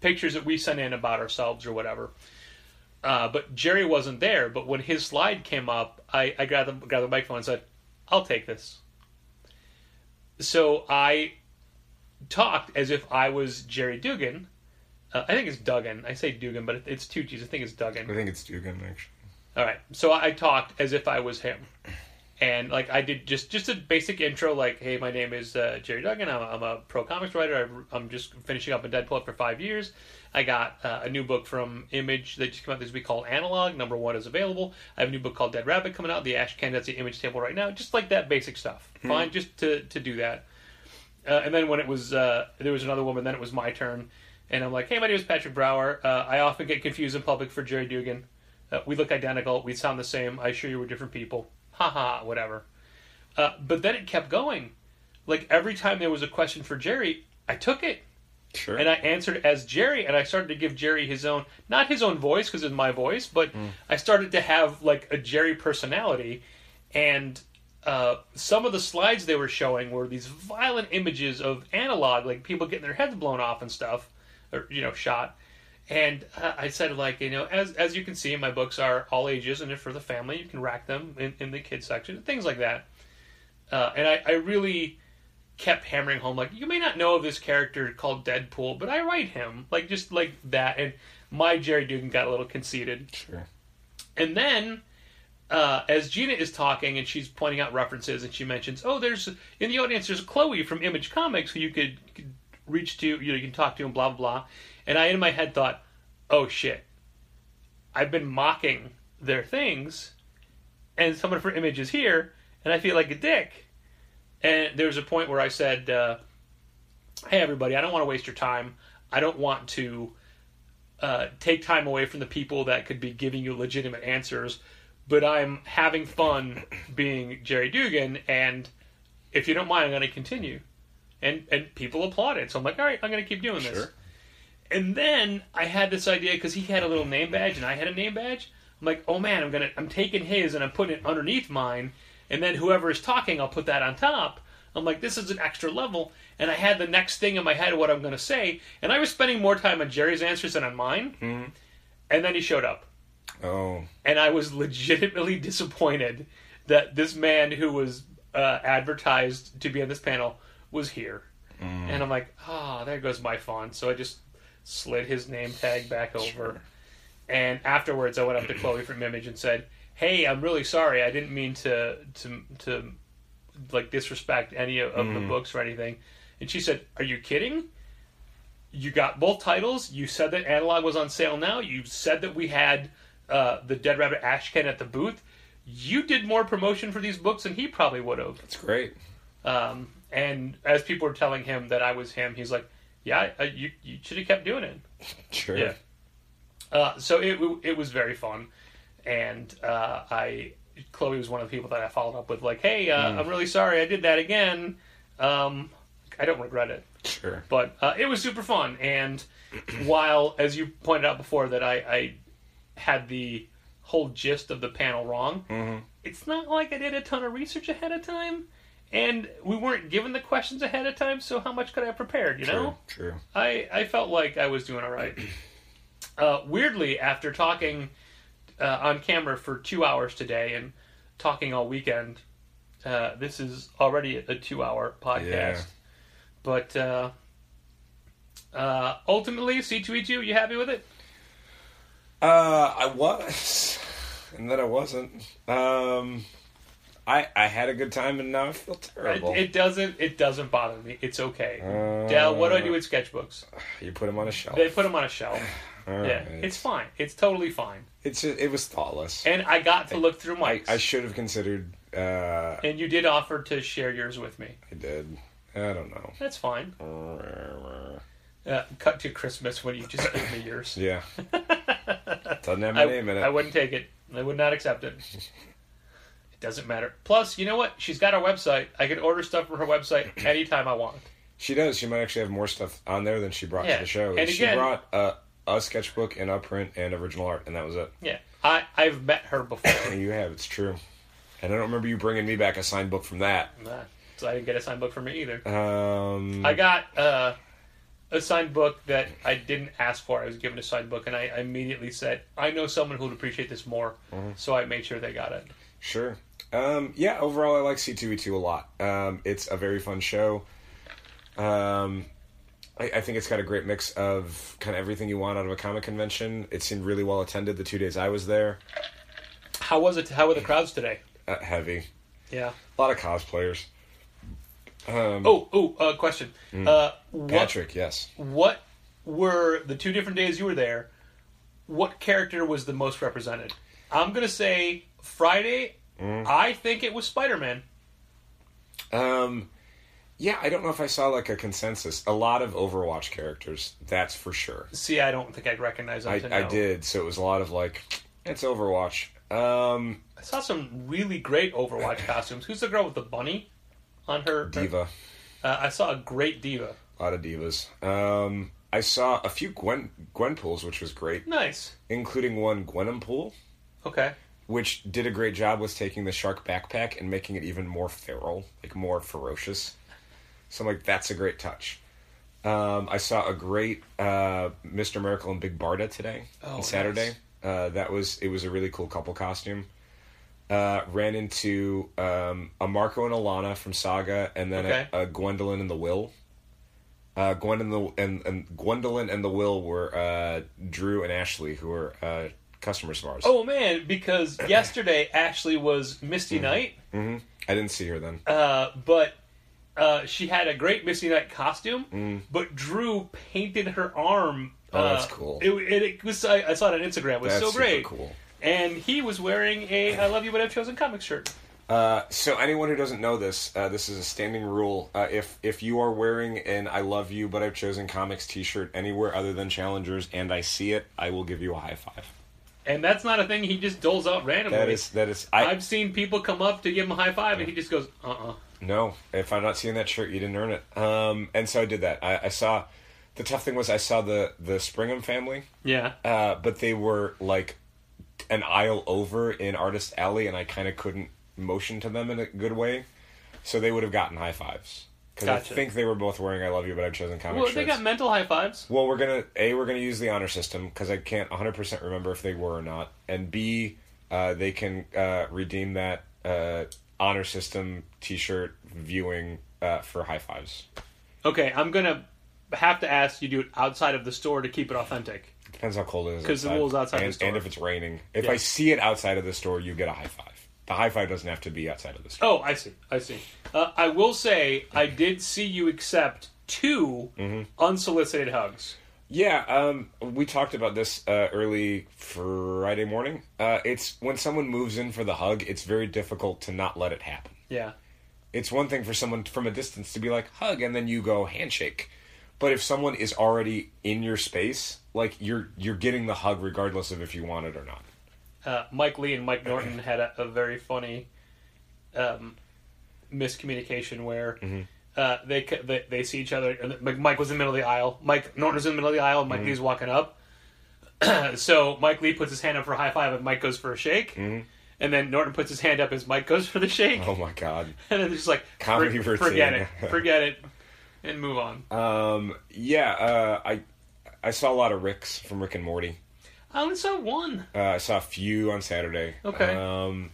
pictures that we sent in about ourselves or whatever. But Jerry wasn't there. But when his slide came up, I grabbed the microphone and said, "I'll take this." So I talked as if I was Jerry Dugan. I think it's Duggan. I say Dugan, but it's two G's. I think it's Duggan. I think it's Dugan, actually. All right. So I talked as if I was him. And like I did just a basic intro, like, hey, my name is Jerry Duggan. I'm a pro comics writer. I'm just finishing up in Deadpool for 5 years. I got a new book from Image that just came out this week called Analog. Number 1 is available. I have a new book called Dead Rabbit coming out. The Ash Can, that's the Image table right now. Just like that basic stuff. Fine, just to do that. And then when it was there was another woman, then it was my turn, and I'm like, hey, my name is Patrick Brower. I often get confused in public for Jerry Dugan. We look identical. We sound the same. I assure you we're different people. Haha, whatever. But then it kept going. Like, every time there was a question for Jerry, I took it. Sure. And I answered as Jerry, and I started to give Jerry his own, not his own voice, because it's my voice, but I started to have, like, a Jerry personality. And some of the slides they were showing were these violent images of Analog, like people getting their heads blown off and stuff, or, shot. And I said, like, as you can see, my books are all ages, and if for the family, you can rack them in the kids section, things like that. And I really kept hammering home, like, you may not know of this character called Deadpool, but I write him, like, just like that. And my Jerry Dugan got a little conceited. Sure. And then, as Gina is talking and she's pointing out references, and she mentions, in the audience, there's Chloe from Image Comics who you could reach to, you can talk to, and blah, blah, blah. And I, in my head, thought, oh, shit. I've been mocking their things, and someone for Image is here, and I feel like a dick. And there was a point where I said, hey, everybody, I don't want to waste your time. I don't want to take time away from the people that could be giving you legitimate answers, but I'm having fun being Jerry Dugan, and if you don't mind, I'm going to continue. And people applauded, so I'm like, all right, I'm going to keep doing this. Sure. And then I had this idea, because he had a little name badge and I had a name badge. I'm like, oh man, I'm taking his and I'm putting it underneath mine, and then whoever is talking, I'll put that on top. I'm like, this is an extra level. And I had the next thing in my head of what I'm going to say, and I was spending more time on Jerry's answers than on mine. Mm-hmm. And then he showed up. Oh. And I was legitimately disappointed that this man who was advertised to be on this panel was here. Mm. And I'm like, there goes my fun. So I just slid his name tag back over. Sure. And afterwards, I went up to Chloe from Image and said, hey, I'm really sorry. I didn't mean to like disrespect any of the books or anything. And she said, are you kidding? You got both titles. You said that Analog was on sale now. You said that we had the Dead Rabbit Ashcan at the booth. You did more promotion for these books than he probably would have. That's great. And as people were telling him that I was him, he's like, yeah, you should have kept doing it. Sure. Yeah. So it was very fun. And Chloe was one of the people that I followed up with, like, hey, I'm really sorry I did that again. I don't regret it. Sure. But it was super fun. And while, as you pointed out before, that I had the whole gist of the panel wrong, it's not like I did a ton of research ahead of time. And we weren't given the questions ahead of time, so how much could I have prepared, you know? True. I felt like I was doing all right. Weirdly, after talking on camera for 2 hours today and talking all weekend, this is already a 2-hour podcast. Yeah. But ultimately, C2E2, you happy with it? I was, and then I wasn't. I had a good time, and now I feel terrible. It doesn't bother me. It's okay. Dal, what do I do with sketchbooks? You put them on a shelf. They put them on a shelf. Right. Yeah, it's fine. It's totally fine. It was thoughtless. And I got to look through Mike's. I should have considered. And you did offer to share yours with me. I did. I don't know. That's fine. Cut to Christmas when you just gave me yours. Yeah. Doesn't have my name in it. I wouldn't take it. I would not accept it. It doesn't matter. Plus, you know what? She's got her website. I can order stuff from her website anytime I want. She does. She might actually have more stuff on there than she brought to the show. And she brought a sketchbook and a print and original art, and that was it. Yeah. I've met her before. You have. It's true. And I don't remember you bringing me back a signed book from that. Nah. So I didn't get a signed book from her either. I got a signed book that I didn't ask for. I was given a signed book, and I immediately said, I know someone who would appreciate this more, so I made sure they got it. Sure. Yeah, overall I like C2E2 a lot. It's a very fun show. I think it's got a great mix of kind of everything you want out of a comic convention. It seemed really well attended the 2 days I was there. How was it? How were the crowds today? Heavy. Yeah. A lot of cosplayers. Question. Patrick, yes. What were the 2 different days you were there? What character was the most represented? I'm going to say Friday. I think it was Spider-Man. Yeah, I don't know if I saw like a consensus. A lot of Overwatch characters, that's for sure. See, I don't think I'd recognize them. I did, so it was a lot of like, it's Overwatch. I saw some really great Overwatch costumes. Who's the girl with the bunny on her? Diva. I saw a great Diva. A lot of divas. I saw a few Gwenpools, which was great. Nice. Including one Gwenumpool. Okay. Which did a great job with taking the shark backpack and making it even more feral, like more ferocious. So I'm like, that's a great touch. I saw a great Mr. Miracle and Big Barda today on Saturday. Nice. It was a really cool couple costume. Ran into a Marco and Alana from Saga, and then a Gwendolyn and the Will. Gwendolyn and the Will were Drew and Ashley, who were customers of ours. Oh man, because yesterday Ashley was Misty Knight. Mm-hmm. I didn't see her then. But she had a great Misty Knight costume, but Drew painted her arm. Oh, that's cool. It was. I saw it on Instagram. It was That's so great. Super cool. And he was wearing a "I Love You But I've Chosen" comic shirt. So anyone who doesn't know this, this is a standing rule. If you are wearing an "I Love You But I've Chosen" comics T-shirt anywhere other than Challengers, and I see it, I will give you a high five. And that's not a thing he just doles out randomly. That is. I've seen people come up to give him a high five, and he just goes, No, if I'm not seeing that shirt, you didn't earn it. And so I did that. I saw. The tough thing was I saw the Springham family. Yeah. But they were like an aisle over in Artist Alley, and I kind of couldn't motion to them in a good way, so they would have gotten high fives. Because Gotcha. I think they were both wearing "I Love You But I've Chosen" comic Well, shirts. they got mental high fives. Well, we're gonna use the honor system because I can't 100% remember if they were or not, and B, they can redeem that honor system T-shirt viewing for high fives. Okay, I'm gonna have to ask you to do it outside of the store to keep it authentic. Depends how cold it is. Because the rules outside the store. And if it's raining. If Yeah. I see it outside of the store, you get a high five. The high five doesn't have to be outside of the store. Oh, I see. I will say, I did see you accept 2 unsolicited hugs. Yeah, we talked about this early Friday morning. It's when someone moves in for the hug, it's very difficult to not let it happen. Yeah. It's one thing for someone from a distance to be like, hug, and then you go handshake. But if someone is already in your space, like, you're getting the hug regardless of if you want it or not. Mike Lee and Mike Norton had a very funny miscommunication where they see each other. And Mike was in the middle of the aisle. Mike Norton was in the middle of the aisle. And Mike Lee's walking up. So Mike Lee puts his hand up for a high five, and Mike goes for a shake. And then Norton puts his hand up as Mike goes for the shake. Oh my god! And then it's just like Comedy routine. forget it, and move on. I saw a lot of Ricks from Rick and Morty. I only saw one. I saw a few on Saturday. Okay. Other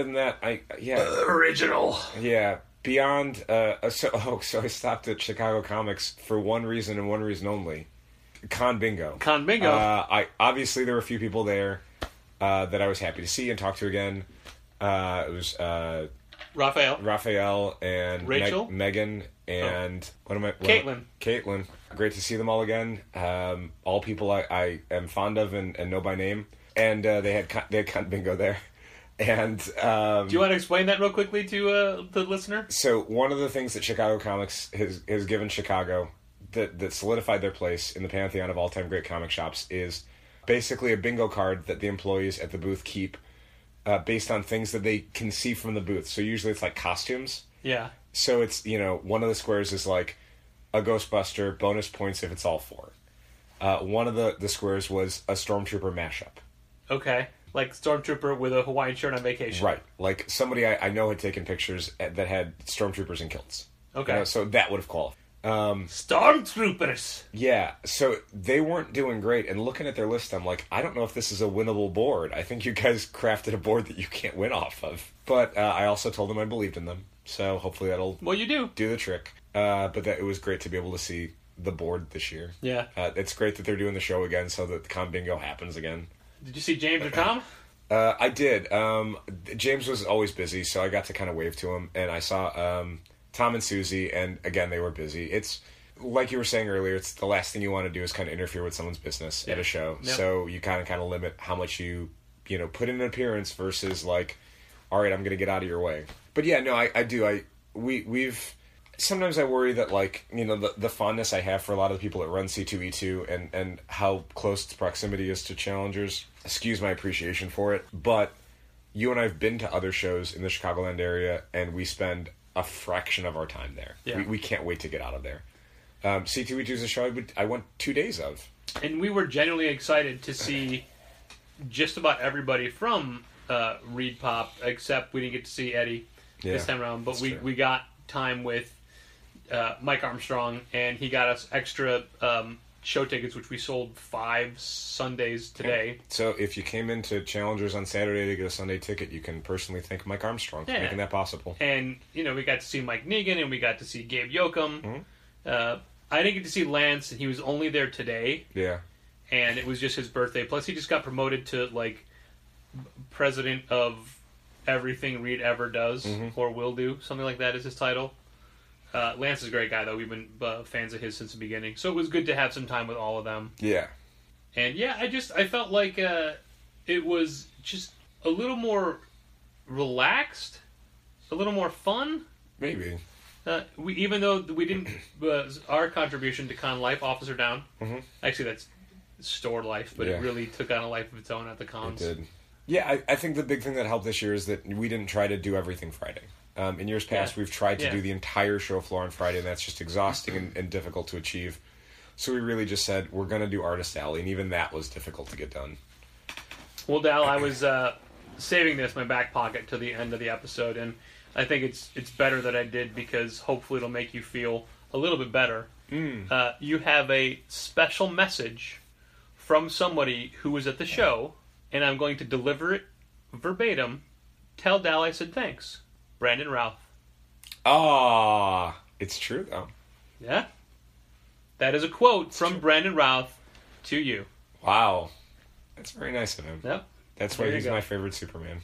than that, Original. Yeah, beyond. So I stopped at Chicago Comics for one reason and one reason only. Con Bingo. Obviously there were a few people there that I was happy to see and talk to again. It was Raphael and Rachel, Megan, and Caitlin. Great to see them all again. All people I am fond of and know by name. And they had Con Bingo there. And do you want to explain that real quickly to the listener? So one of the things that Chicago Comics has given Chicago that solidified their place in the pantheon of all-time great comic shops is basically a bingo card that the employees at the booth keep based on things that they can see from the booth. So usually it's like costumes. Yeah. So it's, one of the squares is like a Ghostbuster, bonus points if it's all 4. One of the squares was a Stormtrooper mashup. Okay. Like Stormtrooper with a Hawaiian shirt on vacation. Right. Like somebody I know had taken pictures that had Stormtroopers in kilts. Okay. So that would have qualified. Stormtroopers! Yeah, so they weren't doing great, and looking at their list, I'm like, I don't know if this is a winnable board. I think you guys crafted a board that you can't win off of. But I also told them I believed in them, so hopefully that'll you do the trick. But it was great to be able to see the board this year. Yeah. It's great that they're doing the show again so that the Con Bingo happens again. Did you see James or Tom? I did. James was always busy, so I got to kind of wave to him, and I saw Tom and Susie, and again, they were busy. It's, like you were saying earlier, it's the last thing you want to do is kind of interfere with someone's business at a show. Yep. So you kind of limit how much you put in an appearance versus like, all right, I'm going to get out of your way. But yeah, no, I do. We've sometimes I worry that like, the fondness I have for a lot of the people that run C2E2 and how close its proximity is to Challengers skews my appreciation for it. But you and I have been to other shows in the Chicagoland area, and we spend a fraction of our time there. Yeah. We can't wait to get out of there. C2E2 is a show I went 2 days of. And we were genuinely excited to see just about everybody from Reed Pop, except we didn't get to see Eddie this time around. But we got time with Mike Armstrong, and he got us extra show tickets, which we sold 5 Sundays today. So if you came into Challengers on Saturday to get a Sunday ticket, you can personally thank Mike Armstrong for making that possible. And, we got to see Mike Negan, and we got to see Gabe Yoakum. I didn't get to see Lance, and he was only there today. Yeah. And it was just his birthday. Plus, he just got promoted to, president of everything Reed ever does, or will do. Something like that is his title. Lance is a great guy, though. We've been fans of his since the beginning. So it was good to have some time with all of them. Yeah. And I felt like it was just a little more relaxed, a little more fun. Maybe. Even though we didn't, our contribution to Con Life, Officer Down. Actually, that's store life, but it really took on a life of its own at the cons. It did. Yeah, I think the big thing that helped this year is that we didn't try to do everything Friday. In years past, we've tried to do the entire show floor on Friday, and that's just exhausting and difficult to achieve. So we really just said, we're going to do Artist Alley, and even that was difficult to get done. Well, Dal, I was saving this in my back pocket to the end of the episode, and I think it's better that I did, because hopefully it'll make you feel a little bit better. You have a special message from somebody who was at the show, and I'm going to deliver it verbatim. Tell Dal I said thanks. Brandon Routh. It's true, though. Yeah. That is a quote from Brandon Routh to you. Wow. That's very nice of him. Yep. That's why he's my favorite Superman.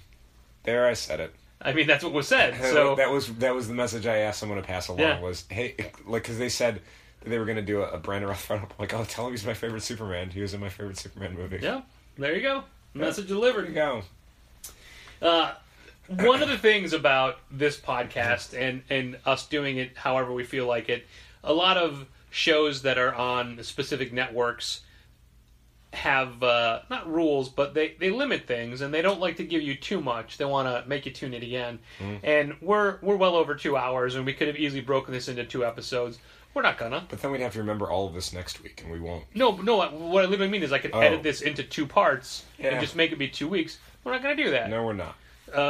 There, I said it. I mean, that's what was said. So that was the message I asked someone to pass along was, hey, because they said they were going to do a Brandon Routh front up. I'm like, tell him he's my favorite Superman. He was in my favorite Superman movie. Yeah. There you go. Message delivered. There you go. One of the things about this podcast and us doing it however we feel like it, a lot of shows that are on specific networks have, not rules, but they limit things, and they don't like to give you too much. They want to make you tune in again. And we're well over 2 hours, and we could have easily broken this into 2 episodes. We're not gonna. But then we'd have to remember all of this next week, and we won't. No, what I literally mean is I could edit this into 2 parts and just make it be 2 weeks. We're not going to do that. No, we're not.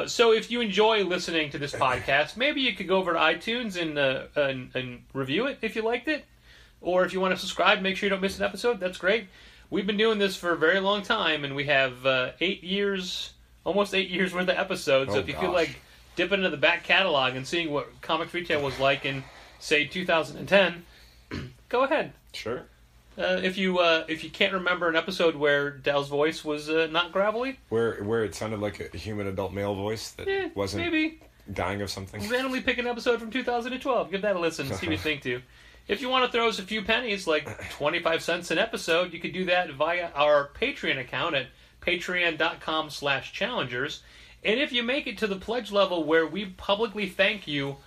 So if you enjoy listening to this podcast, maybe you could go over to iTunes and review it if you liked it. Or if you want to subscribe, make sure you don't miss an episode. That's great. We've been doing this for a very long time, and we have 8 years, almost 8 years worth of episodes. So if you feel like dipping into the back catalog and seeing what comics retail was like in, say, 2010, go ahead. Sure. If you can't remember an episode where Dal's voice was not gravelly, where it sounded like a human adult male voice that wasn't maybe dying of something, randomly pick an episode from 2012. Give that a listen and see what you think too. If you want to throw us a few pennies, like 25 cents an episode, you could do that via our Patreon account at patreon.com/challengers. And if you make it to the pledge level where we publicly thank you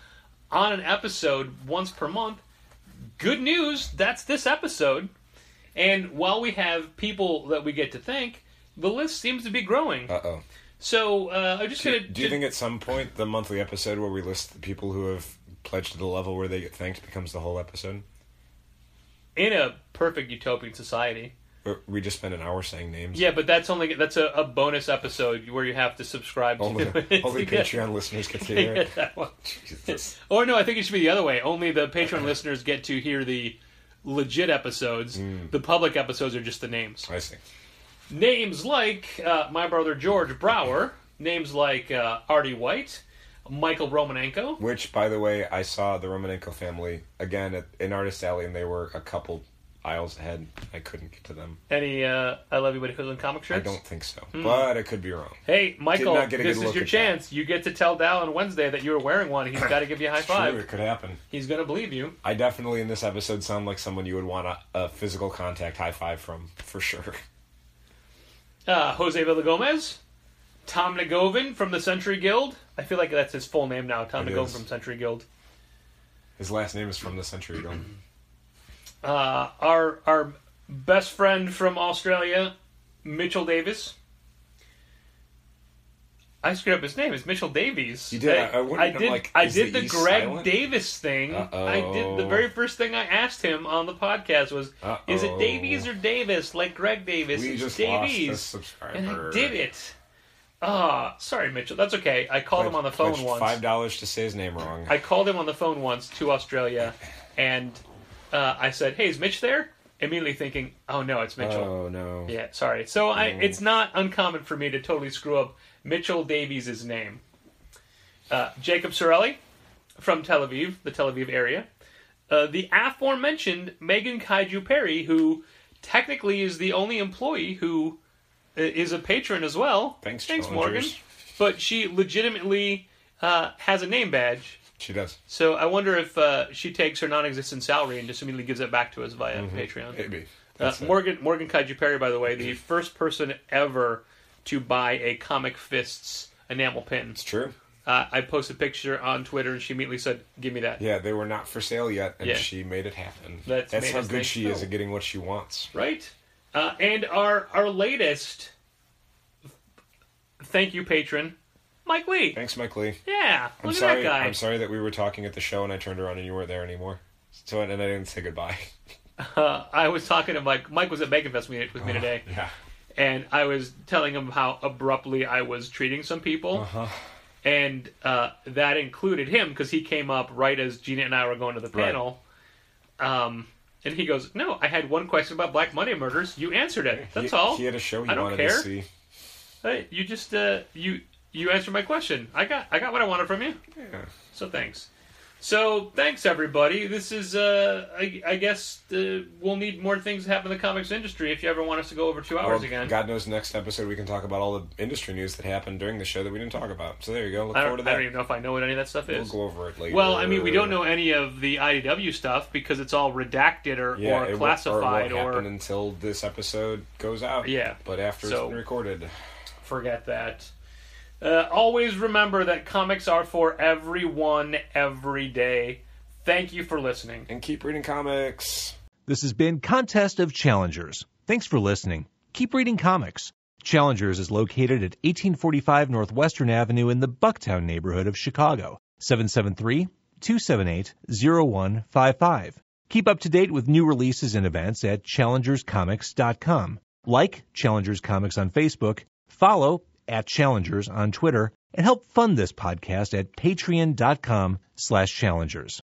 on an episode once per month, good news, that's this episode. And while we have people that we get to thank, the list seems to be growing. Uh-oh. So, I'm just going to... Do you think at some point the monthly episode where we list the people who have pledged to the level where they get thanked becomes the whole episode? In a perfect utopian society. We just spend an hour saying names. Yeah, but that's a bonus episode where you have to subscribe to it. Only Patreon listeners get to hear it. That one. Jesus. Or no, I think it should be the other way. Only the Patreon listeners get to hear the legit episodes. The public episodes are just the names. I see. Names like my brother George Brower. Names like Artie White. Michael Romanenko. Which, by the way, I saw the Romanenko family again in Artist Alley, and they were a couple aisles ahead. I couldn't get to them. Any I Love You But Equivalent comic shirts? I don't think so, but I could be wrong. Hey, Michael, this is your chance. You get to tell Dal on Wednesday that you were wearing one. He's got to give you a high five. True, it could happen. He's going to believe you. I definitely, in this episode, sound like someone you would want a physical contact high five from, for sure. Jose Villagomez. Tom Nagovin from the Century Guild. I feel like that's his full name now. Tom Nagovin from Century Guild. His last name is from the Century Guild. Our best friend from Australia, Mitchell Davis. I screwed up his name. It's Mitchell Davies. You did. I did the Greg silent? Davis thing. I did the very first thing I asked him on the podcast was, is it Davies or Davis? Like Greg Davis? We it's just Davies. lost a subscriber. And I did it. Sorry, Mitchell. That's okay. I called him on the phone once. $5 to say his name wrong. I called him on the phone once to Australia, and I said, "Hey, is Mitch there?" Immediately thinking, "Oh no, it's Mitchell." Oh no. Yeah, sorry. So it's not uncommon for me to totally screw up Mitchell Davies' name. Jacob Sorelli from Tel Aviv, the Tel Aviv area. The aforementioned Megan Kaiju Perry, who technically is the only employee who is a patron as well. Thanks Morgan. But she legitimately has a name badge. She does. So I wonder if she takes her non-existent salary and just immediately gives it back to us via Patreon. Maybe. Morgan Kaiju Perry, by the way, the first person ever to buy a Comic Fists enamel pin. It's true. I posted a picture on Twitter, and she immediately said, "Give me that." Yeah, they were not for sale yet, and she made it happen. That's how good she is at getting what she wants. Right. And our latest thank you patron, Mike Lee. Thanks, Mike Lee. Yeah, look at that guy. I'm sorry that we were talking at the show, and I turned around and you weren't there anymore. So and I didn't say goodbye. I was talking to Mike. Mike was at BaconFest with me today. Yeah. And I was telling him how abruptly I was treating some people. And that included him, because he came up right as Gina and I were going to the panel. Right. And he goes, "No, I had one question about Black Monday murders. You answered it. That's all. He had a show he wanted to see. Hey, you just you answered my question. I got what I wanted from you. Yeah. So thanks. So thanks everybody. This is I guess we'll need more things to happen in the comics industry if you ever want us to go over 2 hours again. God knows next episode we can talk about all the industry news that happened during the show that we didn't talk about. So there you go. Look forward to that. I don't even know if I know what any of that stuff is. We'll go over it later. Well, I mean, we don't know any of the IDW stuff because it's all redacted or classified or it won't happen until this episode goes out. Yeah. But after it's been recorded. Forget that. Always remember that comics are for everyone, every day. Thank you for listening. And keep reading comics. This has been Contest of Challengers. Thanks for listening. Keep reading comics. Challengers is located at 1845 Northwestern Avenue in the Bucktown neighborhood of Chicago. 773-278-0155. Keep up to date with new releases and events at challengerscomics.com. Like Challengers Comics on Facebook. Follow @Challengers on Twitter, and help fund this podcast at patreon.com/challengers.